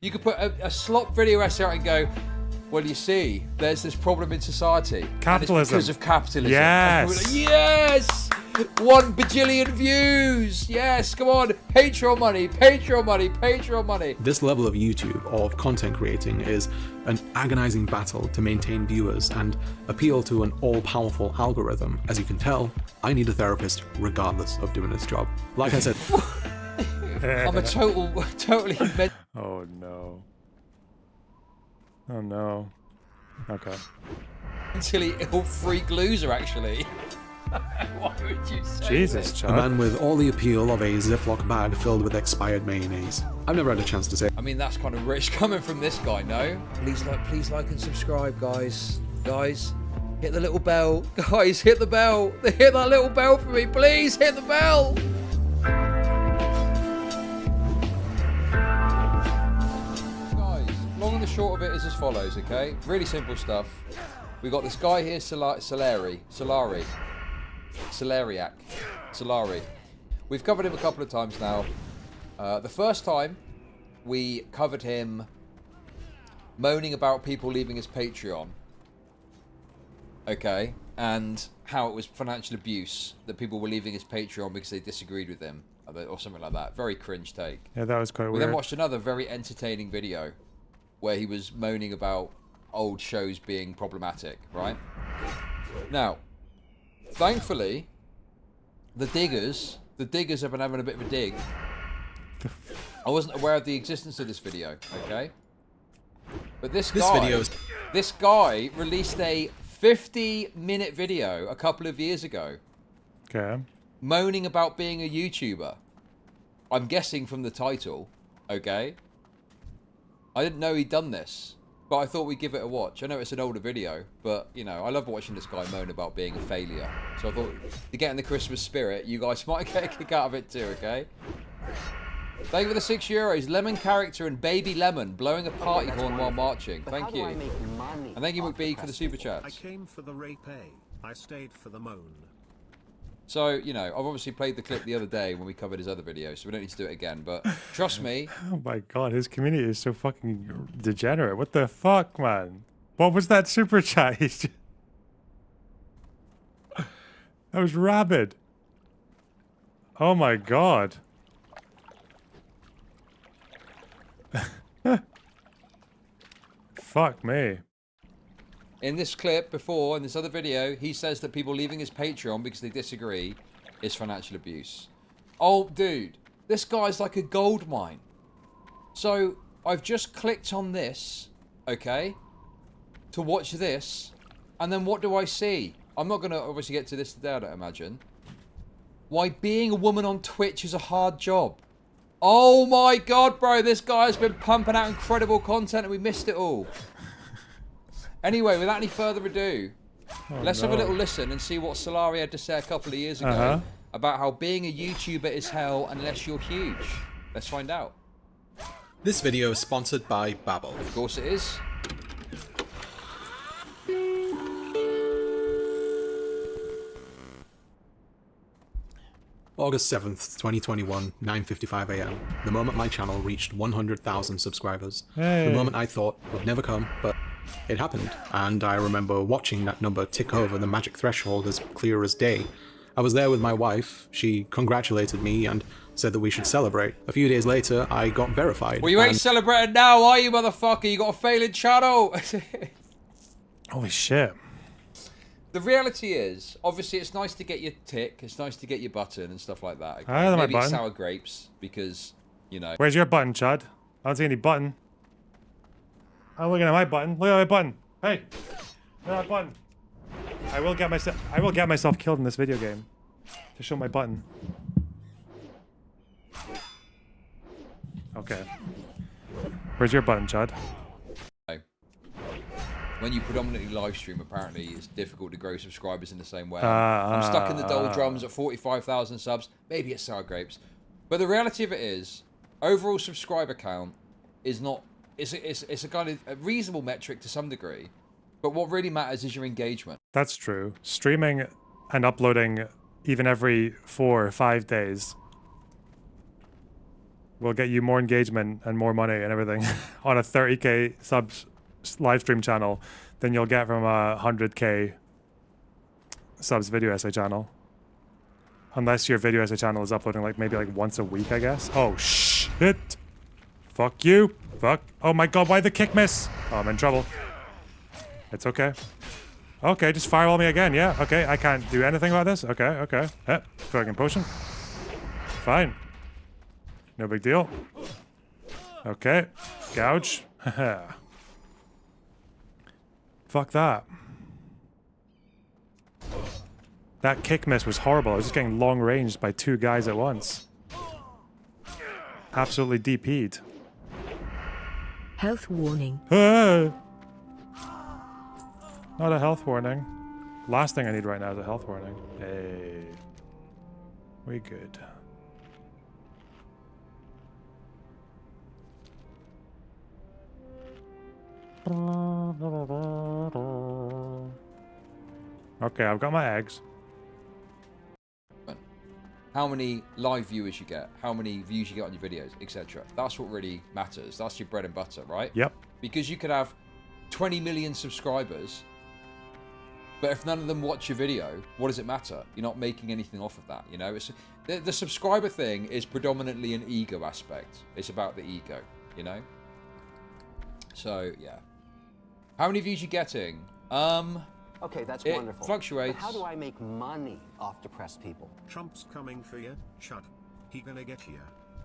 You could put a slop video essay out and go, well, you see, there's this problem in society. Capitalism. And it's because of capitalism. Yes. Like, yes! 1 bajillion views. Yes, come on. Patreon money, Patreon money, Patreon money. This level of YouTube, of content creating, is an agonizing battle to maintain viewers and appeal to an all-powerful algorithm. As you can tell, I need a therapist regardless of doing this job. Like I said... I'm a totally... Oh no. Oh no. Okay. Mentally ill freak loser, actually. Why would you say Jesus, this? Chad. A man with all the appeal of a Ziploc bag filled with expired mayonnaise. I've never had a chance to say. I mean, that's kind of rich coming from this guy, no? Please like and subscribe, guys. Guys, hit the little bell. Guys, hit the bell. Hit that little bell for me, please. Hit the bell. Guys, long and the short of it is as follows, okay? Really simple stuff. We got this guy here, Solari. We've covered him a couple of times now. The first time we covered him moaning about people leaving his Patreon, okay, and how it was financial abuse that people were leaving his Patreon because they disagreed with him or something like that. Very cringe take. Yeah, that was quite weird. We then watched another very entertaining video where he was moaning about old shows being problematic, right? Now, thankfully, the diggers have been having a bit of a dig. I wasn't aware of the existence of this video, okay? But this guy released a 50-minute video a couple of years ago. Okay. Moaning about being a YouTuber. I'm guessing from the title, okay? I didn't know he'd done this, but I thought we'd give it a watch. I know it's an older video, but, you know, I love watching this guy moan about being a failure. So I thought, to get in the Christmas spirit, you guys might get a kick out of it too, okay? Thank you for the €6. Lemon Character and Baby Lemon blowing a party horn while marching. Thank you. And thank you, McBee, for the super chats. I came for the rape. I stayed for the moan. So, you know, I've obviously played the clip the other day when we covered his other video, so we don't need to do it again. But trust me. Oh my god, his community is so fucking degenerate. What the fuck, man? What was that super chat? That was rabid. Oh my god. Fuck me. In this clip before, in this other video, he says that people leaving his Patreon because they disagree is financial abuse. Oh, dude, this guy's like a gold mine. So, I've just clicked on this, okay, to watch this, and then what do I see? I'm not going to obviously get to this today, I don't imagine. Why being a woman on Twitch is a hard job. Oh my god, bro, this guy has been pumping out incredible content and we missed it all. Anyway, without any further ado, let's have a little listen and see what Solari had to say a couple of years ago about how being a YouTuber is hell unless you're huge. Let's find out. This video is sponsored by Babbel. Of course it is. August 7th, 2021, 9:55 AM. The moment my channel reached 100,000 subscribers. Hey. The moment I thought would never come, but it happened. And I remember watching that number tick over the magic threshold as clear as day. I was there with my wife. She congratulated me and said that we should celebrate. A few days later, I got verified. Well, you ain't celebrating now, are you, motherfucker? You got a failing channel. Holy shit. The reality is, obviously, it's nice to get your tick. It's nice to get your button and stuff like that. Okay? I have my Maybe it's button. sour grapes because, you know. Where's your button, Chad? I don't see any button. I'm looking at my button. Look at my button. Hey, look at that button. I will get myself killed in this video game to show my button. Okay. Where's your button, Chad? When you predominantly live stream, apparently it's difficult to grow subscribers in the same way. I'm stuck in the doldrums at 45,000 subs. Maybe it's sour grapes. But the reality of it is, overall subscriber count is not... It's a kind of a reasonable metric to some degree. But what really matters is your engagement. That's true. Streaming and uploading even every 4 or 5 days will get you more engagement and more money and everything on a 30k subs live stream channel than you'll get from a 100k subs video essay channel. Unless your video essay channel is uploading like maybe like once a week, I guess. Oh shit. Fuck you. Fuck. Oh my god, why the kick miss? Oh, I'm in trouble. It's okay. Okay, just firewall me again, yeah. Okay, I can't do anything about this. Okay, okay. Fucking potion. Fine. No big deal. Okay. Gouge. Fuck that. That kick miss was horrible. I was just getting long ranged by 2 guys at once. Absolutely DP'd. Health warning. Not a health warning. Last thing I need right now is a health warning. Hey. We good. Okay, I've got my eggs. How many live viewers you get, how many views you get on your videos, etc. That's what really matters. That's your bread and butter, right? Yep. Because you could have 20 million subscribers, but if none of them watch your video, what does it matter? You're not making anything off of that, you know? It's, the subscriber thing is predominantly an ego aspect. It's about the ego, you know? So, yeah. How many views you getting? Okay, that's it wonderful. Fluctuates. But how do I make money off depressed people? Trump's coming for you. Shut. He gonna get you.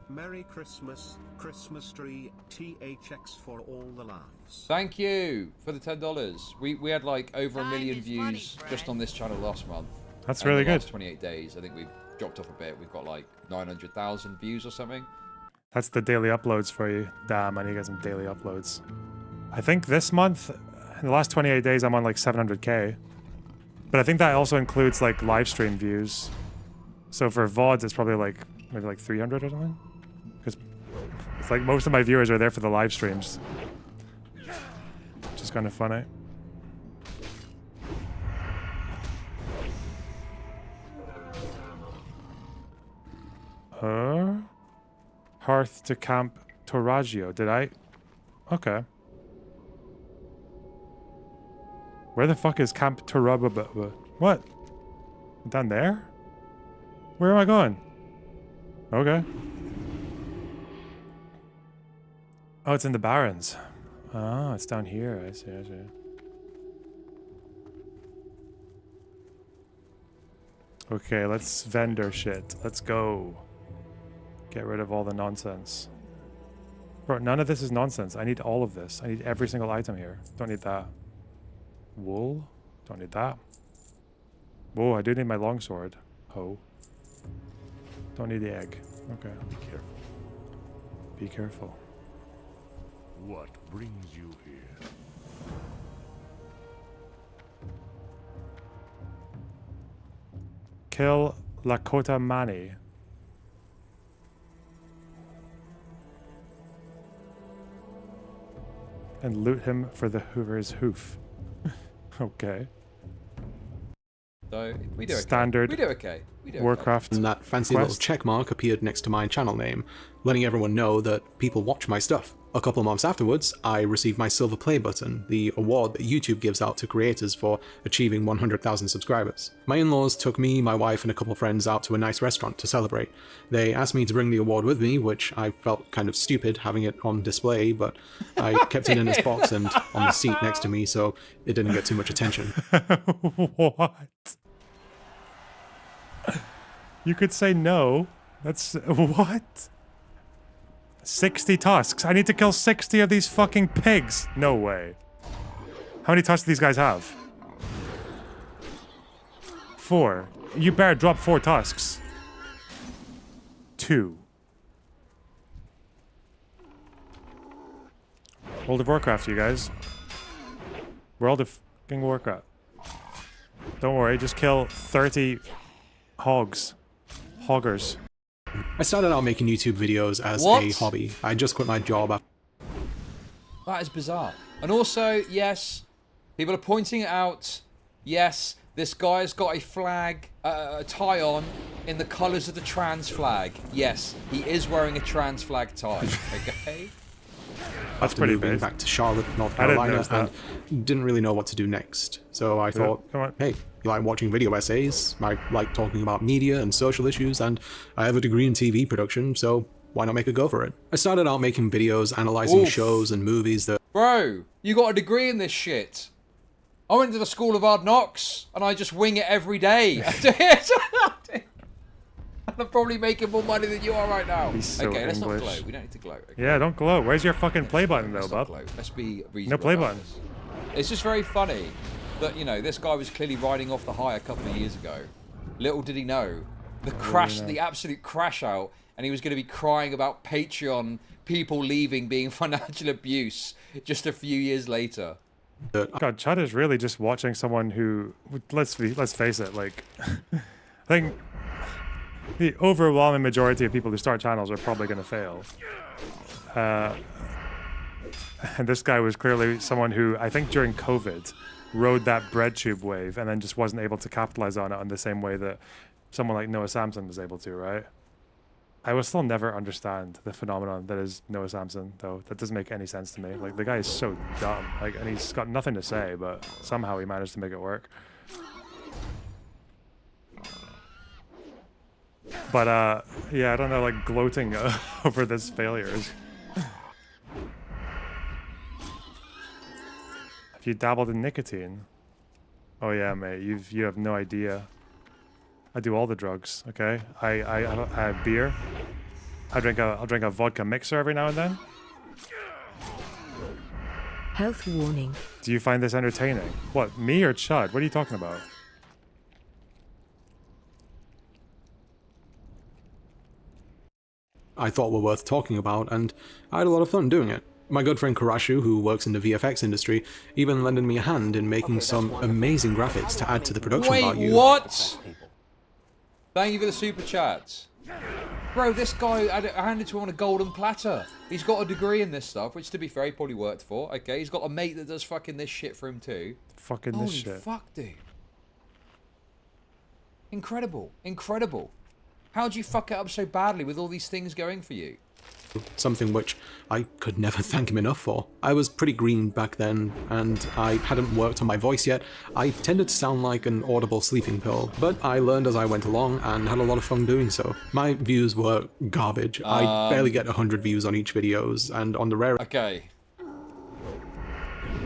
Merry Christmas, Christmas tree, THX for all the laughs. Thank you for the $10. We had like over 1 million views just on this channel last month. That's And really in the good. last 28 days, I think we've dropped off a bit. We've got like 900,000 views or something. That's the daily uploads for you. Damn, I need to get some daily uploads. I think this month, in the last 28 days, I'm on like 700k. But I think that also includes like live stream views. So for VODs, it's probably like maybe like 300 or something. Because it's like most of my viewers are there for the live streams. Which is kind of funny. Hearth to Camp Toraggio. Did I? Okay. Where the fuck is Camp Toraggio? What? Down there? Where am I going? Okay. Oh, it's in the Barrens. Oh, it's down here. I see, I see. Okay, let's vendor shit. Let's go. Get rid of all the nonsense. Bro, none of this is nonsense. I need all of this. I need every single item here. Don't need that. Wool? Don't need that. Whoa, I do need my longsword. Oh. Don't need the egg. Okay. Be careful. Be careful. What brings you here? Kill Lakota Mani. And loot him for the Hoover's hoof. Okay. So we do okay. Standard We do okay. We do Warcraft. And that fancy little check mark appeared next to my channel name, letting everyone know that people watch my stuff. A couple of months afterwards, I received my Silver Play button, the award that YouTube gives out to creators for achieving 100,000 subscribers. My in-laws took me, my wife, and a couple of friends out to a nice restaurant to celebrate. They asked me to bring the award with me, which I felt kind of stupid having it on display, but I kept it in its box and on the seat next to me, so it didn't get too much attention. What? You could say no. That's... What? 60 tusks. I need to kill 60 of these fucking pigs. No way. How many tusks do these guys have? 4. You better drop 4 tusks. 2. World of Warcraft, you guys. World of fucking Warcraft. Don't worry, just kill 30 hogs. Hoggers. I started out making YouTube videos as a hobby. I just quit my job after. That is bizarre. And also, yes, people are pointing it out. Yes, this guy's got a flag, a tie on in the colours of the trans flag. Yes, he is wearing a trans flag tie. Okay. That's pretty moving big. back to Charlotte, North I didn't Carolina, notice that. and didn't really know what to do next. So I thought, hey, you like watching video essays, I like talking about media and social issues, and I have a degree in TV production, so why not make a go for it? I started out making videos analyzing shows and movies that... Bro, you got a degree in this shit. I went to the School of Hard Knocks, and I just wing it every day. I'm probably making more money than you are right now. He's so okay, let's not English. gloat. We don't need to gloat. Okay? Yeah, don't gloat. Where's your fucking play button though, Let's bub? not gloat. Let's be reasonable. No play about button. this. It's just very funny that, you know, this guy was clearly riding off the high a couple of years ago. Little did he know the crash, the absolute crash out, and he was going to be crying about Patreon people leaving being financial abuse just a few years later. God, Chud is really just watching someone who, let's face it, like, I think the overwhelming majority of people who start channels are probably going to fail. And this guy was clearly someone who, I think during COVID, rode that breadtube wave and then just wasn't able to capitalize on it in the same way that someone like Noah Samson was able to, right? I will still never understand the phenomenon that is Noah Samson, though. That doesn't make any sense to me. Like, the guy is so dumb. Like, and he's got nothing to say, but somehow he managed to make it work. But, yeah, I don't know, like, gloating over this failure. Have you dabbled in nicotine? Oh, yeah, mate, you have no idea. I do all the drugs, okay? I have beer. I'll drink a vodka mixer every now and then. Health warning. Do you find this entertaining? What, me or Chud? What are you talking about? I thought were worth talking about, and I had a lot of fun doing it. My good friend Karashu, who works in the VFX industry, even lended me a hand in making some amazing graphics to add to the production value. Wait, what? Thank you for the super chats. Bro, this guy, I handed to him on a golden platter. He's got a degree in this stuff, which to be fair, he probably worked for. Okay, he's got a mate that does fucking this shit for him too. Fucking Holy this shit. Fuck, dude. Incredible. Incredible. How'd you fuck it up so badly with all these things going for you? Something which I could never thank him enough for. I was pretty green back then, and I hadn't worked on my voice yet. I tended to sound like an audible sleeping pill, but I learned as I went along and had a lot of fun doing so. My views were garbage. I barely get 100 views on each videos, and on the rare... Okay.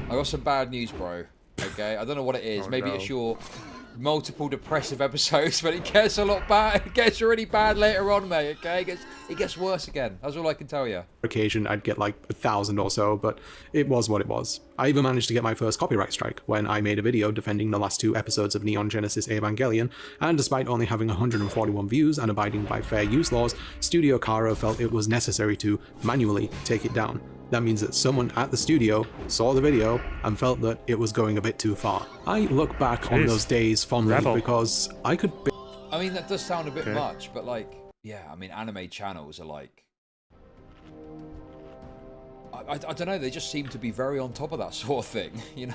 I got some bad news, bro. Okay, I don't know what it is. Maybe it's your multiple depressive episodes, but it gets a lot bad. It gets really bad later on, mate. Okay, it gets worse again. That's all I can tell you. Occasion I'd get like 1,000 or so, but it was what it was. I even managed to get my first copyright strike when I made a video defending the last 2 episodes of Neon Genesis Evangelion, and despite only having 141 views and abiding by fair use laws, Studio Khara felt it was necessary to manually take it down. That means that someone at the studio saw the video and felt that it was going a bit too far. I look back on those days fondly because I could... I mean, that does sound a bit much, but like, yeah, I mean, anime channels are like... I don't know, they just seem to be very on top of that sort of thing, you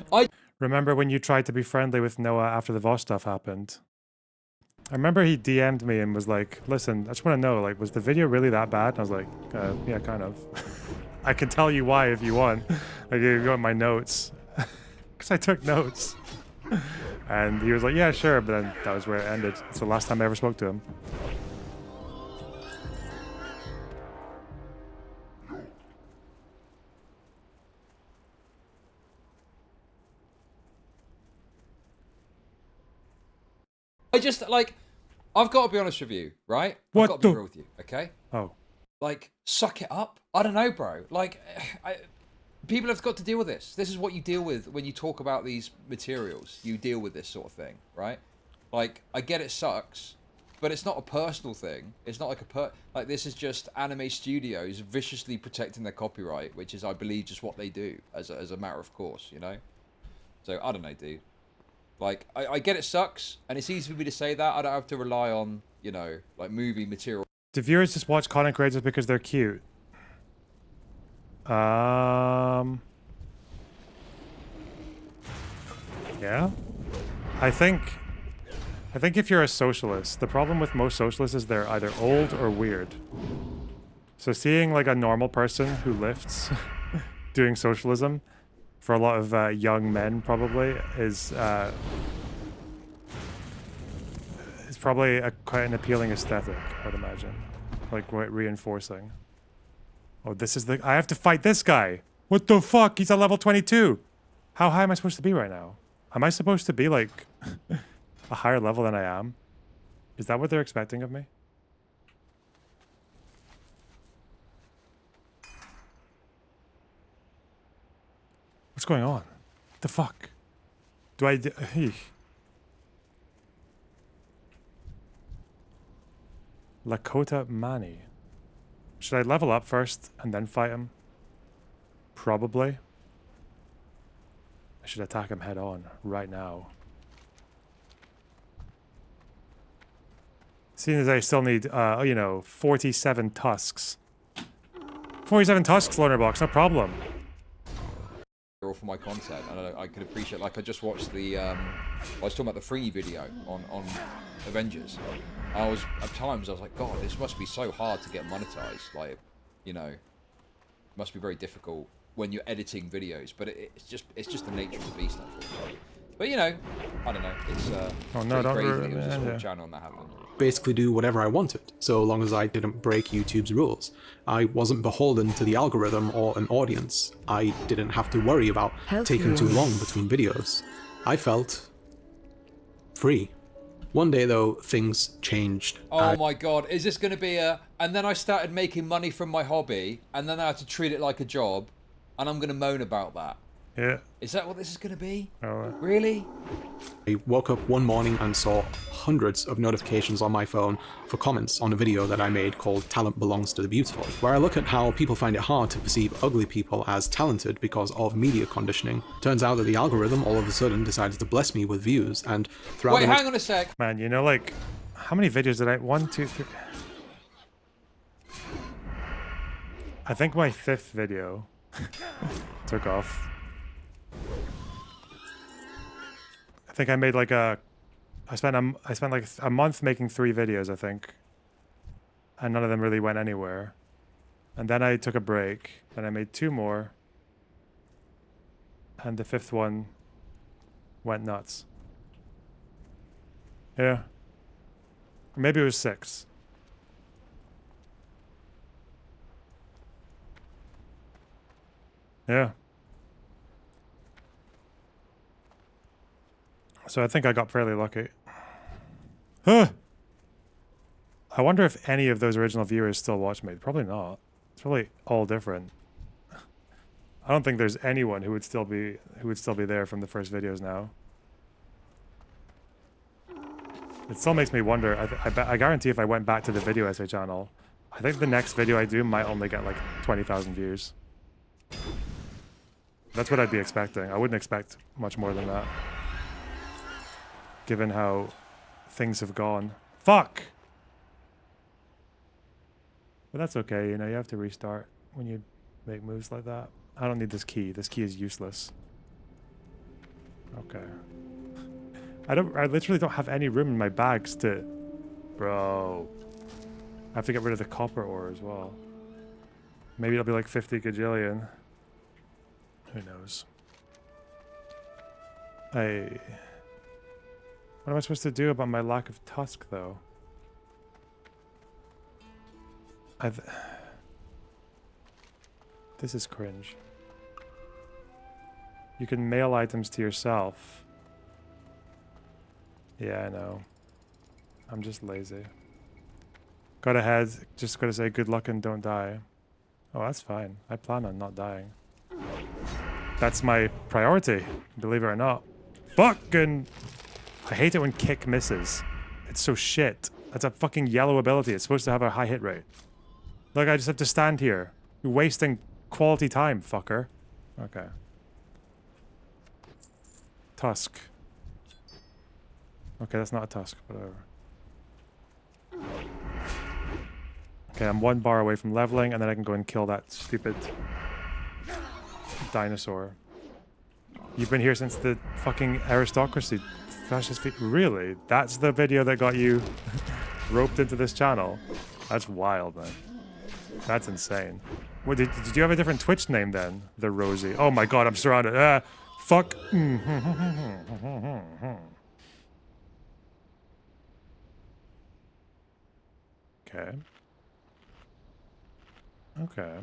know? Remember when you tried to be friendly with Noah after the Vosh stuff happened? I remember he DM'd me and was like, listen, I just want to know, like, was the video really that bad? And I was like, yeah, kind of. I can tell you why if you want. Like, you want my notes. Because I took notes. And he was like, yeah, sure. But then that was where it ended. It's the last time I ever spoke to him. I just, like, I've got to be honest with you, right? What I've got to be real with you, okay? Oh. Like, suck it up. I don't know, bro. Like, people have got to deal with this. This is what you deal with when you talk about these materials. You deal with this sort of thing, right? Like, I get it sucks, but it's not a personal thing. It's not like like, this is just anime studios viciously protecting their copyright, which is, I believe, just what they do as a matter of course, you know? So, I don't know, dude. Like, I get it sucks, and it's easy for me to say that. I don't have to rely on, you know, like, movie material. Do viewers just watch content creators because they're cute? Yeah? I think if you're a socialist, the problem with most socialists is they're either old or weird. So seeing, like, a normal person who lifts doing socialism, for a lot of young men, probably, is probably quite an appealing aesthetic, I'd imagine. Like, reinforcing. Oh, this is I have to fight this guy! What the fuck? He's at level 22! How high am I supposed to be right now? Am I supposed to be, like, a higher level than I am? Is that what they're expecting of me? What's going on? The fuck? Do I... Lakota Mani. Should I level up first and then fight him? Probably. I should attack him head on right now. Seeing as I still need, you know, 47 tusks. 47 tusks, Loner Box, no problem. For my content, and I could appreciate, like, I just watched the I was talking about the free video on Avengers. At times I was like, God, this must be so hard to get monetized. Like, you know, it must be very difficult when you're editing videos, but it's just the nature of the beast, unfortunately. But, you know, I don't know, it's oh no, don't crazy that it was a small channel and that happened. Basically do whatever I wanted, so long as I didn't break YouTube's rules. I wasn't beholden to the algorithm or an audience. I didn't have to worry about taking too long between videos. I felt free. One day, though, things changed. Oh my God, is this going to be a... And then I started making money from my hobby, and then I had to treat it like a job, and I'm going to moan about that. Yeah. Is that what this is going to be? Oh. Really? I woke up one morning and saw hundreds of notifications on my phone for comments on a video that I made called Talent Belongs to the Beautiful, where I look at how people find it hard to perceive ugly people as talented because of media conditioning. Turns out that the algorithm all of a sudden decided to bless me with views, and throughout Wait, hang on a sec. Man, you know, like, how many videos did I... 1, 2, 3... I think my 5th video took off. I think I made like a... I spent like a month making 3 videos, I think. And none of them really went anywhere. And then I took a break. Then I made 2 more. And the 5th one went nuts. Yeah. Or maybe it was 6. Yeah. So I think I got fairly lucky. Huh. I wonder if any of those original viewers still watch me. Probably not. It's probably all different. I don't think there's anyone who would still be there from the first videos now. It still makes me wonder. I guarantee if I went back to the video essay channel, I think the next video I do might only get like 20,000 views. That's what I'd be expecting. I wouldn't expect much more than that, given how things have gone. Fuck! But that's okay, you know, you have to restart when you make moves like that. I don't need this key. This key is useless. Okay. I literally don't have any room in my bags to... Bro. I have to get rid of the copper ore as well. Maybe it'll be like 50 gajillion. Who knows? What am I supposed to do about my lack of tusk, though? This is cringe. You can mail items to yourself. Yeah, I know. I'm just lazy. Got ahead. Just gotta say good luck and don't die. Oh, that's fine. I plan on not dying. That's my priority, believe it or not. Fucking... I hate it when kick misses. It's so shit. That's a fucking yellow ability. It's supposed to have a high hit rate. Look, I just have to stand here. You're wasting quality time, fucker. Okay. Tusk. Okay, that's not a tusk, but whatever. Okay, I'm 1 bar away from leveling, and then I can go and kill that stupid dinosaur. You've been here since the fucking aristocracy. Fascist feet. Really? That's the video that got you roped into this channel? That's wild, man. That's insane. What, did you have a different Twitch name then? The Rosie. Oh my god, I'm surrounded. Fuck. Okay. Okay.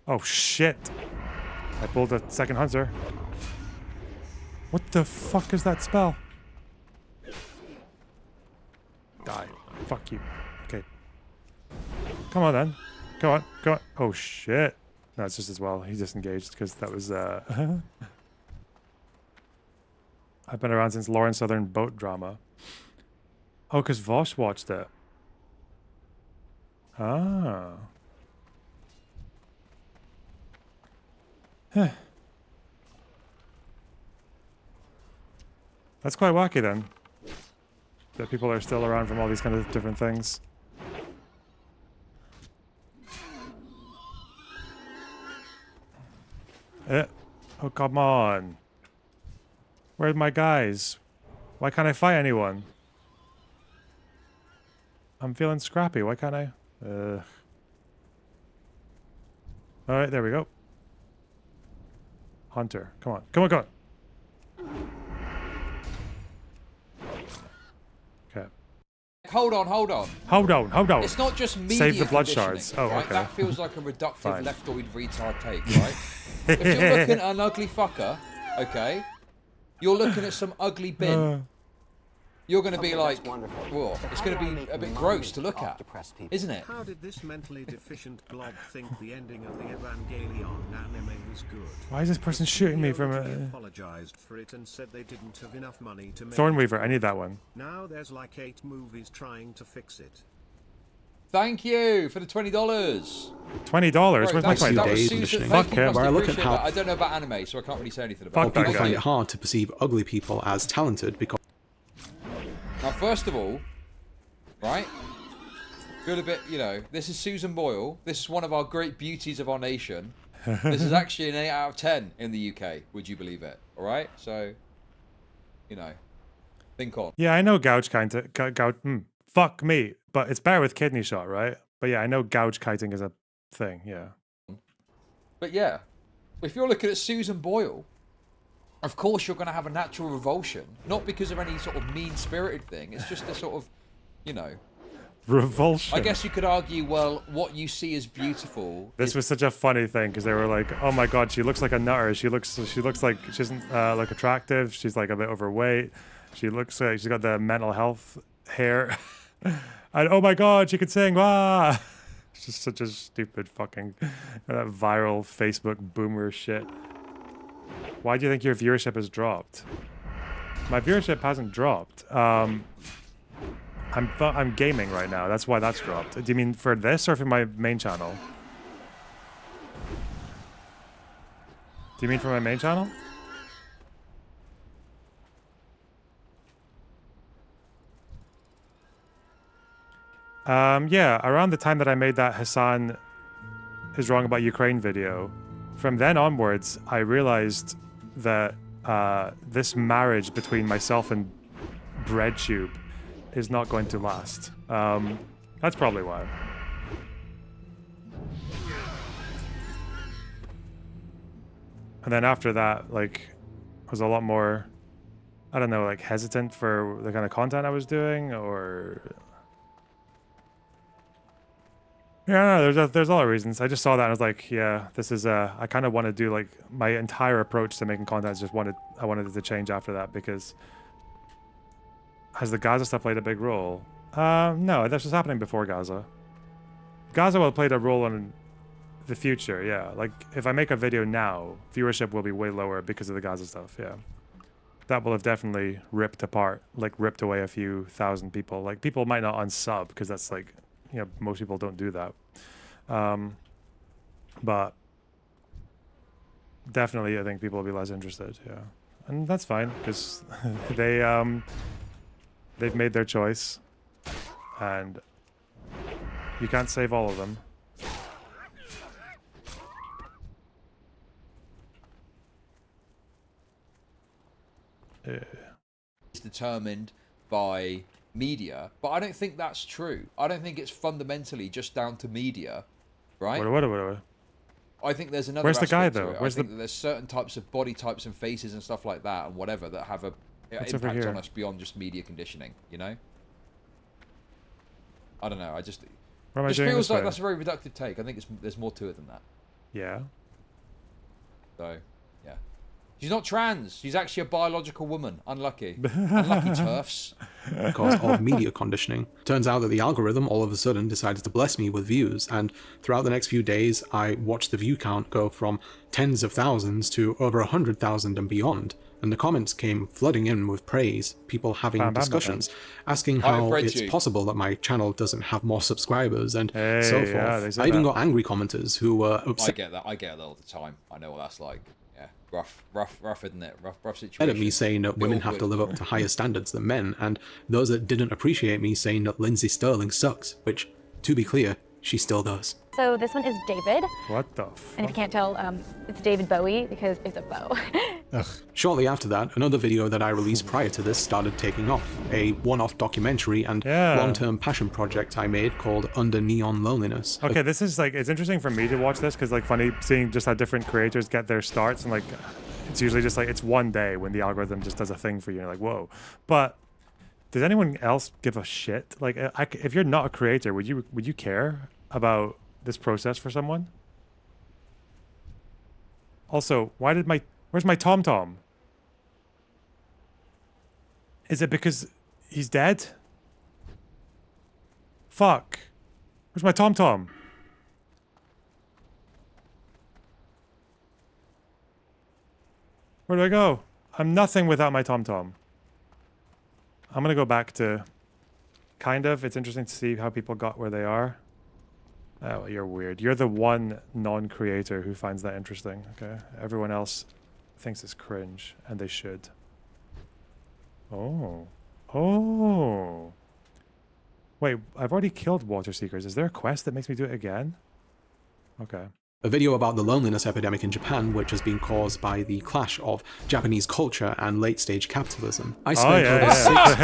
Oh shit. I pulled a second hunter. What the fuck is that spell? Die. Fuck you. Okay. Come on then. Come on. Come on. Oh shit. No, it's just as well. He disengaged because that was I've been around since Lauren Southern boat drama. Oh, because Vosh watched it. Ah. Huh. That's quite wacky then. That people are still around from all these kind of different things. Oh, come on. Where's my guys? Why can't I fight anyone? I'm feeling scrappy. Why can't I? Alright, there we go. Hunter. Come on. Come on, come on. Hold on. It's not just media Save the blood conditioning, shards. Oh, right? okay. That feels like a reductive Fine. leftoid retard take, right? If you're looking at an ugly fucker, okay, you're looking at some ugly bin. You're going to be like, whoa, it's going to be a bit gross to look at, isn't it? How did this mentally deficient blob think the ending of the Evangelion anime was good? Why is this person shooting me from He a... apologized for it and said they didn't have enough money to make Thornweaver, I need that one. Now there's like 8 movies trying to fix it. Thank you for the $20. $20? Where's my $20? Fuck him. Where I look at how I don't know about anime, so I can't really say anything about it. people find it hard to perceive ugly people as talented because... Now, first of all, right, feel a bit, you know, this is Susan Boyle. This is one of our great beauties of our nation. This is actually an 8 out of 10 in the UK. Would you believe it? All right? So, you know, think on. Yeah, I know gouge kind of... fuck me. But it's better with kidney shot, right? But yeah, I know gouge kiting is a thing, yeah. But yeah, if you're looking at Susan Boyle, of course you're going to have a natural revulsion. Not because of any sort of mean-spirited thing. It's just a sort of, you know... Revulsion. I guess you could argue, well, what you see as beautiful... This was such a funny thing, because they were like, oh my god, she looks like a nutter. She looks like she isn't like attractive. She's like a bit overweight. She looks like she's got the mental health hair. And oh my god, she could sing, wah! It's just such a stupid fucking that viral Facebook boomer shit. Why do you think your viewership has dropped? My viewership hasn't dropped. I'm gaming right now. That's why that's dropped. Do you mean for this or for my main channel? Do you mean for my main channel? Yeah, around the time that I made that Hassan is wrong about Ukraine video, from then onwards, I realized that this marriage between myself and BreadTube is not going to last. That's probably why. And then after that, like, I was a lot more, I don't know, like hesitant for the kind of content I was doing, or... Yeah, no, there's a lot of reasons. I just saw that and I was like, yeah, this is I kind of want to do like my entire approach to making content. I wanted it to change after that, because has the Gaza stuff played a big role? No, this was happening before Gaza. Gaza will have played a role in the future, yeah. Like if I make a video now, viewership will be way lower because of the Gaza stuff, yeah. That will have definitely ripped apart, like ripped away a few thousand people. Like people might not unsub because that's like, you know, most people don't do that. But definitely I think people will be less interested, yeah. And that's fine, because they've made their choice, and you can't save all of them. It's determined by media, but I don't think that's true. I don't think it's fundamentally just down to media, right? What? I think there's another. Where's the guy aspect to though? it. Where's I think that there's certain types of body types and faces and stuff like that and whatever that have a What's over impact here? on us beyond just media conditioning. You know? I don't know. I just What am I just doing feels this like way? that's a very reductive take. I think there's more to it than that. Yeah. So, yeah. She's not trans. She's actually a biological woman. Unlucky. Unlucky turfs. Because of media conditioning. Turns out that the algorithm all of a sudden decided to bless me with views, and throughout the next few days I watched the view count go from tens of thousands to over 100,000 and beyond, and the comments came flooding in with praise, people having discussions, asking how it's possible that my channel doesn't have more subscribers and so forth. I even got angry commenters who were upset. I get that. I get that all the time. I know what that's like. Yeah, rough, isn't it? Rough situation. At me saying that women have to live up to higher standards than men, and those that didn't appreciate me saying that Lindsay Sterling sucks, which, to be clear, she still does. So this one is David. What the fuck? And if you can't tell, it's David Bowie because it's a bow. Shortly after that, another video that I released prior to this started taking off. A one-off documentary and long-term passion project I made called Under Neon Loneliness. Okay, this is like, it's interesting for me to watch this, because like funny seeing just how different creators get their starts, and like it's usually just like it's one day when the algorithm just does a thing for you and you're like, whoa. But Does anyone else give a shit? Like, if you're not a creator, would you care about this process for someone? Also, where's my TomTom? Is it because he's dead? Fuck. Where's my TomTom? Where do I go? I'm nothing without my TomTom. I'm gonna go back to kind of. It's interesting to see how people got where they are. Oh, you're weird. You're the one non-creator who finds that interesting, okay? Everyone else thinks it's cringe, and they should. Oh. Oh. Wait, I've already killed water seekers. Is there a quest that makes me do it again? Okay. A video about the loneliness epidemic in Japan, which has been caused by the clash of Japanese culture and late-stage capitalism. I spent over 6 months...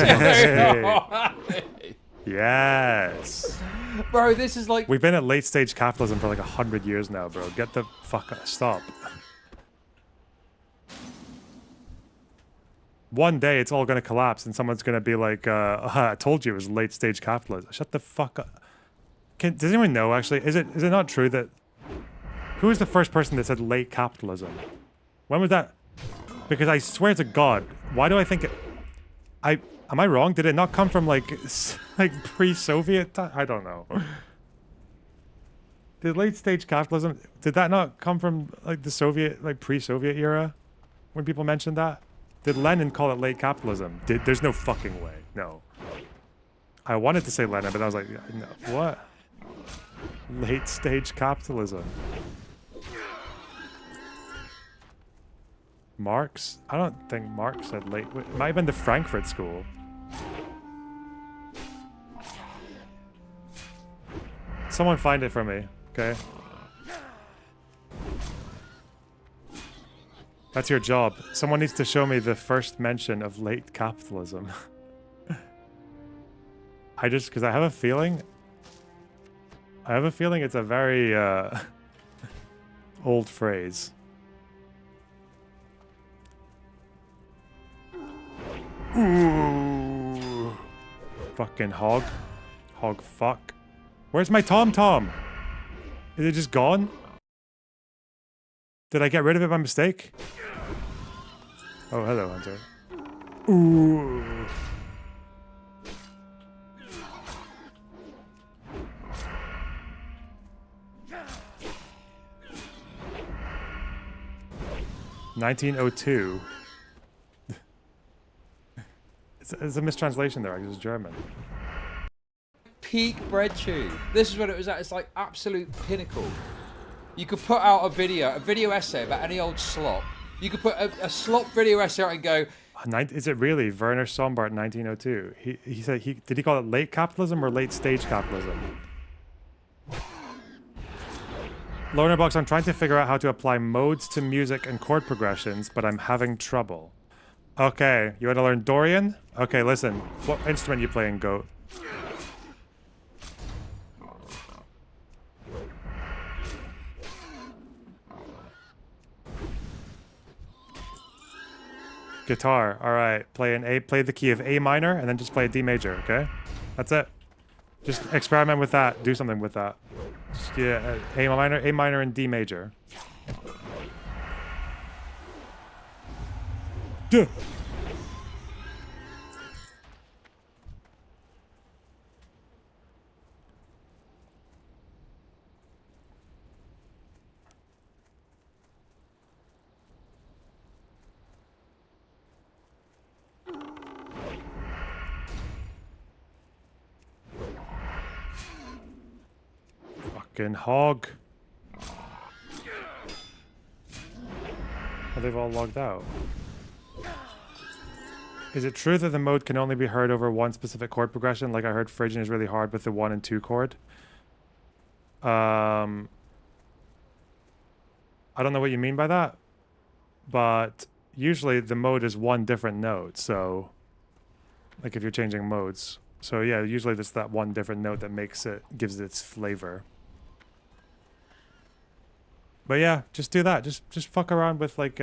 Yes. Bro, this is like... We've been at late-stage capitalism for like 100 years now, bro. Get the fuck out. Stop. One day it's all going to collapse and someone's going to be like, I told you it was late-stage capitalism. Shut the fuck up. Does anyone know, actually? Is it not true that... Who was the first person that said late capitalism? When was that? Because I swear to God, why do I think it... Am I wrong? Did it not come from like pre-Soviet time? I don't know. Did late stage capitalism, did that not come from like the Soviet, like pre-Soviet era? When people mentioned that? Did Lenin call it late capitalism? There's no fucking way. No. I wanted to say Lenin, but I was like, no, what? Late stage capitalism. Marx? I don't think Marx said late. It might have been the Frankfurt School. Someone find it for me, okay? That's your job. Someone needs to show me the first mention of late capitalism. Because I have a feeling... it's a very, old phrase. Ooh. Fucking hog. Hog fuck. Where's my TomTom? Is it just gone? Did I get rid of it by mistake? Oh, hello, Hunter. Ooh. (1902). It's a mistranslation there. It was German. Peak bread tube. This is what it was at. It's like absolute pinnacle. You could put out a video essay about any old slop. You could put a slop video essay out and go... Is it really Werner Sombart 1902? He said did he call it late capitalism or late stage capitalism? Lonerbox, I'm trying to figure out how to apply modes to music and chord progressions, but I'm having trouble. Okay, you want to learn Dorian? Okay, listen. What instrument you playing, Goat? Guitar. All right. Play the key of A minor, and then just play a D major. Okay, that's it. Just experiment with that. Do something with that. Just, yeah, A minor, and D major. Duh. Fucking hog. Oh, they've all logged out. Is it true that the mode can only be heard over one specific chord progression? Like I heard Phrygian is really hard with the 1 and 2 chord. I don't know what you mean by that, but usually the mode is one different note. So, like if you're changing modes. So yeah, usually there's that one different note that gives it its flavor. But yeah, just do that. Just fuck around with like,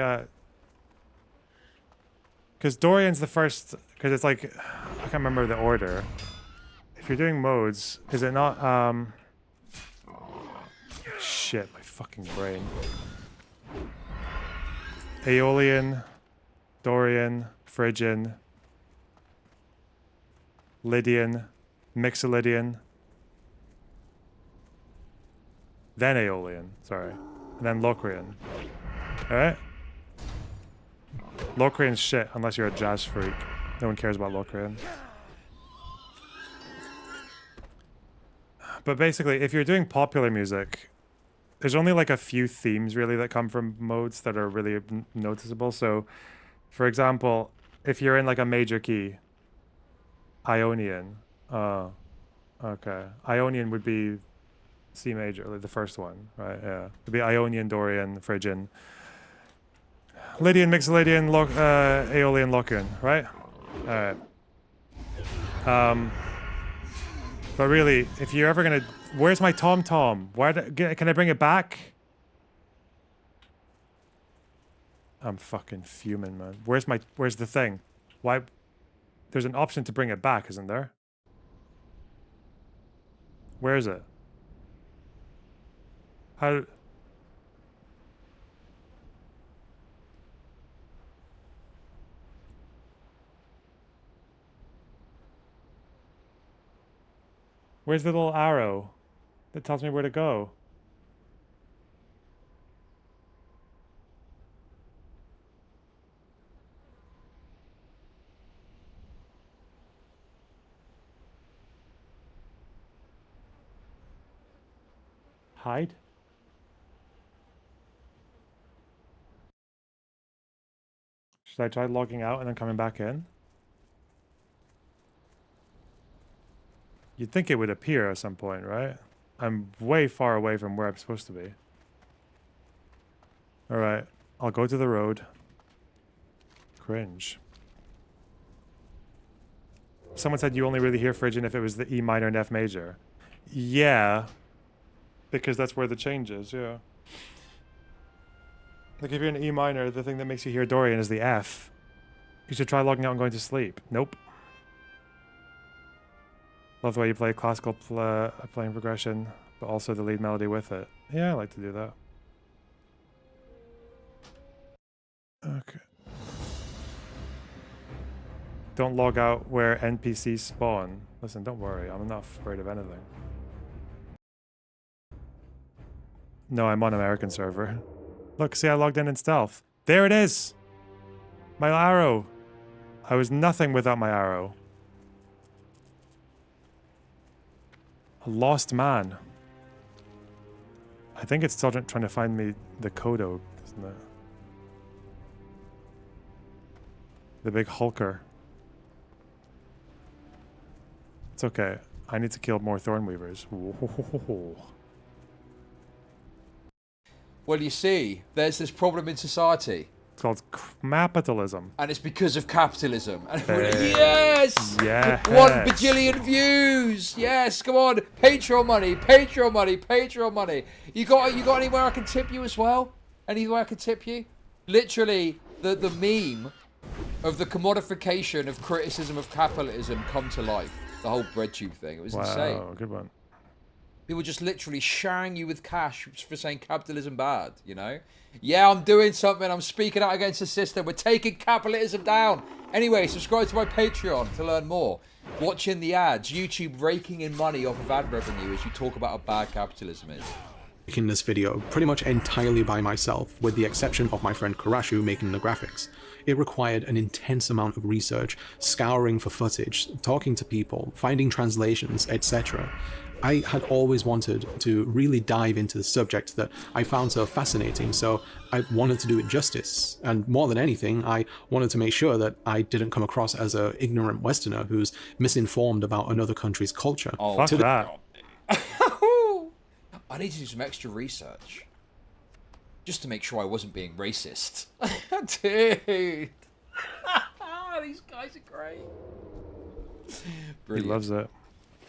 because Dorian's the first, because it's like, I can't remember the order. If you're doing modes, is it not, shit, my fucking brain. Aeolian, Dorian, Phrygian, Lydian, Mixolydian, then Aeolian, sorry, and then Locrian. Alright? Locrian's shit unless you're a jazz freak. No one cares about Locrian. But basically, if you're doing popular music, there's only like a few themes really that come from modes that are really noticeable. So, for example, if you're in like a major key, Ionian. Oh, okay. Ionian would be C major, like the first one, right? Yeah. It'd be Ionian, Dorian, Phrygian, Lydian, Mixolydian, Aeolian, Locrian, right? Alright. But really, if you're ever gonna... Where's my tom-tom? Can I bring it back? I'm fucking fuming, man. Where's the thing? Why... There's an option to bring it back, isn't there? Where is it? How... Where's the little arrow that tells me where to go? Hide? Should I try logging out and then coming back in? You'd think it would appear at some point, right? I'm way far away from where I'm supposed to be. Alright, I'll go to the road. Cringe. Someone said you only really hear Phrygian if it was the E minor and F major. Yeah. Because that's where the change is, yeah. Like if you're in E minor, the thing that makes you hear Dorian is the F. You should try logging out and going to sleep. Nope. Love the way you play classical playing progression, but also the lead melody with it. Yeah, I like to do that. Okay. Don't log out where NPCs spawn. Listen, don't worry. I'm not afraid of anything. No, I'm on American server. Look, see, I logged in stealth. There it is! My arrow. I was nothing without my arrow. A lost man. I think it's still trying to find me the Kodo, isn't it? The big hulker. It's okay. I need to kill more Thornweavers. Whoa. Well, you see, there's this problem in society. It's called capitalism. And it's because of capitalism. And yes! Yes! 1 bajillion views! Yes, come on. Patreon money, Patreon money, Patreon money. You got anywhere I can tip you as well? Anywhere I can tip you? Literally, the meme of the commodification of criticism of capitalism come to life. The whole BreadTube thing. It was insane. Wow, good one. People just literally showering you with cash for saying capitalism bad, you know? Yeah, I'm doing something. I'm speaking out against the system. We're taking capitalism down. Anyway, subscribe to my Patreon to learn more. Watching the ads. YouTube raking in money off of ad revenue as you talk about how bad capitalism is. Making this video pretty much entirely by myself, with the exception of my friend Kurashu making the graphics. It required an intense amount of research, scouring for footage, talking to people, finding translations, etc. I had always wanted to really dive into the subject that I found so fascinating, so I wanted to do it justice. And more than anything, I wanted to make sure that I didn't come across as an ignorant Westerner who's misinformed about another country's culture. Oh, fuck that. I need to do some extra research. Just to make sure I wasn't being racist. Dude. These guys are great. Brilliant. He loves it.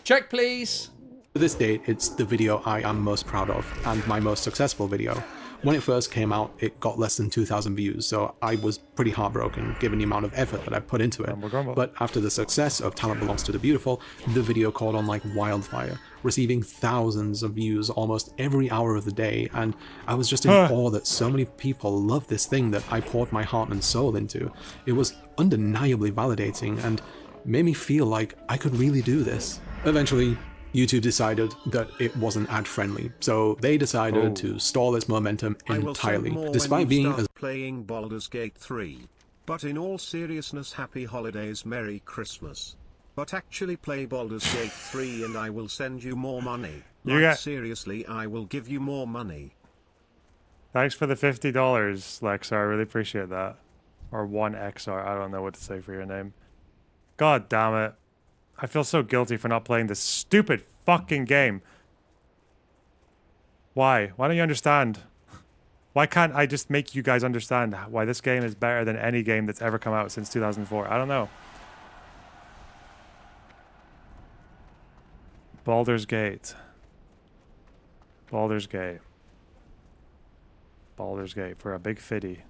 Check, please. To this date, it's the video I am most proud of, and my most successful video. When it first came out, it got less than 2,000 views, so I was pretty heartbroken given the amount of effort that I put into it. But after the success of Talent Belongs to the Beautiful, the video caught on like wildfire, receiving thousands of views almost every hour of the day, and I was just in awe that so many people loved this thing that I poured my heart and soul into. It was undeniably validating and made me feel like I could really do this. Eventually, YouTube decided that it wasn't ad-friendly, so they decided to stall its momentum entirely, despite being as playing Baldur's Gate 3. But in all seriousness, happy holidays, Merry Christmas. But actually play Baldur's Gate 3 and I will send you more money. Seriously, I will give you more money. Thanks for the $50, Lexar. I really appreciate that. Or 1XR. I don't know what to say for your name. God damn it. I feel so guilty for not playing this stupid fucking game. Why? Why don't you understand? Why can't I just make you guys understand why this game is better than any game that's ever come out since 2004? I don't know. Baldur's Gate. Baldur's Gate. Baldur's Gate for a big fiddy.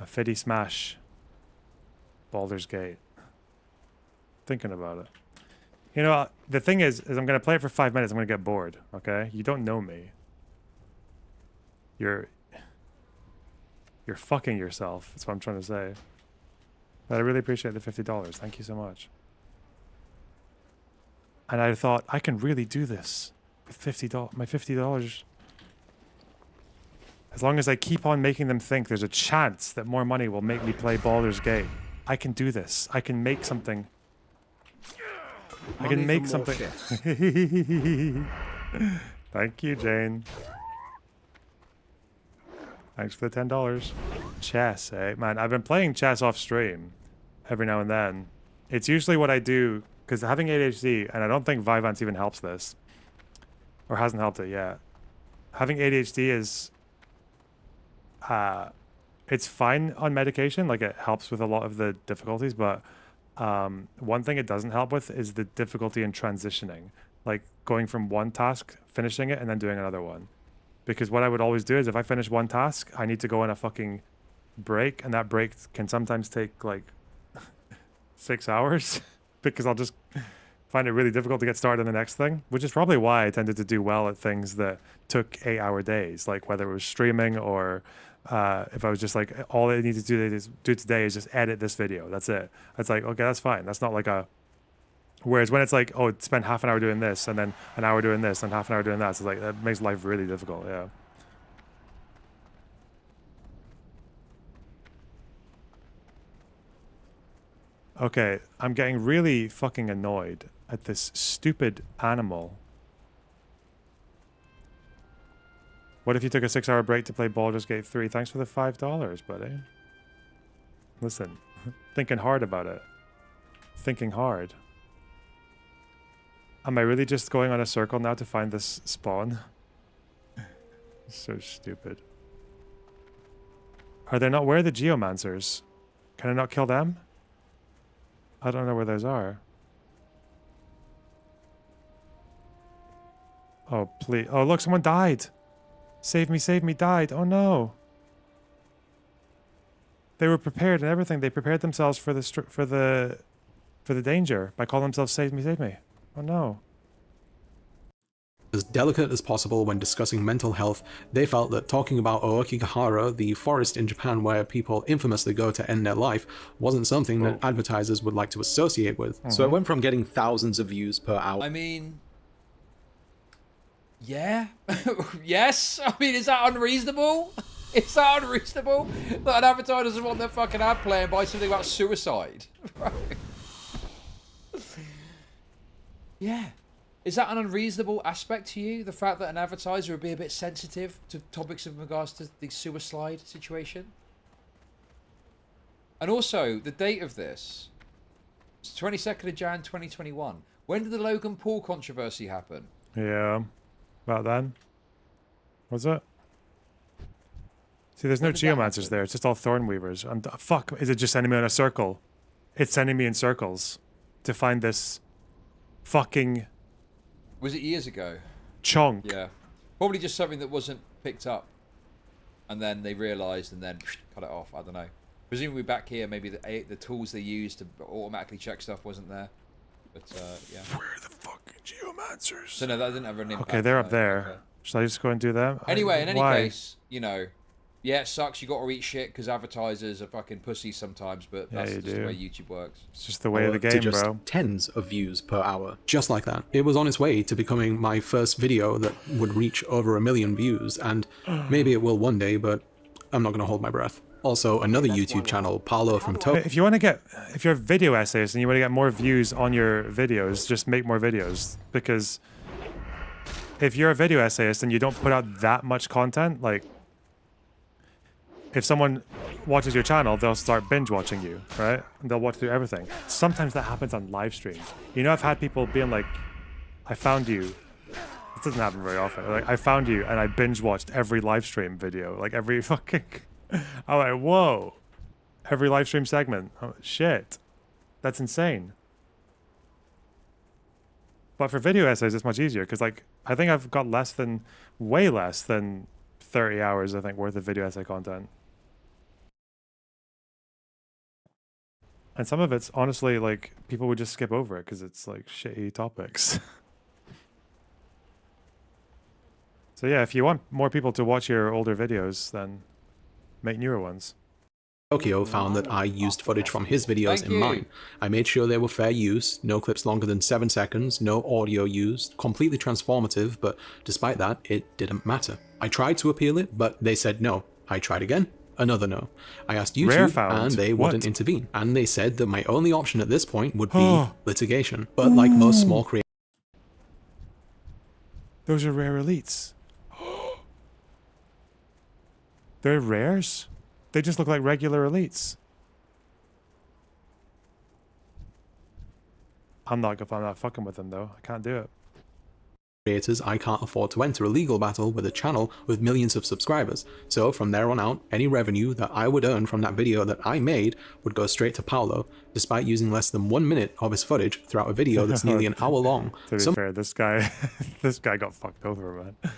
A fiddy smash. Baldur's Gate. Thinking about it. You know, the thing is I'm going to play it for 5 minutes. I'm going to get bored, okay? You don't know me. You're fucking yourself. That's what I'm trying to say. But I really appreciate the $50. Thank you so much. And I thought, I can really do this with $50. My $50. As long as I keep on making them think there's a chance that more money will make me play Baldur's Gate. I can do this. I can make something. I can make something. Thank you, Jane. Thanks for the $10. Chess, eh? Man, I've been playing chess off stream every now and then. It's usually what I do, because having ADHD, and I don't think Vyvanse even helps this, or hasn't helped it yet. Having ADHD is, it's fine on medication, like it helps with a lot of the difficulties, but one thing it doesn't help with is the difficulty in transitioning, like going from one task, finishing it, and then doing another one. Because what I would always do is if I finish one task, I need to go on a fucking break, and that break can sometimes take like 6 hours because I'll just find it really difficult to get started on the next thing, which is probably why I tended to do well at things that took 8-hour days, like whether it was streaming or if I was just like, all I need to do today is just edit this video. That's it. It's like, okay, that's fine. That's not like a... Whereas when it's like, oh, spend half an hour doing this, and then an hour doing this, and half an hour doing that, so it's like, that makes life really difficult, yeah. Okay, I'm getting really fucking annoyed at this stupid animal. What if you took a 6-hour break to play Baldur's Gate 3? Thanks for the $5, buddy. Listen, thinking hard about it. Thinking hard. Am I really just going on a circle now to find this spawn? So stupid. Are there not... Where are the Geomancers? Can I not kill them? I don't know where those are. Oh, please. Oh, look, someone died. Save me, died. Oh, no. They were prepared and everything. They prepared themselves for the danger by calling themselves save me. Oh, no. As delicate as possible when discussing mental health, they felt that talking about Aokigahara, the forest in Japan where people infamously go to end their life, wasn't something that advertisers would like to associate with. So it went from getting thousands of views per hour. I mean... Yeah. Yes. I mean, is that unreasonable? Is that unreasonable? That an advertiser doesn't want their fucking ad playing by something about suicide? Right. Yeah. Is that an unreasonable aspect to you? The fact that an advertiser would be a bit sensitive to topics in regards to the suicide situation? And also, the date of this. It's 22nd of Jan 2021. When did the Logan Paul controversy happen? Yeah. About then. Was it? See, there's no Geomancers there. It's just all Thornweavers. Fuck, is it just sending me on a circle? It's sending me in circles to find this fucking... Was it years ago? Chunk. Yeah. Probably just something that wasn't picked up, and then they realised and then cut it off. I don't know. Presumably back here, maybe the tools they used to automatically check stuff wasn't there. But yeah. Where are the fucking geomancers? So no, that didn't have an impact. Okay, they're up there. Okay. Should I just go and do that? Anyway, in any Why? case, you know, yeah, it sucks. You got to eat shit because advertisers are fucking pussies sometimes. But that's just the way YouTube works. It's just the way of the game, to just bro. Tens of views per hour, just like that. It was on its way to becoming my first video that would reach over 1 million views, and maybe it will one day, but I'm not going to hold my breath. Also, another YouTube channel, Paolo from Tokyo. If you're a video essayist and you want to get more views on your videos, just make more videos. Because if you're a video essayist and you don't put out that much content, like, if someone watches your channel, they'll start binge watching you, right? And they'll watch through everything. Sometimes that happens on live streams. You know, I've had people being like, I found you. It doesn't happen very often. Like, I found you and I binge watched every live stream video. Like, every fucking... I'm like, whoa. Every live stream segment. Oh, shit. That's insane. But for video essays, it's much easier because, like, I think I've got way less than 30 hours, I think, worth of video essay content. And some of it's honestly, like, people would just skip over it because it's, like, shitty topics. So yeah, if you want more people to watch your older videos, then make newer ones. Tokyo found that I used footage from his videos in mine. I made sure they were fair use, no clips longer than 7 seconds, no audio used, completely transformative, but despite that, it didn't matter. I tried to appeal it, but they said no. I tried again, another no. I asked YouTube, and they wouldn't intervene. And they said that my only option at this point would be litigation. But like most small creators... Those are rare elites. They're rares? They just look like regular elites. I'm not fucking with them though. I can't do it. Creators, I can't afford to enter a legal battle with a channel with millions of subscribers. So from there on out, any revenue that I would earn from that video that I made would go straight to Paolo, despite using less than 1 minute of his footage throughout a video that's nearly an hour long. To be fair, this guy got fucked over, man.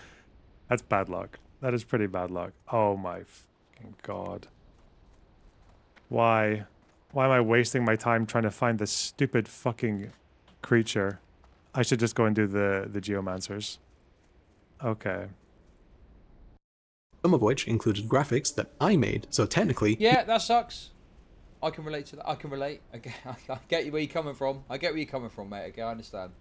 That's bad luck. That is pretty bad luck. Oh my fucking god. Why? Why am I wasting my time trying to find this stupid fucking creature? I should just go and do the geomancers. Okay. Some of which included graphics that I made, so technically... Yeah, that sucks. I can relate to that. I can relate. I get where you're coming from. I get where you're coming from, mate. Okay, I understand.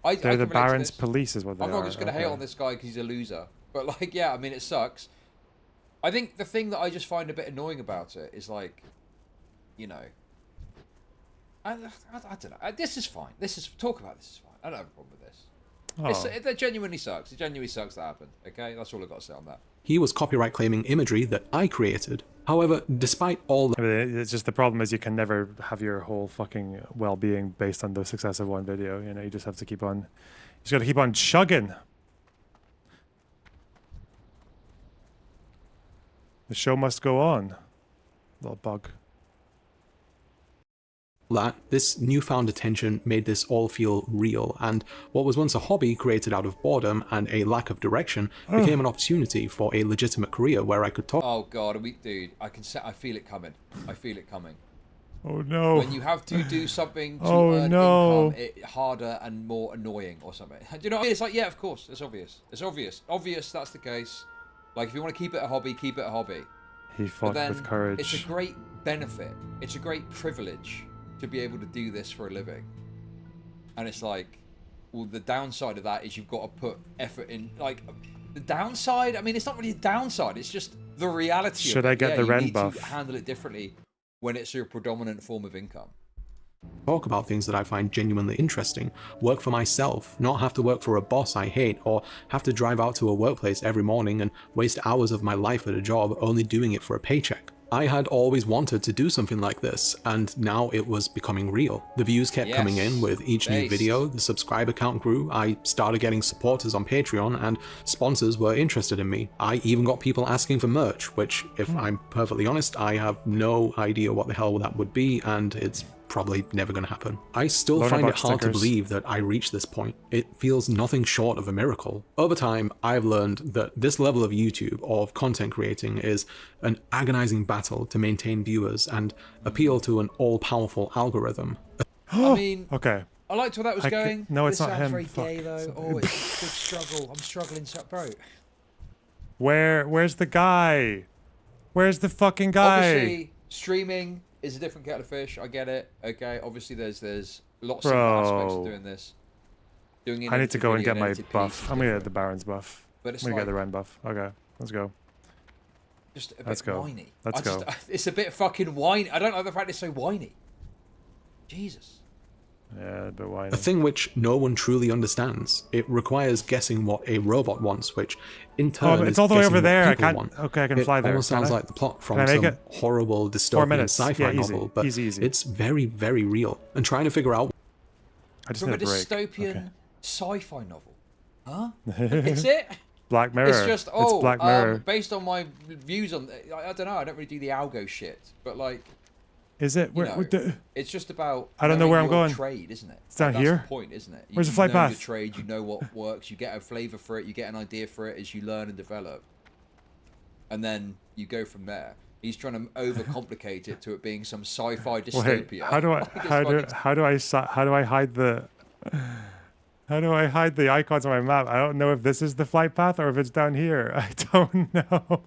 They're the Baron's police is what they are. I'm not just going to hate on this guy because he's a loser. But, like, yeah, I mean, it sucks. I think the thing that I just find a bit annoying about it is, like, you know... I don't know. This is fine. Talk about this is fine. I don't have a problem with this. It genuinely sucks. It genuinely sucks that happened. Okay? That's all I've got to say on that. He was copyright claiming imagery that I created. However, despite all the... It's just the problem is you can never have your whole fucking well-being based on the success of one video. You know, you just have to keep on... You just got to keep on chugging. The show must go on. Little bug. That this newfound attention made this all feel real, and what was once a hobby created out of boredom and a lack of direction became an opportunity for a legitimate career where I could talk. Oh god, dude, I feel it coming. I feel it coming. Oh no. When you have to do something to earn income, it's harder and more annoying or something. Do you know what I mean? It's like, yeah, of course, it's obvious. It's obvious. Obvious that's the case. Like, if you want to keep it a hobby, keep it a hobby. He fought with courage. It's a great benefit. It's a great privilege to be able to do this for a living. And it's like, well, the downside of that is you've got to put effort in. Like, the downside, I mean, it's not really a downside, it's just the reality Should I get the Ren buff? You need to handle it differently when it's your predominant form of income. Talk about things that I find genuinely interesting, work for myself, not have to work for a boss I hate, or have to drive out to a workplace every morning and waste hours of my life at a job only doing it for a paycheck. I had always wanted to do something like this, and now it was becoming real. The views kept coming in with each new video, the subscriber count grew, I started getting supporters on Patreon, and sponsors were interested in me. I even got people asking for merch, which, if I'm perfectly honest, I have no idea what the hell that would be, and it's probably never going to happen. I still Learn find about it hard to stickers. believe that I reached this point. It feels nothing short of a miracle. Over time, I've learned that this level of YouTube, or of content creating, is an agonizing battle to maintain viewers and appeal to an all-powerful algorithm. I mean, okay. I liked where that was going. No, it's this not sounds him. very Fuck. gay though. Oh, it's a big struggle. I'm struggling, so bro. Where's the guy? Where's the fucking guy? Obviously, streaming is a different kettle of fish. I get it. Okay. Obviously, there's lots of Bro. aspects of doing this. Doing it I need to go and get my edited buff. piece I'm gonna get the Baron's buff. But it's I'm gonna like- get the Ren buff. Okay, let's go. Just a bit Let's go. whiny. Let's go. It's a bit fucking whiny. I don't like the fact it's so whiny. Jesus. Yeah, a bit whiny. A thing which no one truly understands. It requires guessing what a robot wants, which in turn but it's is all the way guessing over what there. I people can't. want. Okay, I can It fly there. almost Can sounds I? like the plot from Can I make some it? horrible 4 dystopian minutes. sci-fi Yeah, easy. novel, but Easy. it's very, very real. And trying to figure out I just From a need a break. dystopian sci-fi novel. Huh? Is it? Black Mirror. It's just It's Black Mirror. based on my views on. I don't know. I don't really do the algo shit, but like. Is it? You Where, know, it's just about. I don't know knowing where I'm your going. Trade, isn't it? It's down That's here. The point, isn't it? Where's the you flight know path? your trade. You know what works. You get a flavor for it. You get an idea for it as you learn and develop, and then you go from there. He's trying to overcomplicate it to it being some sci-fi dystopia. Wait, how do I? Like, it's How do? fucking- How do I? How do I hide the? How do I hide the icons on my map? I don't know if this is the flight path or if it's down here. I don't know.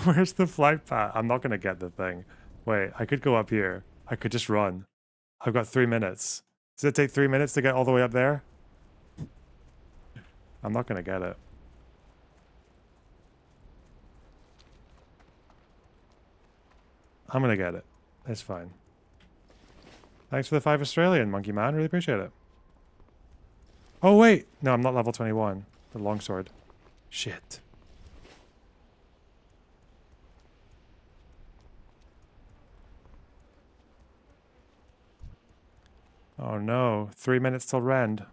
Where's the flight path? I'm not gonna get the thing. Wait, I could go up here. I could just run. I've got 3 minutes. Does it take 3 minutes to get all the way up there? I'm not gonna get it. I'm gonna get it. It's fine. Thanks for the 5 Australian, Monkey Man. Really appreciate it. Oh, wait. No, I'm not level 21. The longsword. Shit. Oh, no. 3 minutes till Rend.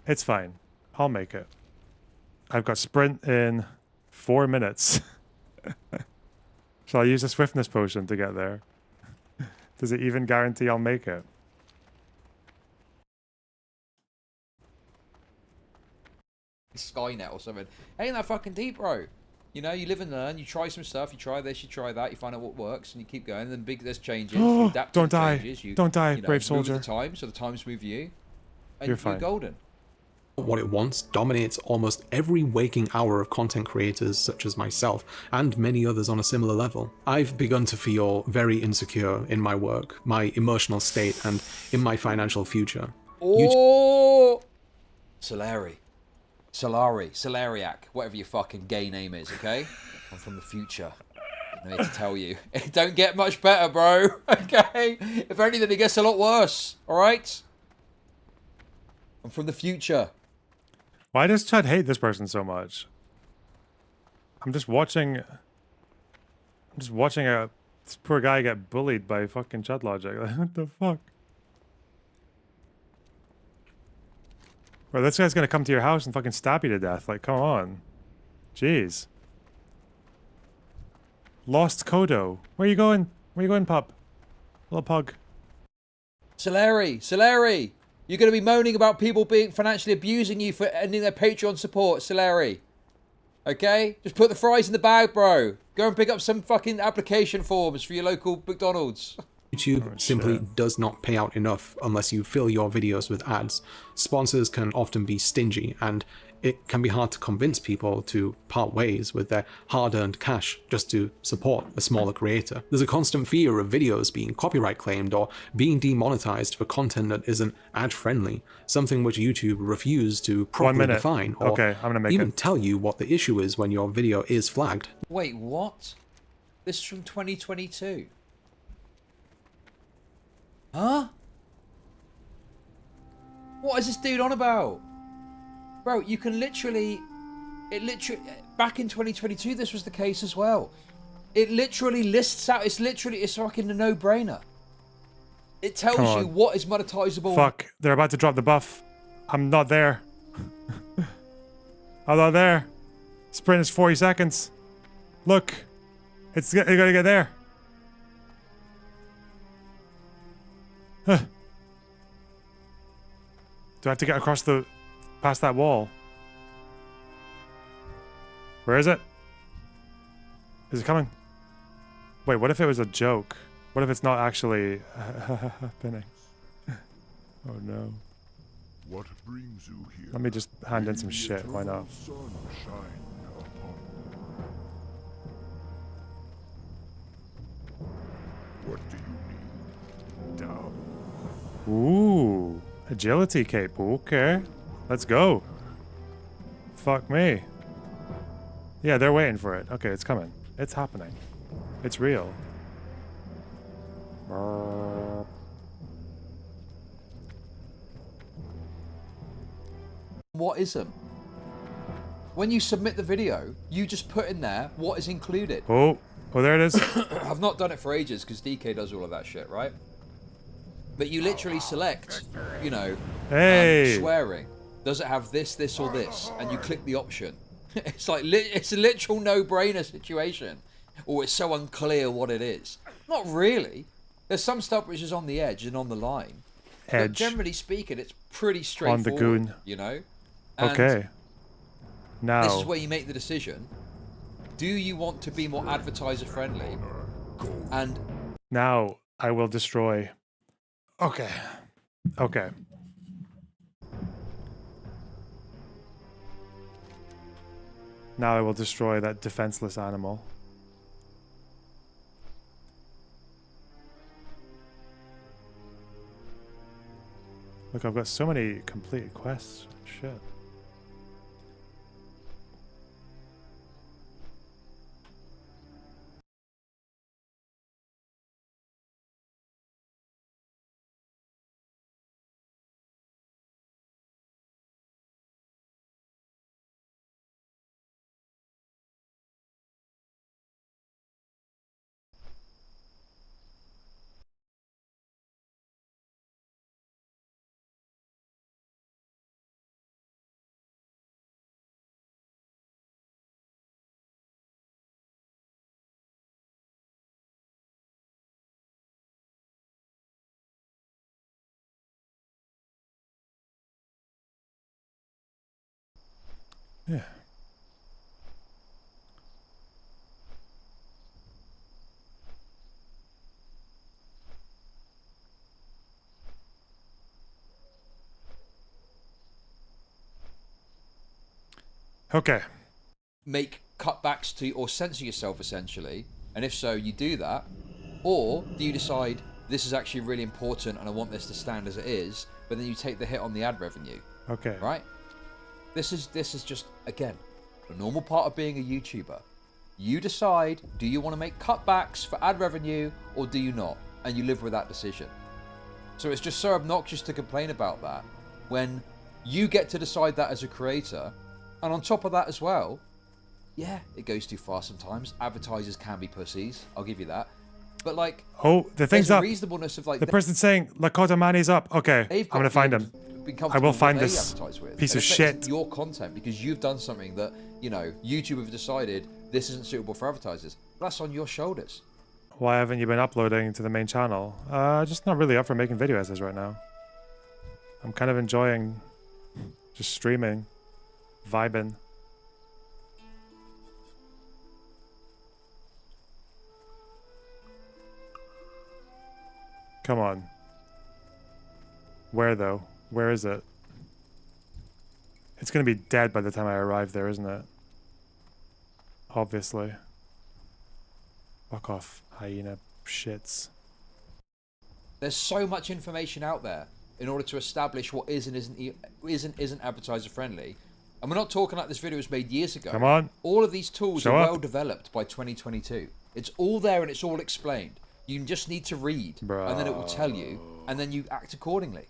It's fine. I'll make it. I've got sprint in 4 minutes. Shall I use a swiftness potion to get there? Does it even guarantee I'll make it? Skynet or something. Ain't that fucking deep, bro? You know, you live and learn. You try some stuff. You try this. You try that. You find out what works, and you keep going. And then there's changes. You adapt to Don't the die. changes. You, Don't die, you know, brave move soldier. with the time, so the times move you. And You're you're fine. golden. what it wants dominates almost every waking hour of content creators such as myself, and many others on a similar level. I've begun to feel very insecure in my work, my emotional state, and in my financial future. Oh! Solariac, whatever your fucking gay name is, okay? I'm from the future. I need to tell you. It don't get much better, bro. Okay? If anything, it gets a lot worse. Alright? I'm from the future. Why does Chad hate this person so much? I'm just watching this poor guy get bullied by fucking Chad Logic. Like, what the fuck? Bro, this guy's gonna come to your house and fucking stab you to death. Like, come on. Jeez. Lost Kodo. Where you going? Where you going, pup? Little pug. Solari! You're going to be moaning about people being financially abusing you for ending their Patreon support, Solari. Okay? Just put the fries in the bag, bro. Go and pick up some fucking application forms for your local McDonald's. YouTube simply does not pay out enough unless you fill your videos with ads. Sponsors can often be stingy, and it can be hard to convince people to part ways with their hard-earned cash just to support a smaller creator. There's a constant fear of videos being copyright claimed or being demonetized for content that isn't ad-friendly, something which YouTube refuse to properly define or Okay, I'm gonna make even it. tell you what the issue is when your video is flagged. Wait, what? This is from 2022. Huh? What is this dude on about? Bro, you can literally... Back in 2022, this was the case as well. It literally lists out... It's fucking a no-brainer. It tells Come you on. what is monetizable. Fuck, they're about to drop the buff. I'm not there. I'm not there. Sprint is 40 seconds. Look. It's gonna get there. Do I have to get across past that wall? Where is it? Is it coming? Wait, what if it was a joke? What if it's not actually happening? Oh no. What brings you here? Let me just hand in some shit, why not? What do you need? Down. Ooh, agility cape. Okay, let's go. Fuck me. Yeah, they're waiting for it. Okay, it's coming. It's happening. It's real. What isn't? When you submit the video, you just put in there what is included. Oh, there it is. I've not done it for ages because DK does all of that shit, right? But you literally select, you know, swearing. Does it have this, this, or this? And you click the option. It's like, it's a literal no-brainer situation. Or it's so unclear what it is. Not really. There's some stuff which is on the edge and on the line. But generally speaking, it's pretty straightforward. On the goon. You know? And okay. Now. This is where you make the decision. Do you want to be more advertiser friendly? And now I will destroy. Okay. Okay. Now I will destroy that defenseless animal. Look, I've got so many completed quests. Shit. Yeah. Okay. make cutbacks to or censor yourself essentially? And if so, you do that, or do you decide this is actually really important and I want this to stand as it is, but then you take the hit on the ad revenue? Okay. Right? This is just, again, a normal part of being a YouTuber. You decide, do you want to make cutbacks for ad revenue or do you not? And you live with that decision. So it's just so obnoxious to complain about that when you get to decide that as a creator. And on top of that as well, yeah, it goes too far sometimes. Advertisers can be pussies, I'll give you that. But like, the thing's up. Reasonableness of like the person's saying Lakota Manny's up. Okay, I'm gonna find him. I will find this piece of shit. Your content because you've done something that, you know, YouTube have decided this isn't suitable for advertisers. That's on your shoulders. Why haven't you been uploading to the main channel? Just not really up for making video essays right now. I'm kind of enjoying just streaming, vibing. Come on. Where though? Where is it? It's gonna be dead by the time I arrive there, isn't it? Obviously. Fuck off, hyena shits. There's so much information out there in order to establish what is and isn't advertiser friendly. And we're not talking like this video was made years ago. Come on. All of these tools Show are up. well developed by 2022. It's all there and it's all explained. You just need to read, and then it will tell you, and then you act accordingly.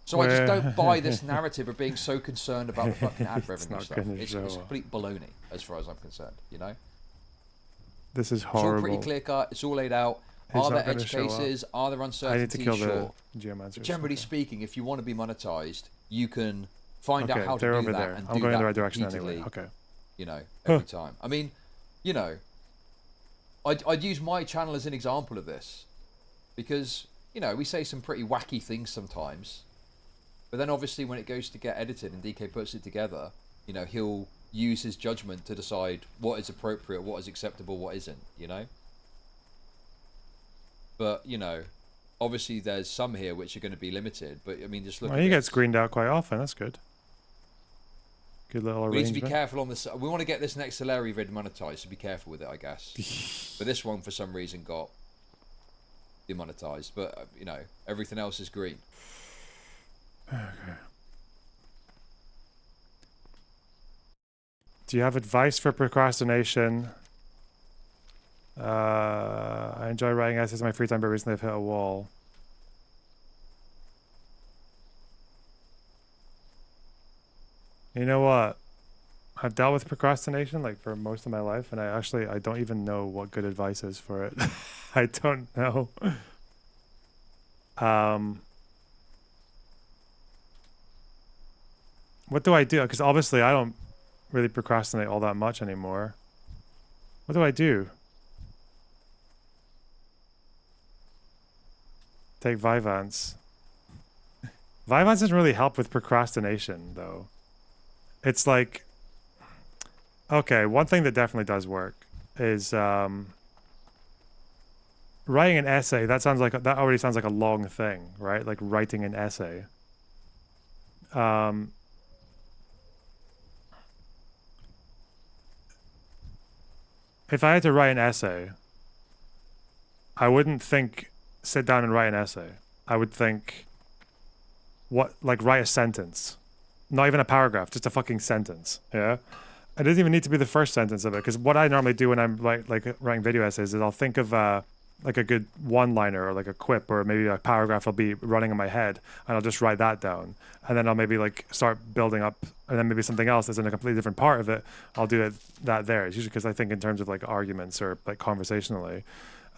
So I just don't buy this narrative of being so concerned about the fucking ad revenue stuff. It's complete baloney, as far as I'm concerned, you know? This is horrible. It's all pretty clear cut, it's all laid out. Are there edge cases? Are there uncertainties? I need to kill sure. the geomancers. Generally speaking, if you want to be monetized, you can find out how to they're do over that there. and I'm do going that in the right direction repeatedly, anyway. Okay. You know, every time. I mean, you know, I'd use my channel as an example of this because you know, we say some pretty wacky things sometimes. But then obviously when it goes to get edited and DK puts it together, you know, he'll use his judgment to decide what is appropriate, what is acceptable, what isn't, you know? But, you know, obviously there's some here which are going to be limited, but I mean, just look well, at he this. gets screened out quite often, that's good. Good little We need arrangement. to be careful on this. We want to get this next Larry vid monetized, so be careful with it, I guess. But this one, for some reason, got demonetized. But, you know, everything else is green. Okay. Do you have advice for procrastination? I enjoy writing essays in my free time, but recently I've hit a wall. You know what? I've dealt with procrastination like for most of my life, and I don't even know what good advice is for it. I don't know. What do I do? Because obviously I don't really procrastinate all that much anymore. What do I do? Take Vyvanse. Vyvanse doesn't really help with procrastination, though. It's like, okay, one thing that definitely does work is writing an essay. That already sounds like a long thing, right? Like writing an essay. If I had to write an essay, I wouldn't sit down and write an essay. I would think, write a sentence. Not even a paragraph, just a fucking sentence, yeah? It doesn't even need to be the first sentence of it, because what I normally do when I'm like writing video essays is I'll think of like a good one-liner or like a quip, or maybe a paragraph will be running in my head, and I'll just write that down. And then I'll maybe like start building up, and then maybe something else that's in a completely different part of it, I'll do that there. It's usually because I think in terms of like arguments or like conversationally.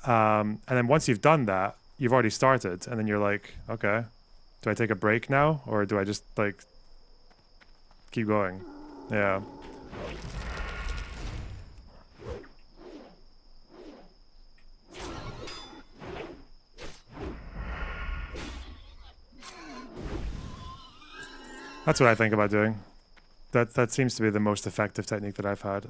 And then once you've done that, you've already started, and then you're like, okay, do I take a break now, or do I just like keep going? Yeah. That's what I think about doing. That seems to be the most effective technique that I've had.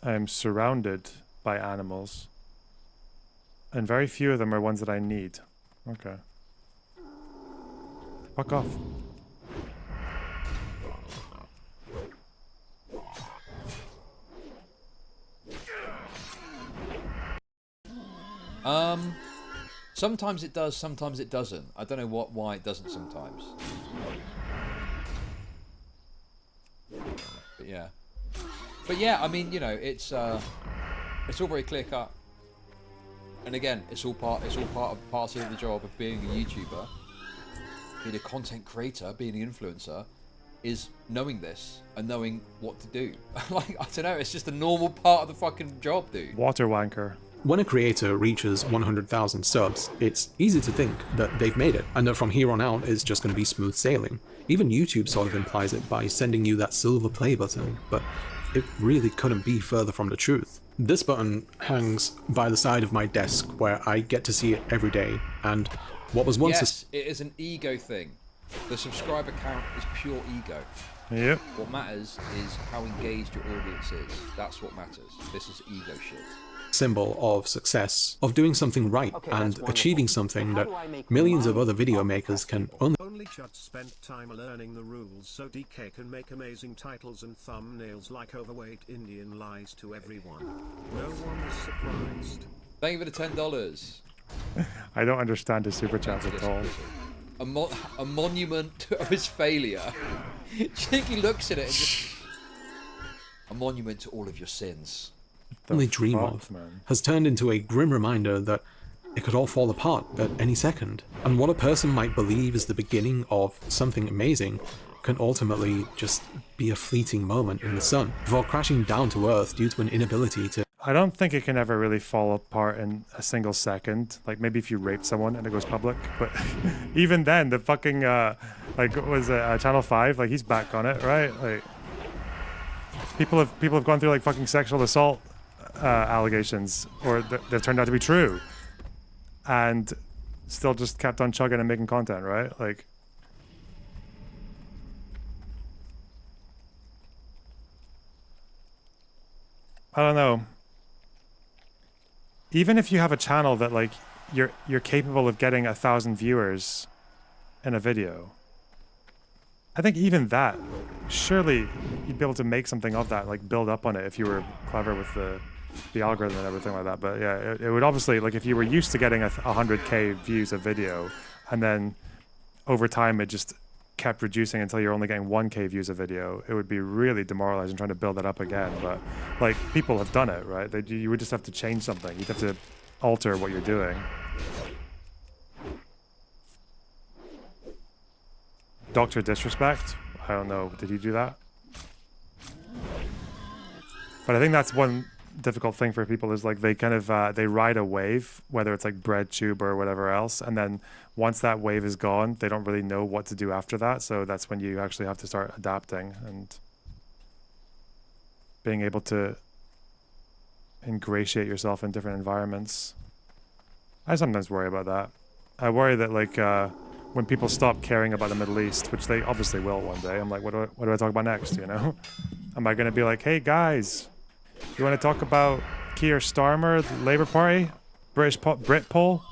I am surrounded by animals, and very few of them are ones that I need. Okay. Fuck off. Sometimes it does, sometimes it doesn't. I don't know why it doesn't sometimes. But yeah, I mean, you know, it's all very clear cut. And again, it's all part of the job of being a YouTuber, being a content creator, being an influencer, is knowing this and knowing what to do. Like, I don't know, it's just a normal part of the fucking job, dude. Water wanker. When a creator reaches 100,000 subs, it's easy to think that they've made it, and that from here on out it's just going to be smooth sailing. Even YouTube sort of implies it by sending you that silver play button, but it really couldn't be further from the truth. This button hangs by the side of my desk where I get to see it every day, and what was once yes, it is an ego thing. The subscriber count is pure ego. Yep. What matters is how engaged your audience is. That's what matters. This is ego shit. Symbol of success, of doing something right, and achieving something that millions of other video makers can only. Only Chud spent time learning the rules so DK can make amazing titles and thumbnails like Overweight Indian lies to everyone. No one is surprised. Thank you for the $10. I don't understand his super chats at all. A monument of his failure. Cheeky looks at it and just... A monument to all of your sins. Only dream of, has turned into a grim reminder that it could all fall apart at any second. And what a person might believe is the beginning of something amazing can ultimately just be a fleeting moment in the sun before crashing down to Earth due to an inability to... I don't think it can ever really fall apart in a single second. Like maybe if you rape someone and it goes public, but even then, the fucking like what was it, Channel 5? Like he's back on it, right? Like people have gone through like fucking sexual assault allegations, or that turned out to be true, and still just kept on chugging and making content, right? Like. I don't know. Even if you have a channel that like you're capable of getting 1,000 viewers in a video, I think even that, surely you'd be able to make something of that, like build up on it if you were clever with the algorithm and everything like that. But yeah, it would obviously, like if you were used to getting 100K views a video, and then over time it just kept reducing until you're only getting 1K views a video, it would be really demoralizing trying to build that up again. But like people have done it, right? You would just have to change something. You'd have to alter what you're doing. Dr. Disrespect? I don't know. Did he do that? But I think that's one difficult thing for people is like they kind of they ride a wave, whether it's like BreadTube or whatever else, and then once that wave is gone, they don't really know what to do after that. So that's when you actually have to start adapting and being able to ingratiate yourself in different environments. I sometimes worry about that. I worry that like when people stop caring about the Middle East, which they obviously will one day, I'm like, what do I talk about next, you know? Am I going to be like, hey guys, you want to talk about Keir Starmer, the Labour Party, Brit poll?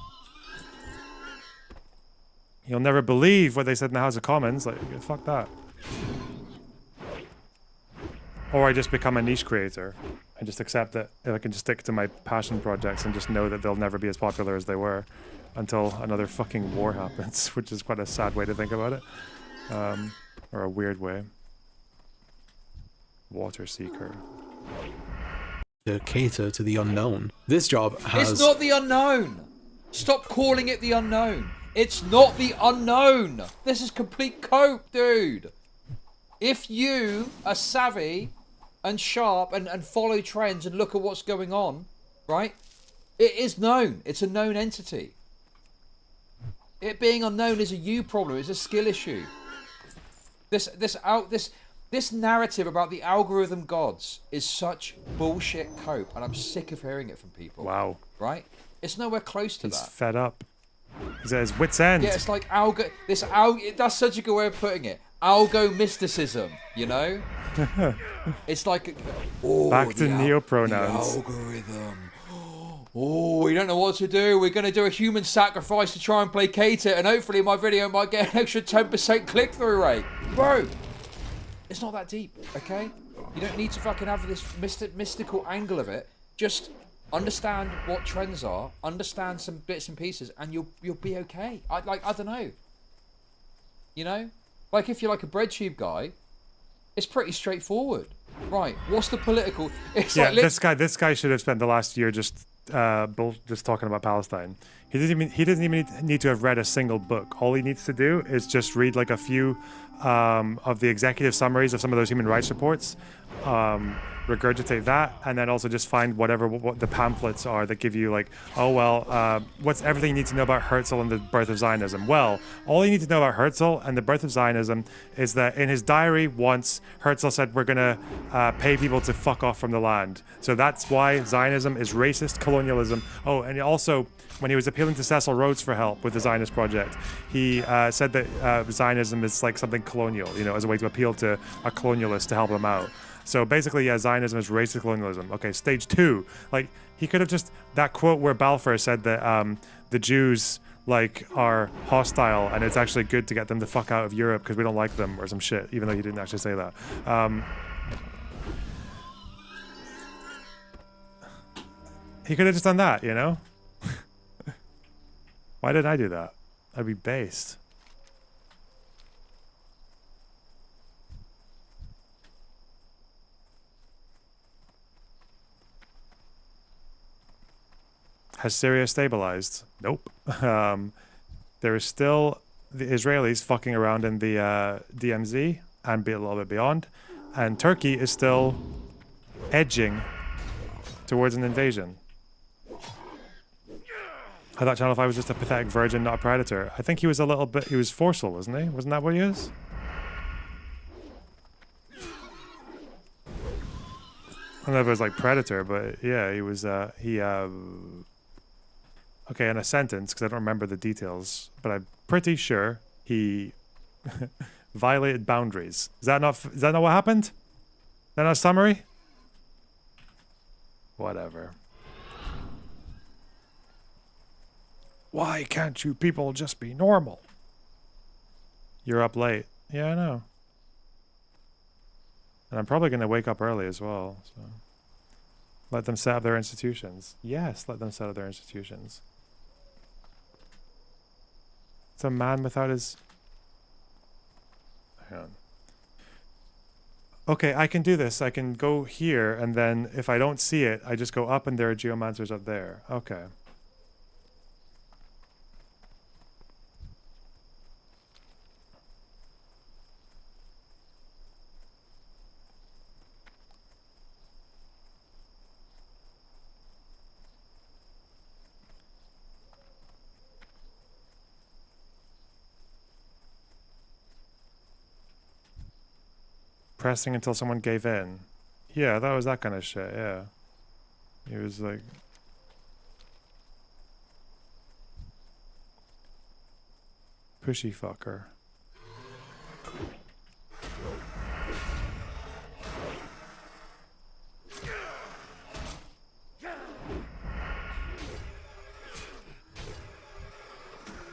You'll never believe what they said in the House of Commons. Like, fuck that. Or I just become a niche creator. I just accept that I can just stick to my passion projects and just know that they'll never be as popular as they were until another fucking war happens, which is quite a sad way to think about it. Or a weird way. Water Seeker. To cater to the unknown. This job has... It's not the unknown! Stop calling it the unknown! It's not the unknown! This is complete cope, dude! If you are savvy and sharp and follow trends and look at what's going on, right? It is known. It's a known entity. It being unknown is a you problem. It's a skill issue. This narrative about the algorithm gods is such bullshit cope, and I'm sick of hearing it from people. Wow. Right? It's nowhere close to He's that. fed up. He's at his wit's end. Yeah, it's like that's such a good way of putting it. Algo mysticism, you know? It's like back to neopronouns. The algorithm. Oh, we don't know what to do. We're going to do a human sacrifice to try and placate it, and hopefully my video might get an extra 10% click-through rate. Bro, it's not that deep, okay? You don't need to fucking have this mystical angle of it. Just understand what trends are, understand some bits and pieces, and you'll be okay. I don't know. You know? Like if you're like a BreadTube guy, it's pretty straightforward. Right, what's the political... It's yeah, like, this guy should have spent the last year just talking about Palestine. He doesn't even need to have read a single book. All he needs to do is just read like a few of the executive summaries of some of those human rights reports, regurgitate that, and then also just find what the pamphlets are that give you like, oh well, what's everything you need to know about Herzl and the birth of Zionism? Well, all you need to know about Herzl and the birth of Zionism is that in his diary once, Herzl said we're gonna pay people to fuck off from the land. So that's why Zionism is racist colonialism. Oh, and also when he was appealing to Cecil Rhodes for help with the Zionist project, he said that Zionism is like something colonial, you know, as a way to appeal to a colonialist to help him out. So basically, yeah, Zionism is racist colonialism. Okay, stage 2. Like, he could have just... That quote where Balfour said that the Jews, like, are hostile and it's actually good to get them the fuck out of Europe because we don't like them or some shit, even though he didn't actually say that. He could have just done that, you know? Why didn't I do that? I'd be based. Has Syria stabilized? Nope. There is still the Israelis fucking around in the DMZ and be a little bit beyond, and Turkey is still edging towards an invasion. I thought Channel 5 was just a pathetic virgin, not a predator. I think he was a little bit, he was forceful, wasn't he? Wasn't that what he is? I don't know if it was like predator, but yeah, he was, okay, in a sentence, because I don't remember the details, but I'm pretty sure he violated boundaries. Is that not what happened? Is that not a summary? Whatever. Why can't you people just be normal? You're up late. Yeah, I know. And I'm probably going to wake up early as well. So let them set up their institutions. Yes, let them set up their institutions. It's a man without his... Hang on. Okay, I can do this. I can go here, and then if I don't see it, I just go up and there are geomancers up there. Okay. Pressing until someone gave in. Yeah, that was that kind of shit, yeah. He was like... pushy fucker.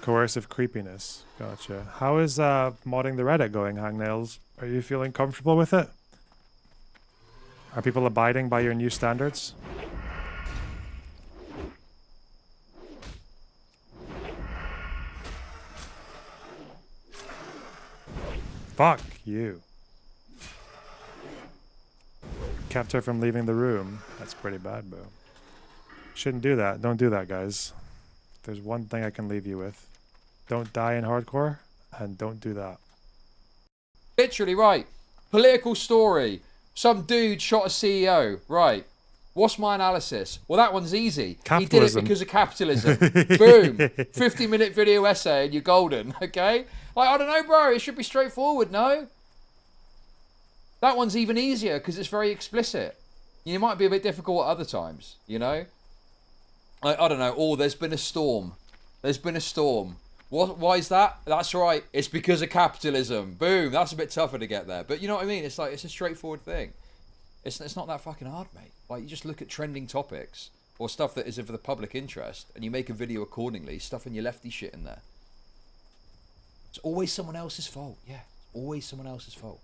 Coercive creepiness. Gotcha. How is modding the Reddit going, Hangnails? Are you feeling comfortable with it? Are people abiding by your new standards? Fuck you. Kept her from leaving the room. That's pretty bad, bro. Shouldn't do that. Don't do that, guys. There's one thing I can leave you with. Don't die in hardcore, and don't do that. Literally, right. Political story. Some dude shot a CEO. Right. What's my analysis? Well, that one's easy. Capitalism. He did it because of capitalism. Boom. 50-minute video essay and you're golden, okay? Like, I don't know, bro. It should be straightforward, no? That one's even easier because it's very explicit. You might be a bit difficult at other times, you know? I don't know. Oh, there's been a storm. There's been a storm. Why is that? That's right. It's because of capitalism. Boom. That's a bit tougher to get there. But you know what I mean? It's like, it's a straightforward thing. It's not that fucking hard, mate. Like, you just look at trending topics or stuff that is of the public interest and you make a video accordingly, stuffing your lefty shit in there. It's always someone else's fault. Yeah. Always someone else's fault.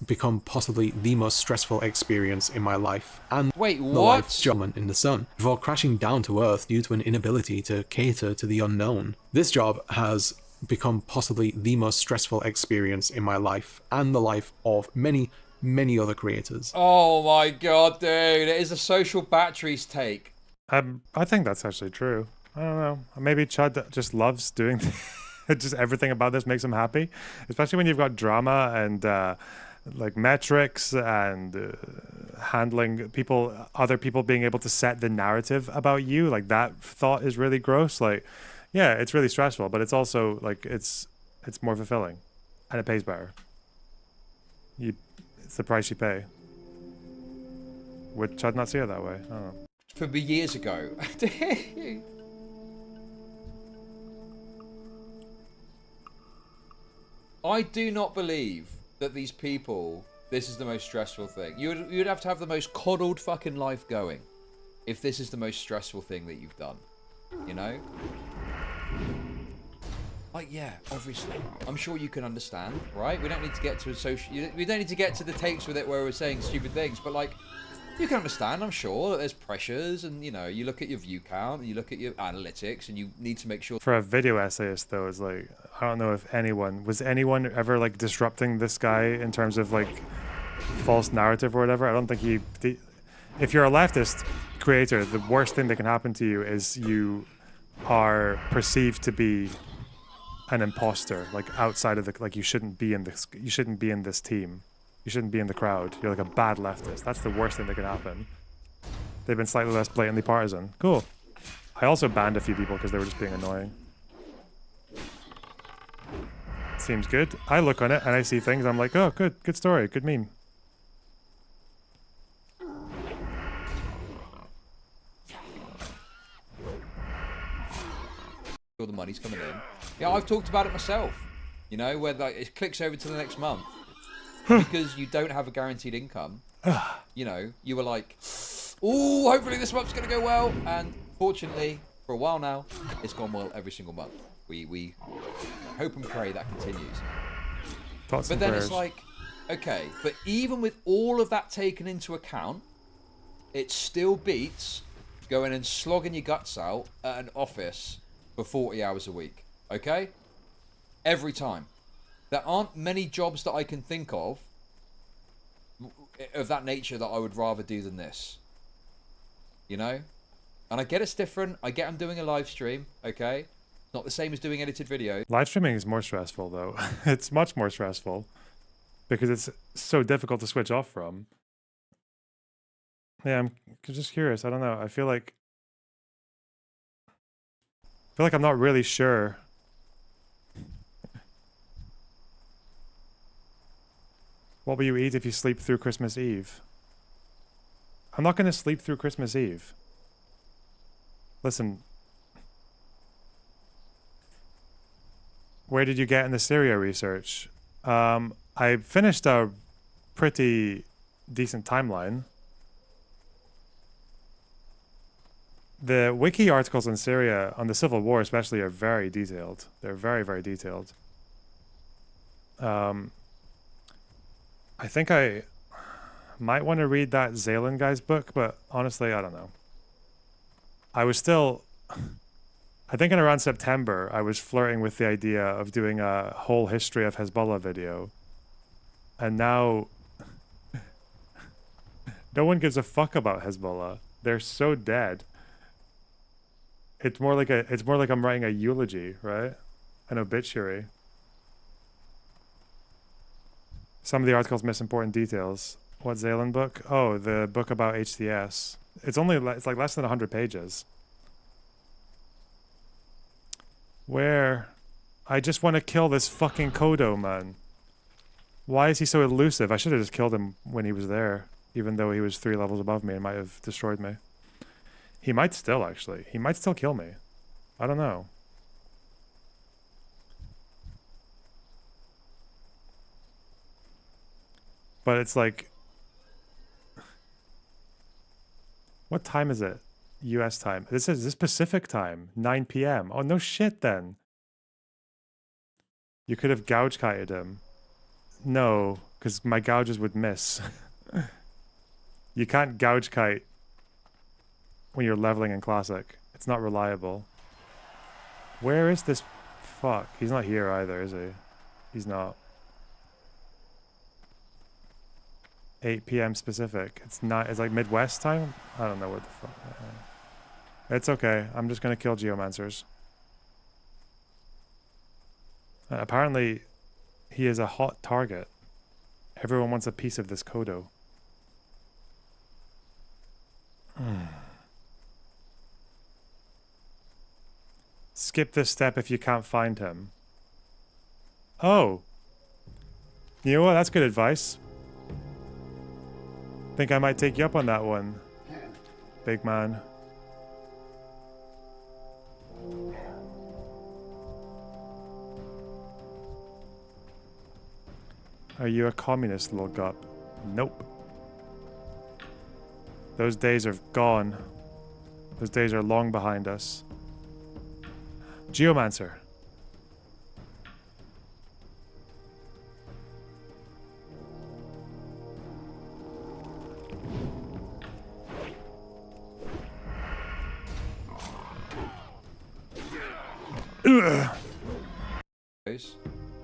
Become possibly the most stressful experience in my life, and wait, the what? life job in the sun, before crashing down to earth due to an inability to cater to the unknown. This job has become possibly the most stressful experience in my life, and the life of many, many other creators. Oh my god, dude, it is a social batteries take. I think that's actually true. I don't know. Maybe Chud just loves doing just everything about this makes him happy, especially when you've got drama and like metrics and handling people, other people being able to set the narrative about you. Like, that thought is really gross. Like, yeah, it's really stressful, but it's also like it's more fulfilling and it pays better. It's the price you pay. Would Chud not see it that way? I don't know. For me years ago. I do not believe that these people, this is the most stressful thing. You'd have to have the most coddled fucking life going if this is the most stressful thing that you've done. You know? Like, yeah, obviously. I'm sure you can understand, right? We don't need to get to we don't need to get to the takes with it where we're saying stupid things, but like, you can understand, I'm sure, that there's pressures and, you know, you look at your view count, and you look at your analytics, and you need to make sure... For a video essayist, though, it's like, I don't know if was anyone ever, like, disrupting this guy in terms of, like, false narrative or whatever? I don't think if you're a leftist creator, the worst thing that can happen to you is you are perceived to be an imposter, like outside of the, like you shouldn't be in this team. You shouldn't be in the crowd. You're like a bad leftist. That's the worst thing that can happen. They've been slightly less blatantly partisan. Cool. I also banned a few people because they were just being annoying. Seems good. I look on it and I see things. I'm like, oh, good story, good meme. All the money's coming in. Yeah, I've talked about it myself. You know, where like, it clicks over to the next month because you don't have a guaranteed income. You know, you were like, oh, hopefully this month's gonna go well, and fortunately, for a while now, it's gone well every single month. We hope and pray that continues. Thoughts but then prayers. It's like, okay, but even with all of that taken into account, it still beats going and slogging your guts out at an office for 40 hours a week, okay? Every time. There aren't many jobs that I can think of that nature that I would rather do than this. You know? And I get it's different. I get I'm doing a live stream, okay? Not the same as doing edited video. Live streaming is more stressful though. It's much more stressful because it's so difficult to switch off from. Yeah, I'm just curious. I don't know. I feel like I'm not really sure. What will you eat if you sleep through Christmas Eve? I'm not going to sleep through Christmas Eve. Listen. Where did you get in the Syria research? I finished a pretty decent timeline. The wiki articles on Syria, on the Civil War especially, are very detailed. They're very, very detailed. I think I might want to read that Zalen guy's book, but honestly, I don't know. I was still... I think in around September, I was flirting with the idea of doing a whole history of Hezbollah video. And now... no one gives a fuck about Hezbollah. They're so dead. It's more like I'm writing a eulogy, right? An obituary. Some of the articles miss important details. What Zalen book? Oh, the book about HTS. It's like less than 100 pages. Where? I just want to kill this fucking Kodo, man. Why is he so elusive? I should have just killed him when he was there. Even though he was 3 levels above me and might have destroyed me. He might still, actually. He might still kill me. I don't know. But it's like... what time is it? US time. This is Pacific time. 9 p.m. Oh, no shit then. You could have gouge kited him. No, because my gouges would miss. You can't gouge kite when you're leveling in Classic. It's not reliable. Where is this fuck? He's not here either, is he? He's not. 8 p.m. Pacific. It's not. It's like Midwest time. I don't know what the fuck. It's okay. I'm just gonna kill Geomancers. Apparently, he is a hot target. Everyone wants a piece of this Kodo. Skip this step if you can't find him. Oh. You know what? That's good advice. Think I might take you up on that one, big man. Are you a communist, little gup? Nope. Those days are gone. Those days are long behind us. Geomancer.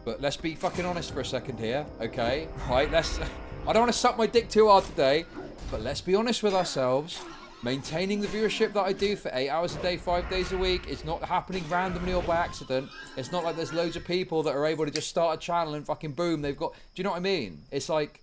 But let's be fucking honest for a second here, okay? Right, I don't want to suck my dick too hard today, but let's be honest with ourselves. Maintaining the viewership that I do for 8 hours a day, 5 days a week, it's not happening randomly or by accident. It's not like there's loads of people that are able to just start a channel and fucking boom, they've got... Do you know what I mean? It's like,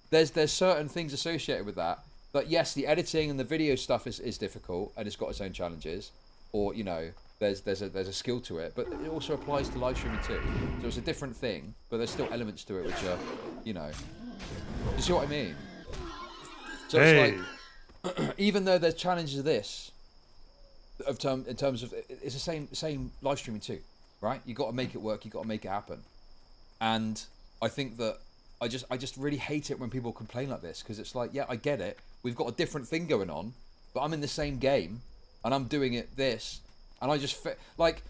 there's certain things associated with that. But yes, the editing and the video stuff is difficult, and it's got its own challenges. Or, you know, there's a skill to it, but it also applies to live streaming too. So it's a different thing, but there's still elements to it which are, you know... You see what I mean? So it's like... Even though there's challenges of this, in terms of it's the same live streaming too, right? You got to make it work. You got to make it happen. And I think that I just really hate it when people complain like this, because it's like, yeah, I get it. We've got a different thing going on, but I'm in the same game and I'm doing it this, and I just like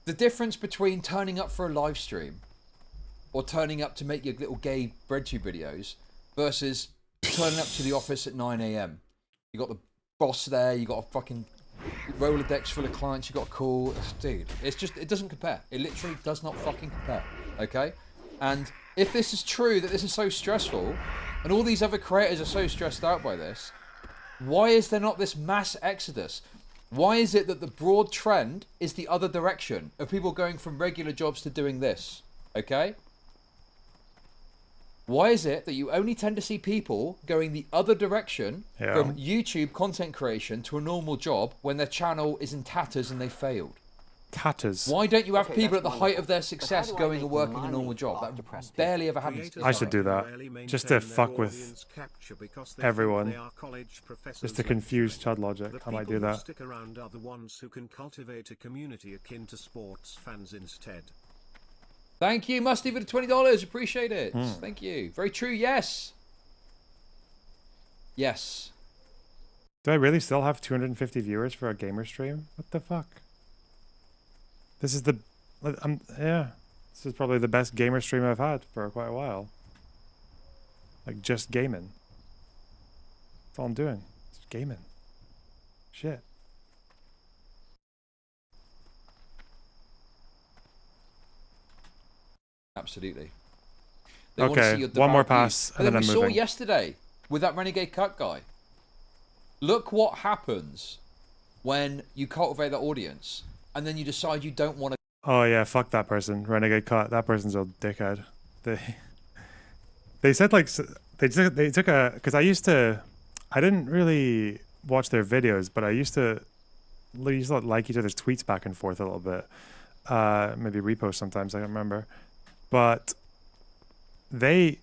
the difference between turning up for a live stream or turning up to make your little gay breadtube videos versus turning up to the office at 9 AM. You got the boss there, you got a fucking Rolodex full of clients you got to call. Dude, it's just, it doesn't compare. It literally does not fucking compare, okay? And if this is true, that this is so stressful, and all these other creators are so stressed out by this, why is there not this mass exodus? Why is it that the broad trend is the other direction of people going from regular jobs to doing this, okay? Why is it that you only tend to see people going the other direction from YouTube content creation to a normal job when their channel is in tatters and they failed? Tatters. Why don't you have people at the height of their success going and working a normal job? That barely ever happens. I should do that. Just to fuck with everyone. Just to confuse Chud Logic. I might do that. Stick around are the ones who can cultivate a community akin to sports fans instead. Thank you, Musty, for the $20. Appreciate it. Thank you. Very true. Yes. Yes. Do I really still have 250 viewers for a gamer stream? What the fuck? This is the... yeah. This is probably the best gamer stream I've had for quite a while. Like, just gaming. That's all I'm doing. Just gaming. Shit. Absolutely. They want to see Okay, your one more devout pass, views. and then I'm we saw moving. yesterday with that Renegade Cut guy. Look what happens when you cultivate that audience, and then you decide you don't want to. Oh yeah, fuck that person. Renegade Cut. That person's a dickhead. They said like they took a, because I didn't really watch their videos, but I used to like each other's tweets back and forth a little bit. Maybe repost sometimes, I don't remember. But they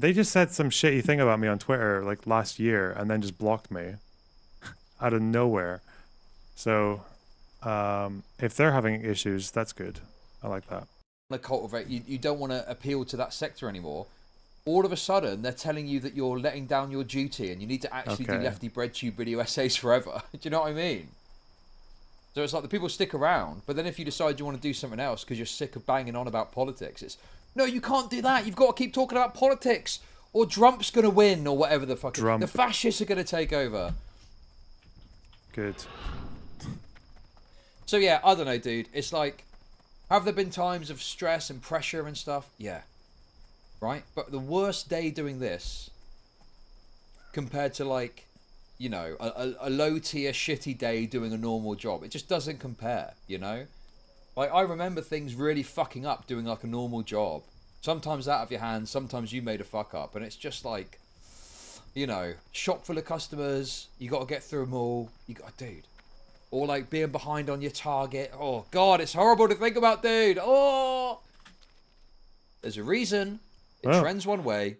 just said some shitty thing about me on Twitter like last year and then just blocked me out of nowhere. So if they're having issues, that's good. I like that. To cultivate, you don't want to appeal to that sector anymore. All of a sudden, they're telling you that you're letting down your duty and you need to actually do Lefty BreadTube video essays forever. Do you know what I mean? So it's like the people stick around, but then if you decide you want to do something else because you're sick of banging on about politics, it's, no, you can't do that. You've got to keep talking about politics, or Trump's going to win, or whatever the fuck. The fascists are going to take over. Good. So yeah, I don't know, dude. It's like, have there been times of stress and pressure and stuff? Yeah. Right? But the worst day doing this compared to like, you know, a low tier shitty day doing a normal job, it just doesn't compare, you know? Like, I remember things really fucking up doing like a normal job. Sometimes out of your hands, sometimes you made a fuck up, and it's just like, you know, shop full of customers, you got to get through them all, you got, dude. Or like being behind on your target. Oh god, it's horrible to think about, dude. Oh, there's a reason it trends one way.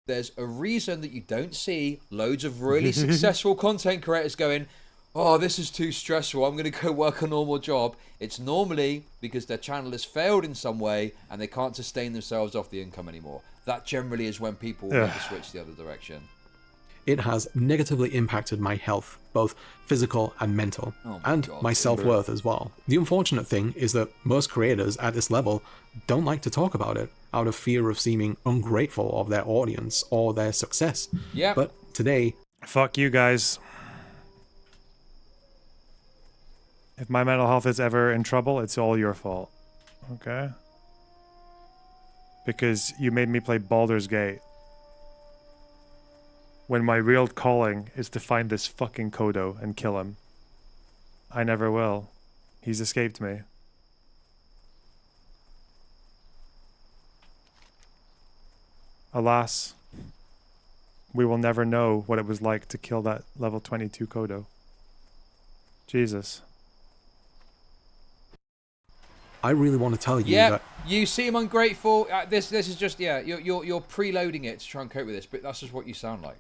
There's a reason that you don't see loads of really successful content creators going, oh, this is too stressful, I'm going to go work a normal job. It's normally because their channel has failed in some way and they can't sustain themselves off the income anymore. That generally is when people make the switch the other direction. It has negatively impacted my health, both physical and mental, and my self-worth as well. The unfortunate thing is that most creators at this level don't like to talk about it out of fear of seeming ungrateful of their audience or their success. Yeah. But today... Fuck you guys. If my mental health is ever in trouble, it's all your fault. Okay? Because you made me play Baldur's Gate. when my real calling is to find this fucking Kodo and kill him. I never will. He's escaped me. Alas, we will never know what it was like to kill that level 22 Kodo. Jesus. I really want to tell you Yeah, that you seem ungrateful. This is just, yeah, you're preloading it to try and cope with this, but that's just what you sound like.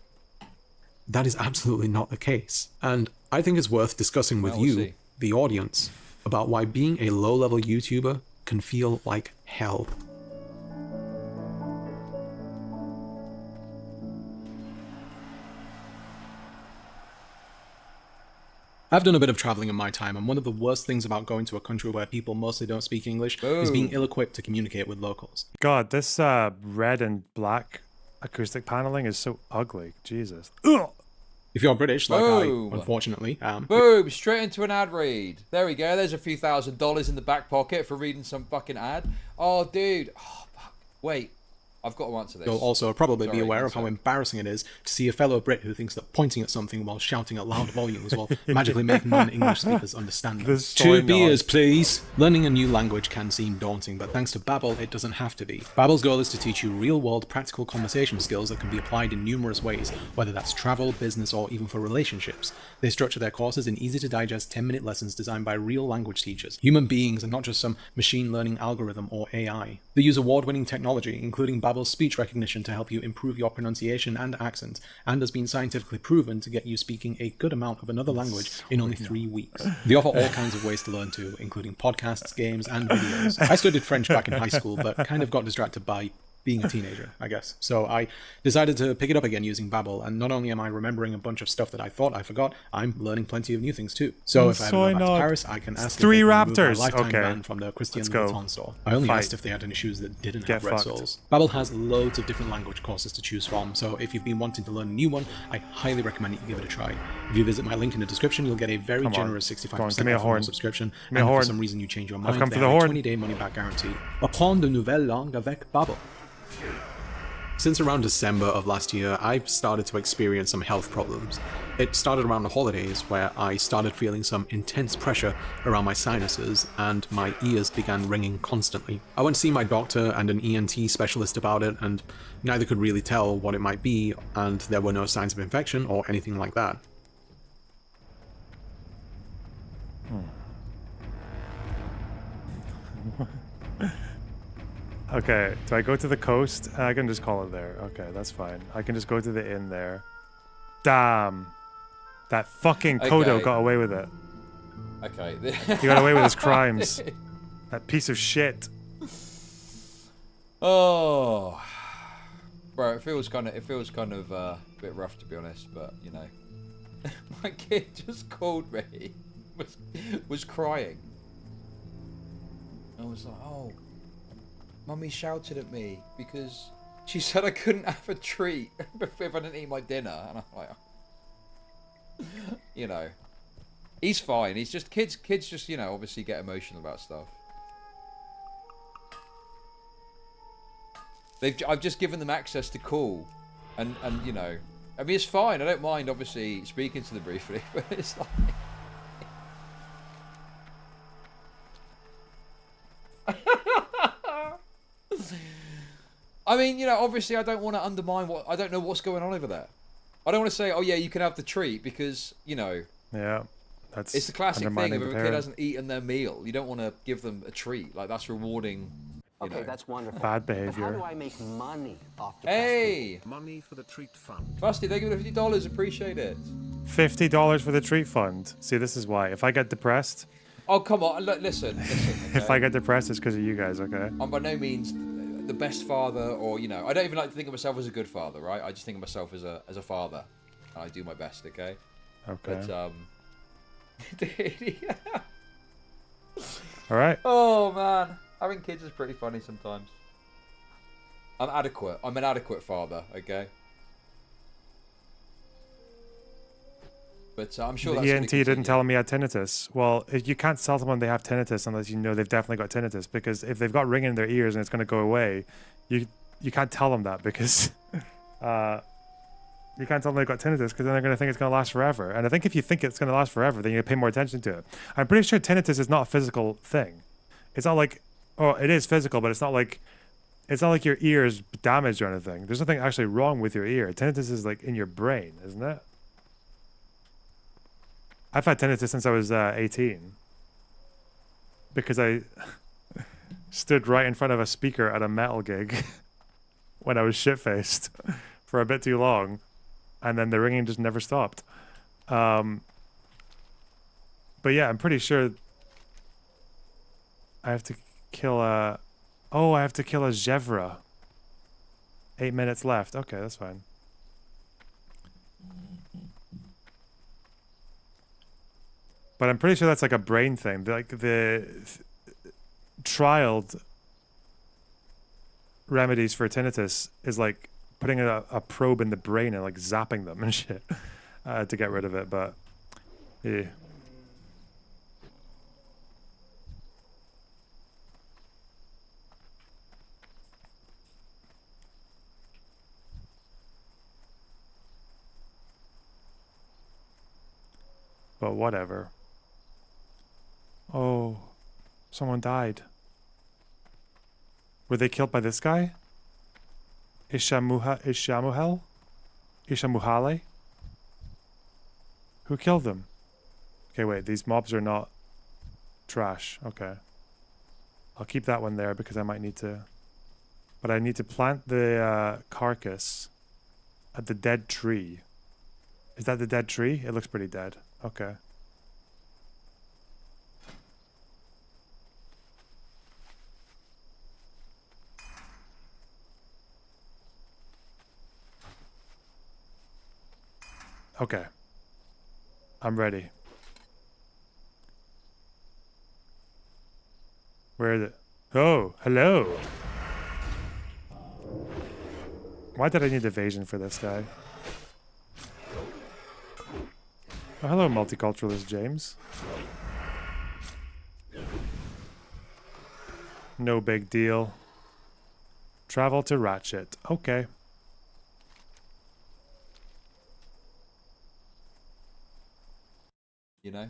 that is absolutely not the case. And I think it's worth discussing with you, the audience, about why being a low-level YouTuber can feel like hell. I've done a bit of traveling in my time, and one of the worst things about going to a country where people mostly don't speak English is being ill-equipped to communicate with locals. God, this red and black acoustic paneling is so ugly. Jesus. Ugh! If you're British, like I unfortunately am. Boom! Straight into an ad read. There we go. There's a few $1,000s in the back pocket for reading some fucking ad. Oh, dude. Oh, fuck. Wait. I've got to answer this. You'll also probably be aware of how embarrassing it is to see a fellow Brit who thinks that pointing at something while shouting at loud volumes will magically make non-English speakers understand them. Two beers, please! Learning a new language can seem daunting, but thanks to Babbel, it doesn't have to be. Babbel's goal is to teach you real-world practical conversation skills that can be applied in numerous ways, whether that's travel, business, or even for relationships. They structure their courses in easy-to-digest 10-minute lessons designed by real language teachers, human beings, and not just some machine learning algorithm or AI. They use award-winning technology, including Babbel's speech recognition to help you improve your pronunciation and accent, and has been scientifically proven to get you speaking a good amount of another language in only 3 weeks. They offer all kinds of ways to learn too, including podcasts, games, and videos. I studied French back in high school, but kind of got distracted by being a teenager, I guess. So I decided to pick it up again using Babbel, and not only am I remembering a bunch of stuff that I thought I forgot, I'm learning plenty of new things too. So if I ever go back to Paris, I can ask Three if they can raptors. remove my lifetime Okay. ban from the Christian Vuitton store. I only asked if they had any shoes that didn't have red fucked. soles. Babbel has loads of different language courses to choose from, so if you've been wanting to learn a new one, I highly recommend you give it a try. If you visit my link in the description, you'll get a very generous 65% Give me a off horn. your subscription, Give me a and if horn. for some reason you change your I've mind, come they for the have a horn. 20-day money-back guarantee. Apprendre de nouvelles langues avec Babbel. Since around December of last year, I've started to experience some health problems. It started around the holidays, where I started feeling some intense pressure around my sinuses, and my ears began ringing constantly. I went to see my doctor and an ENT specialist about it, and neither could really tell what it might be, and there were no signs of infection or anything like that. Okay, do I go to the coast? I can just call it there. Okay, that's fine. I can just go to the inn there. Damn. That fucking Kodo Okay. got away with it. Okay. He got away with his crimes. That piece of shit. Oh, bro, it feels kind of a bit rough, to be honest. But you know, my kid just called me, was crying. I was like, oh, Mummy shouted at me because she said I couldn't have a treat if I didn't eat my dinner, and I'm like, you know, he's fine. He's just kids just, you know, obviously get emotional about stuff. I've just given them access to call, and you know, I mean, it's fine. I don't mind obviously speaking to them briefly, but it's like. I mean, you know, obviously I don't want to undermine I don't know what's going on over there. I don't want to say, oh yeah, you can have the treat because, you know. Yeah, that's. It's the classic thing. undermining If the a kid parent. hasn't eaten their meal, you don't want to give them a treat. Like that's rewarding. You know. That's wonderful. Bad But how behavior. do I make money off the Hey, Money for the treat fund. Busty, thank you for the $50. Appreciate it. $50 for the treat fund. See, this is why. If I get depressed, Oh come on, look, listen. if I get depressed, it's because of you guys. Okay. I'm by no means the best father, or you know, I don't even like to think of myself as a good father, right? I just think of myself as a father, and I do my best, okay? Okay. But All right. Oh man, having kids is pretty funny sometimes. I'm adequate. I'm an adequate father, okay? But I'm sure The that's ENT didn't tell me I had tinnitus. Well, you can't tell someone they have tinnitus unless you know they've definitely got tinnitus. Because if they've got ringing in their ears and it's going to go away, you can't tell them that because You can't tell them they've got tinnitus because then they're going to think it's going to last forever. And I think if you think it's going to last forever, then you pay more attention to it. I'm pretty sure tinnitus is not a physical thing. It's not like, oh, it is physical, but it's not like your ear is damaged or anything. There's nothing actually wrong with your ear. Tinnitus is like in your brain, isn't it? I've had tinnitus since I was 18 because I stood right in front of a speaker at a metal gig when I was shit-faced for a bit too long, and then the ringing just never stopped. But yeah, I'm pretty sure I have to kill a... Oh, I have to kill a Zevra. 8 minutes left. Okay, that's fine. But I'm pretty sure that's like a brain thing. Like the trialed remedies for tinnitus is like putting a probe in the brain and like zapping them and shit to get rid of it. But yeah. But whatever. Oh, someone died. Were they killed by this guy? Ishamuhale? Who killed them? Okay, wait, these mobs are not trash. Okay. I'll keep that one there because I might need to... But I need to plant the carcass at the dead tree. Is that the dead tree? It looks pretty dead. Okay. Okay. I'm ready. Where is it? Oh, hello. Why did I need evasion for this guy? Oh, hello, multiculturalist James. No big deal. Travel to Ratchet. Okay. You know,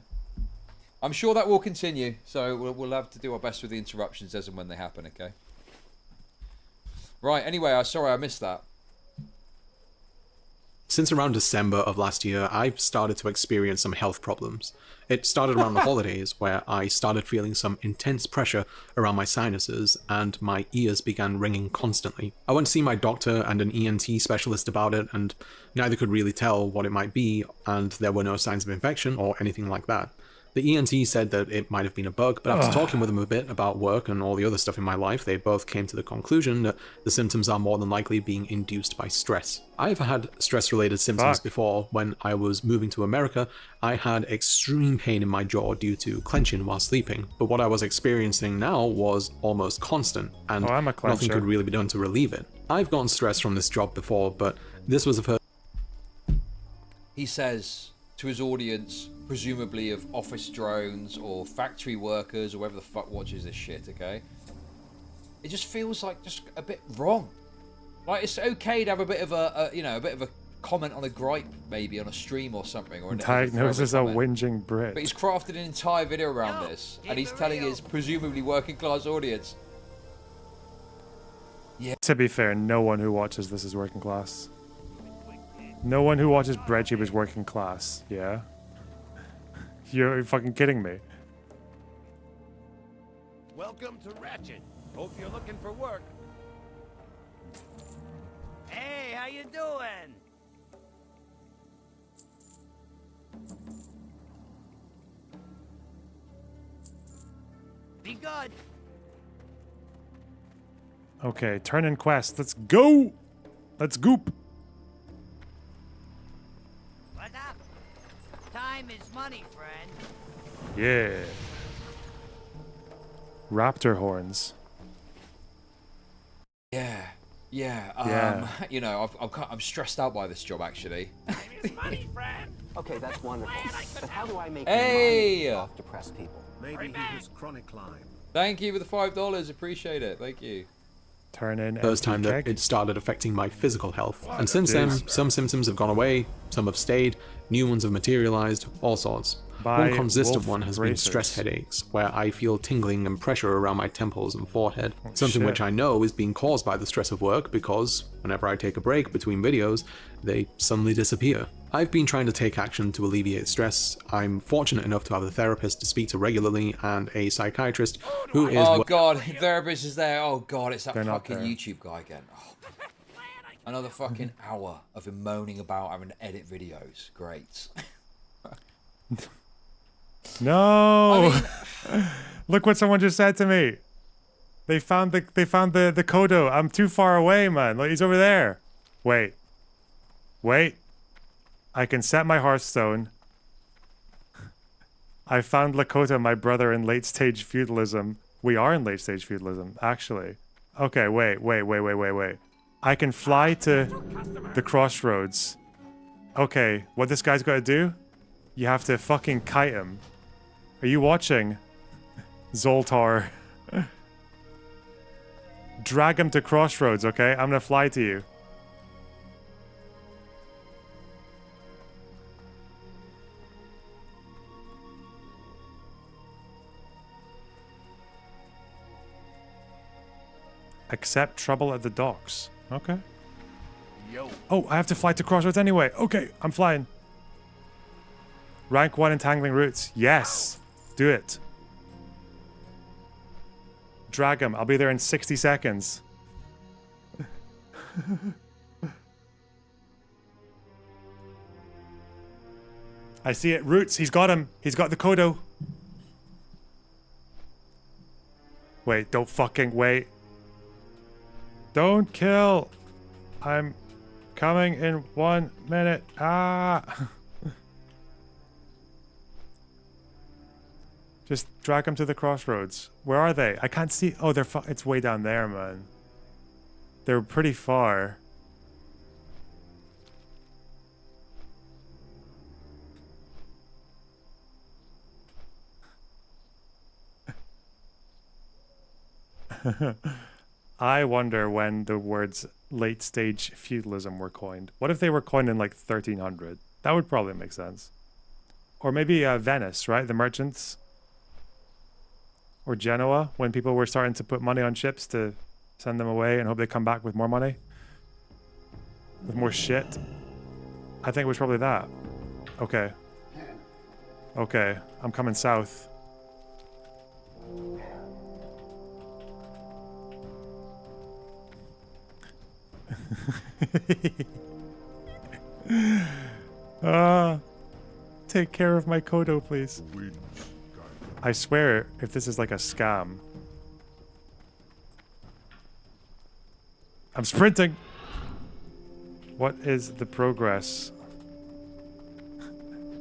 I'm sure that will continue, so we'll have to do our best with the interruptions as and when they happen. Okay. Right. Anyway, sorry I missed that. Since around December of last year, I've started to experience some health problems. It started around the holidays, where I started feeling some intense pressure around my sinuses, and my ears began ringing constantly. I went to see my doctor and an ENT specialist about it, and neither could really tell what it might be, and there were no signs of infection or anything like that. The ENT said that it might have been a bug, but after talking with them a bit about work and all the other stuff in my life, they both came to the conclusion that the symptoms are more than likely being induced by stress. I've had stress-related symptoms before. When I was moving to America, I had extreme pain in my jaw due to clenching while sleeping, but what I was experiencing now was almost constant, and nothing could really be done to relieve it. I've gotten stress from this job before, but this was the first... He says to his audience, presumably of office drones or factory workers or whoever the fuck watches this shit, okay? It just feels like just a bit wrong. Like, it's okay to have a bit of a comment on a gripe, maybe on a stream or something, or diagnosis a whinging Brit. But he's crafted an entire video around this, and he's telling his presumably working class audience. Yeah. To be fair, no one who watches this is working class. No one who watches BreadTube is working class. Yeah. You're fucking kidding me. Welcome to Ratchet. Hope you're looking for work. Hey, how you doing? Be good. Okay, turn in quest. Let's go. Let's goop. What's up? Time is money, friend. Yeah. Raptor horns. Yeah. You know, I'm stressed out by this job actually. Time is money, friend. Okay, that's wonderful. But how do I make money off depressed people? Maybe he was chronic Lyme. Thank you for the $5. Appreciate it. Thank you. Turn in First time that it started affecting my physical health. And since then, some symptoms have gone away, some have stayed, new ones have materialized, all sorts. One consistent one has been stress headaches, where I feel tingling and pressure around my temples and forehead. Something which I know is being caused by the stress of work because whenever I take a break between videos, they suddenly disappear. I've been trying to take action to alleviate stress. I'm fortunate enough to have a therapist to speak to regularly and a psychiatrist who is... Oh god, therapist is there. Oh god, it's that fucking YouTube guy again. Oh. Another fucking hour of him moaning about having to edit videos. Great. No. I mean... Look what someone just said to me. They found the Kodo. I'm too far away, man. Look, he's over there. Wait. I can set my Hearthstone. I found Lakota, my brother, in late-stage feudalism. We are in late-stage feudalism, actually. Okay, wait. I can fly to the crossroads. Okay, what this guy's got to do? You have to fucking kite him. Are you watching? Zoltar. Drag him to crossroads, okay? I'm gonna fly to you. Accept trouble at the docks. Okay. Yo. Oh, I have to fly to crossroads anyway. Okay, I'm flying. Rank 1 entangling routes. Yes. Do it. Drag him. I'll be there in 60 seconds. I see it. Roots. He's got him. He's got the Kodo. Wait, don't fucking wait. Don't kill. I'm coming in 1 minute. Ah. Just drag them to the crossroads. Where are they? I can't see. Oh, it's way down there, man. They're pretty far. I wonder when the words late-stage feudalism were coined. What if they were coined in like 1300? That would probably make sense. Or maybe Venice, right? The merchants. Or Genoa, when people were starting to put money on ships to send them away and hope they come back with more money. With more shit. I think it was probably that. Okay. Okay, I'm coming south. Take care of my Kodo, please. I swear, if this is like a scam. I'm sprinting! What is the progress?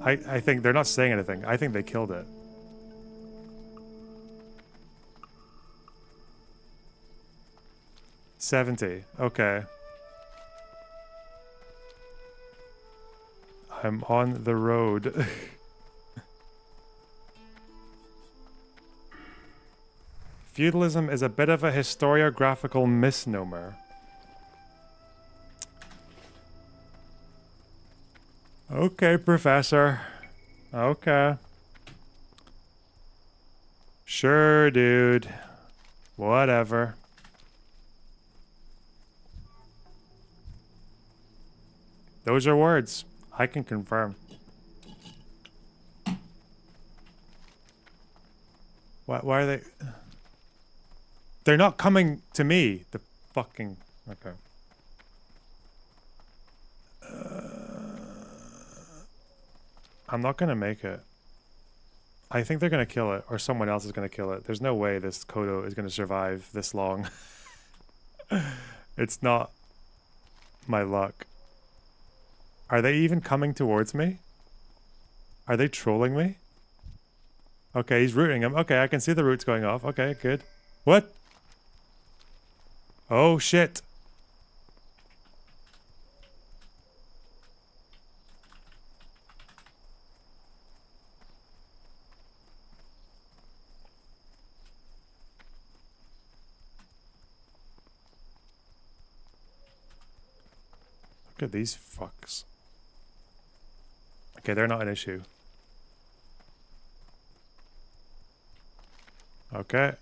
I think they're not saying anything. I think they killed it. $70. Okay. I'm on the road. Feudalism is a bit of a historiographical misnomer. Okay, Professor. Okay. Sure, dude. Whatever. Those are words. I can confirm. Why are they... They're not coming to me. The fucking... Okay. I'm not gonna make it. I think they're gonna kill it, or someone else is gonna kill it. There's no way this Kodo is gonna survive this long. It's not my luck. Are they even coming towards me? Are they trolling me? Okay, he's rooting him. Okay, I can see the roots going off. Okay, good. What? Oh, shit. Look at these fucks. Okay, they're not an issue. Okay.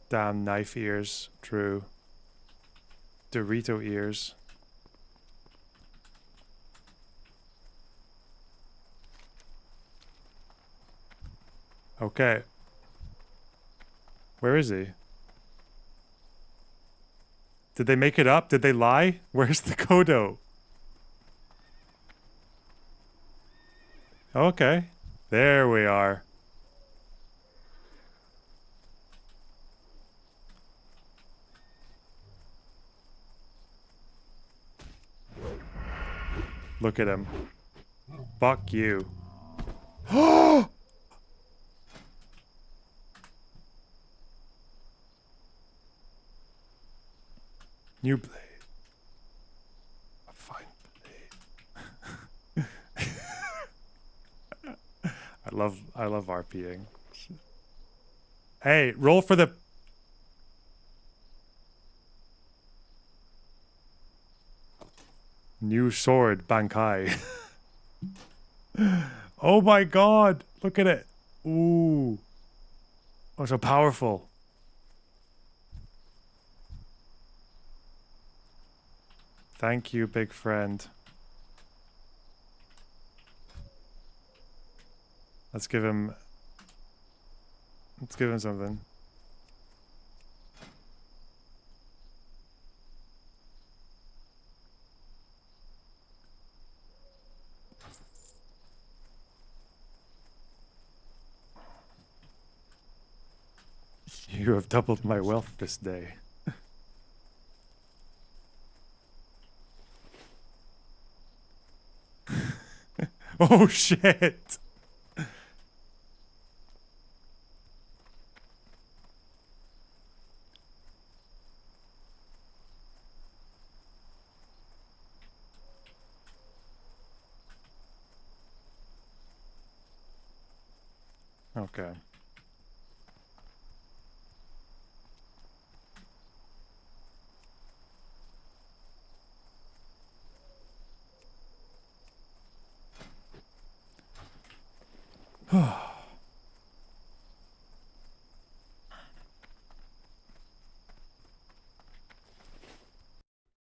Damn knife ears. True. Dorito ears. Okay. Where is he? Did they make it up? Did they lie? Where's the Kodo? Okay. There we are. Look at him. Fuck you. New blade. A fine blade. I love RPing. Hey, roll for the new sword, Bankai. Oh my god, look at it. Ooh. Oh, so powerful. Thank you, big friend. Let's give him something. You have doubled my wealth this day. Oh shit! Okay.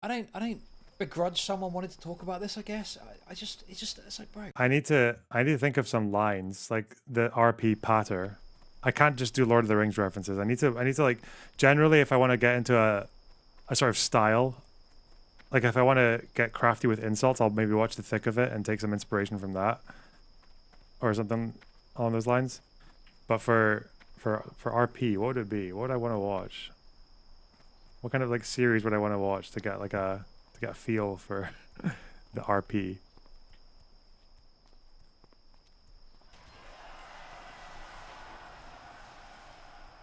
I don't begrudge someone wanting to talk about this, I guess. It's like, bro. I need to think of some lines, like the RP patter. I can't just do Lord of the Rings references. I need to like, generally if I want to get into a sort of style, like if I want to get crafty with insults, I'll maybe watch The Thick of It and take some inspiration from that. Or something along those lines. But for RP, what would it be? What would I want to watch? What kind of like series would I want to watch to get like a feel for the RP?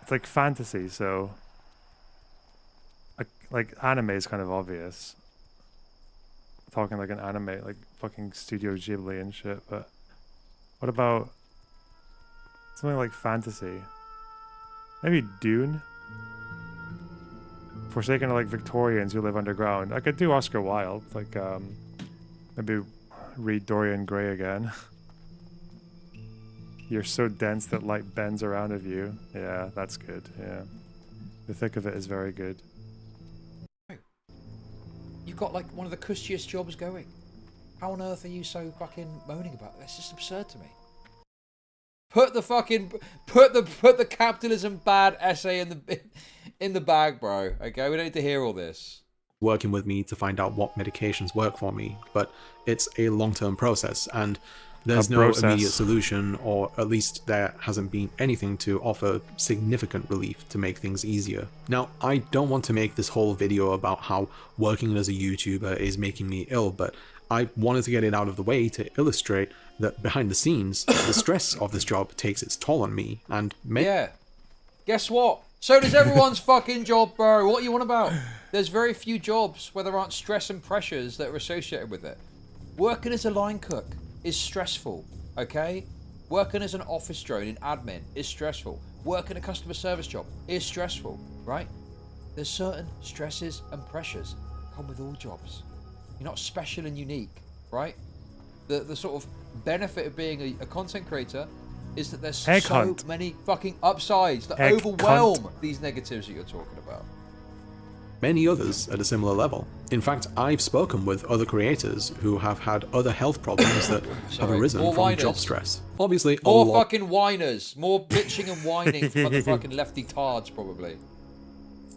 It's like fantasy, so like anime is kind of obvious. Talking like an anime, like fucking Studio Ghibli and shit, but what about something like fantasy? Maybe Dune? Forsaken are like Victorians who live underground. I could do Oscar Wilde, like maybe read Dorian Gray again. You're so dense that light bends around of you. Yeah, that's good. Yeah. The Thick of It is very good. You've got like one of the cushiest jobs going. How on earth are you so fucking moaning about this? It's just absurd to me. Put the capitalism bad essay in the bag, bro. Okay, we don't need to hear all this. Working with me to find out what medications work for me, but it's a long-term process, and there's no immediate solution, or at least there hasn't been anything to offer significant relief to make things easier. Now, I don't want to make this whole video about how working as a YouTuber is making me ill, but I wanted to get it out of the way to illustrate that behind the scenes, the stress of this job takes its toll on me, and yeah. Guess what? So does everyone's fucking job, bro. What are you on about? There's very few jobs where there aren't stress and pressures that are associated with it. Working as a line cook is stressful, okay? Working as an office drone in admin is stressful. Working a customer service job is stressful, right? There's certain stresses and pressures that come with all jobs. You're not special and unique, right? The sort of benefit of being a content creator is that there's so many fucking upsides that overwhelm these negatives that you're talking about. Many others at a similar level. In fact, I've spoken with other creators who have had other health problems that have arisen from job stress. Obviously, more fucking whiners, more bitching and whining from the fucking lefty tards, probably.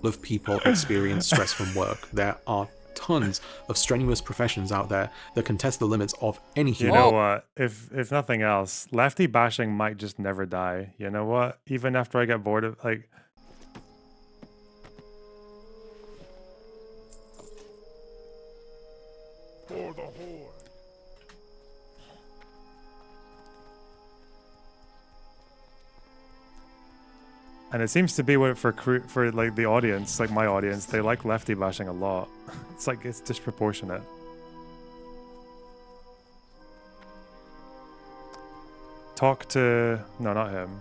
Of people experience stress from work. There are tons of strenuous professions out there that can test the limits of any human. You know what? If nothing else, lefty bashing might just never die. You know what? Even after I get bored of like. For the horde. And it seems to be what for like the audience, like my audience, they like lefty bashing a lot. It's like it's disproportionate. Talk to no, not him.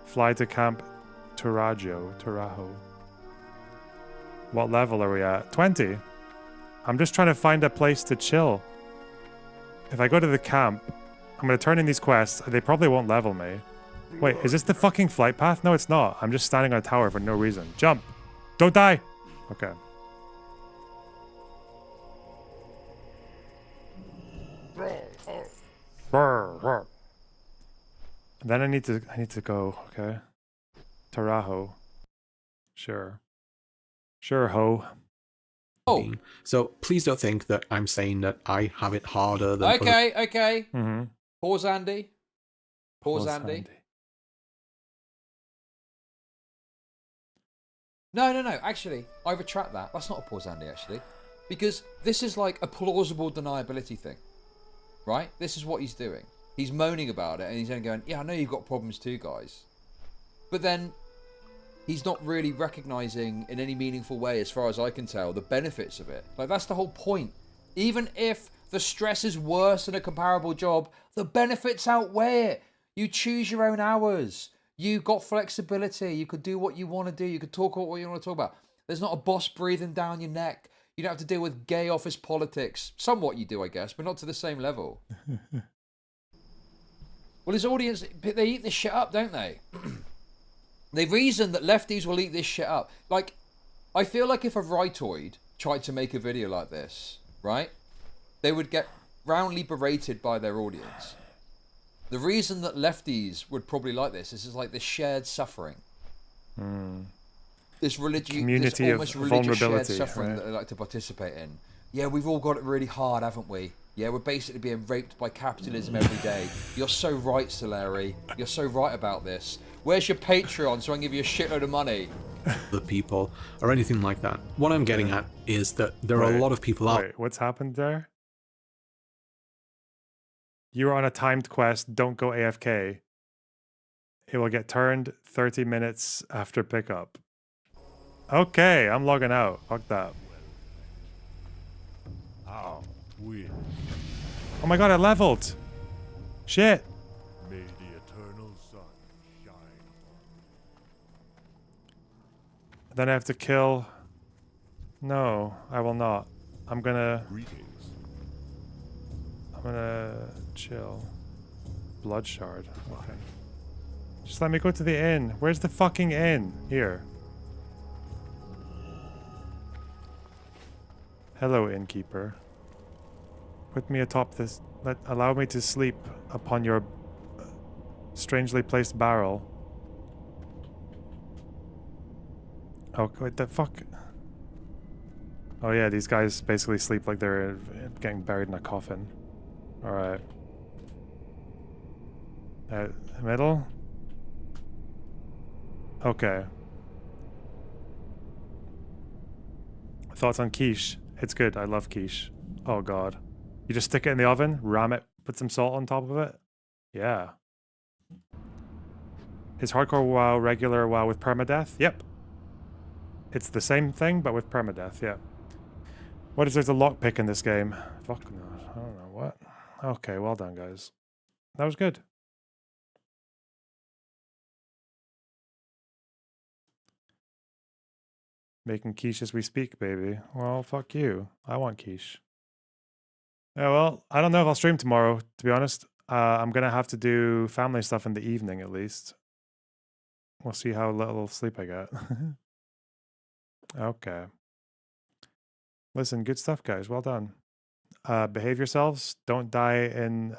Fly to Camp Tarajo. What level are we at? 20. I'm just trying to find a place to chill. If I go to the camp, I'm going to turn in these quests. They probably won't level me. Wait, is this the fucking flight path? No, it's not. I'm just standing on a tower for no reason. Jump! Don't die! Okay. Then I need to go, okay? Tarajo. Sure. Sure, ho. Oh. So please don't think that I'm saying that I have it harder than Okay. Mm-hmm. Pause, Andy. Pause, Andy. No. Actually, I retract that. That's not a pause, Andy, actually. Because this is like a plausible deniability thing. Right? This is what he's doing. He's moaning about it and he's then going, yeah, I know you've got problems too, guys. But then he's not really recognizing in any meaningful way, as far as I can tell, the benefits of it. Like, that's the whole point. Even if the stress is worse than a comparable job, the benefits outweigh it. You choose your own hours. You got flexibility. You could do what you want to do. You could talk about what you want to talk about. There's not a boss breathing down your neck. You don't have to deal with gay office politics. Somewhat you do, I guess, but not to the same level. Well, his audience, they eat this shit up, don't they? The reason that lefties will eat this shit up, like, I feel like if a rightoid tried to make a video like this, right, they would get roundly berated by their audience. The reason that lefties would probably like this is like this shared suffering. This community this almost of religious shared suffering, right, that they like to participate in. Yeah, we've all got it really hard, haven't we? Yeah, we're basically being raped by capitalism every day. You're so right, Solari. You're so right about this. Where's your Patreon so I can give you a shitload of money? The people or anything like that. What I'm getting at is that there are a lot of people out. Wait, what's happened there? You're on a timed quest. Don't go AFK. It will get turned 30 minutes after pickup. Okay, I'm logging out. Fuck that. How weird. Oh my god, I leveled. Shit. May the eternal sun shine. Then I have to kill. No, I will not. I'm gonna chill. Blood shard. Okay. Just let me go to the inn. Where's the fucking inn? Here. Hello, innkeeper. Put me atop this. Allow me to sleep upon your strangely placed barrel. Oh, what the fuck? Oh yeah, these guys basically sleep like they're getting buried in a coffin. Alright. Middle? Okay. Thoughts on quiche? It's good. I love quiche. Oh god. You just stick it in the oven, ram it, put some salt on top of it? Yeah. Is hardcore WoW regular WoW with permadeath? Yep. It's the same thing, but with permadeath, yeah. What is there's a lockpick in this game? Fuck no. I don't know what. Okay, well done, guys. That was good. Making quiche as we speak, baby. Well, fuck you. I want quiche. Yeah, well, I don't know if I'll stream tomorrow, to be honest. I'm going to have to do family stuff in the evening, at least. We'll see how little sleep I get. Okay. Listen, good stuff, guys. Well done. Behave yourselves. Don't die in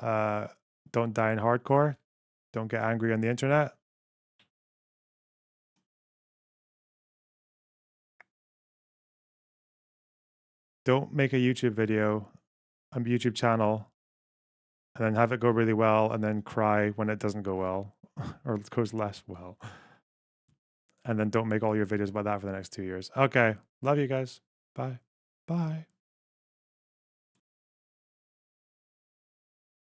hardcore. Don't get angry on the internet. Don't make a YouTube video, a YouTube channel, and then have it go really well, and then cry when it doesn't go well, or it goes less well. And then don't make all your videos about that for the next 2 years. Okay. Love you guys. Bye. Bye.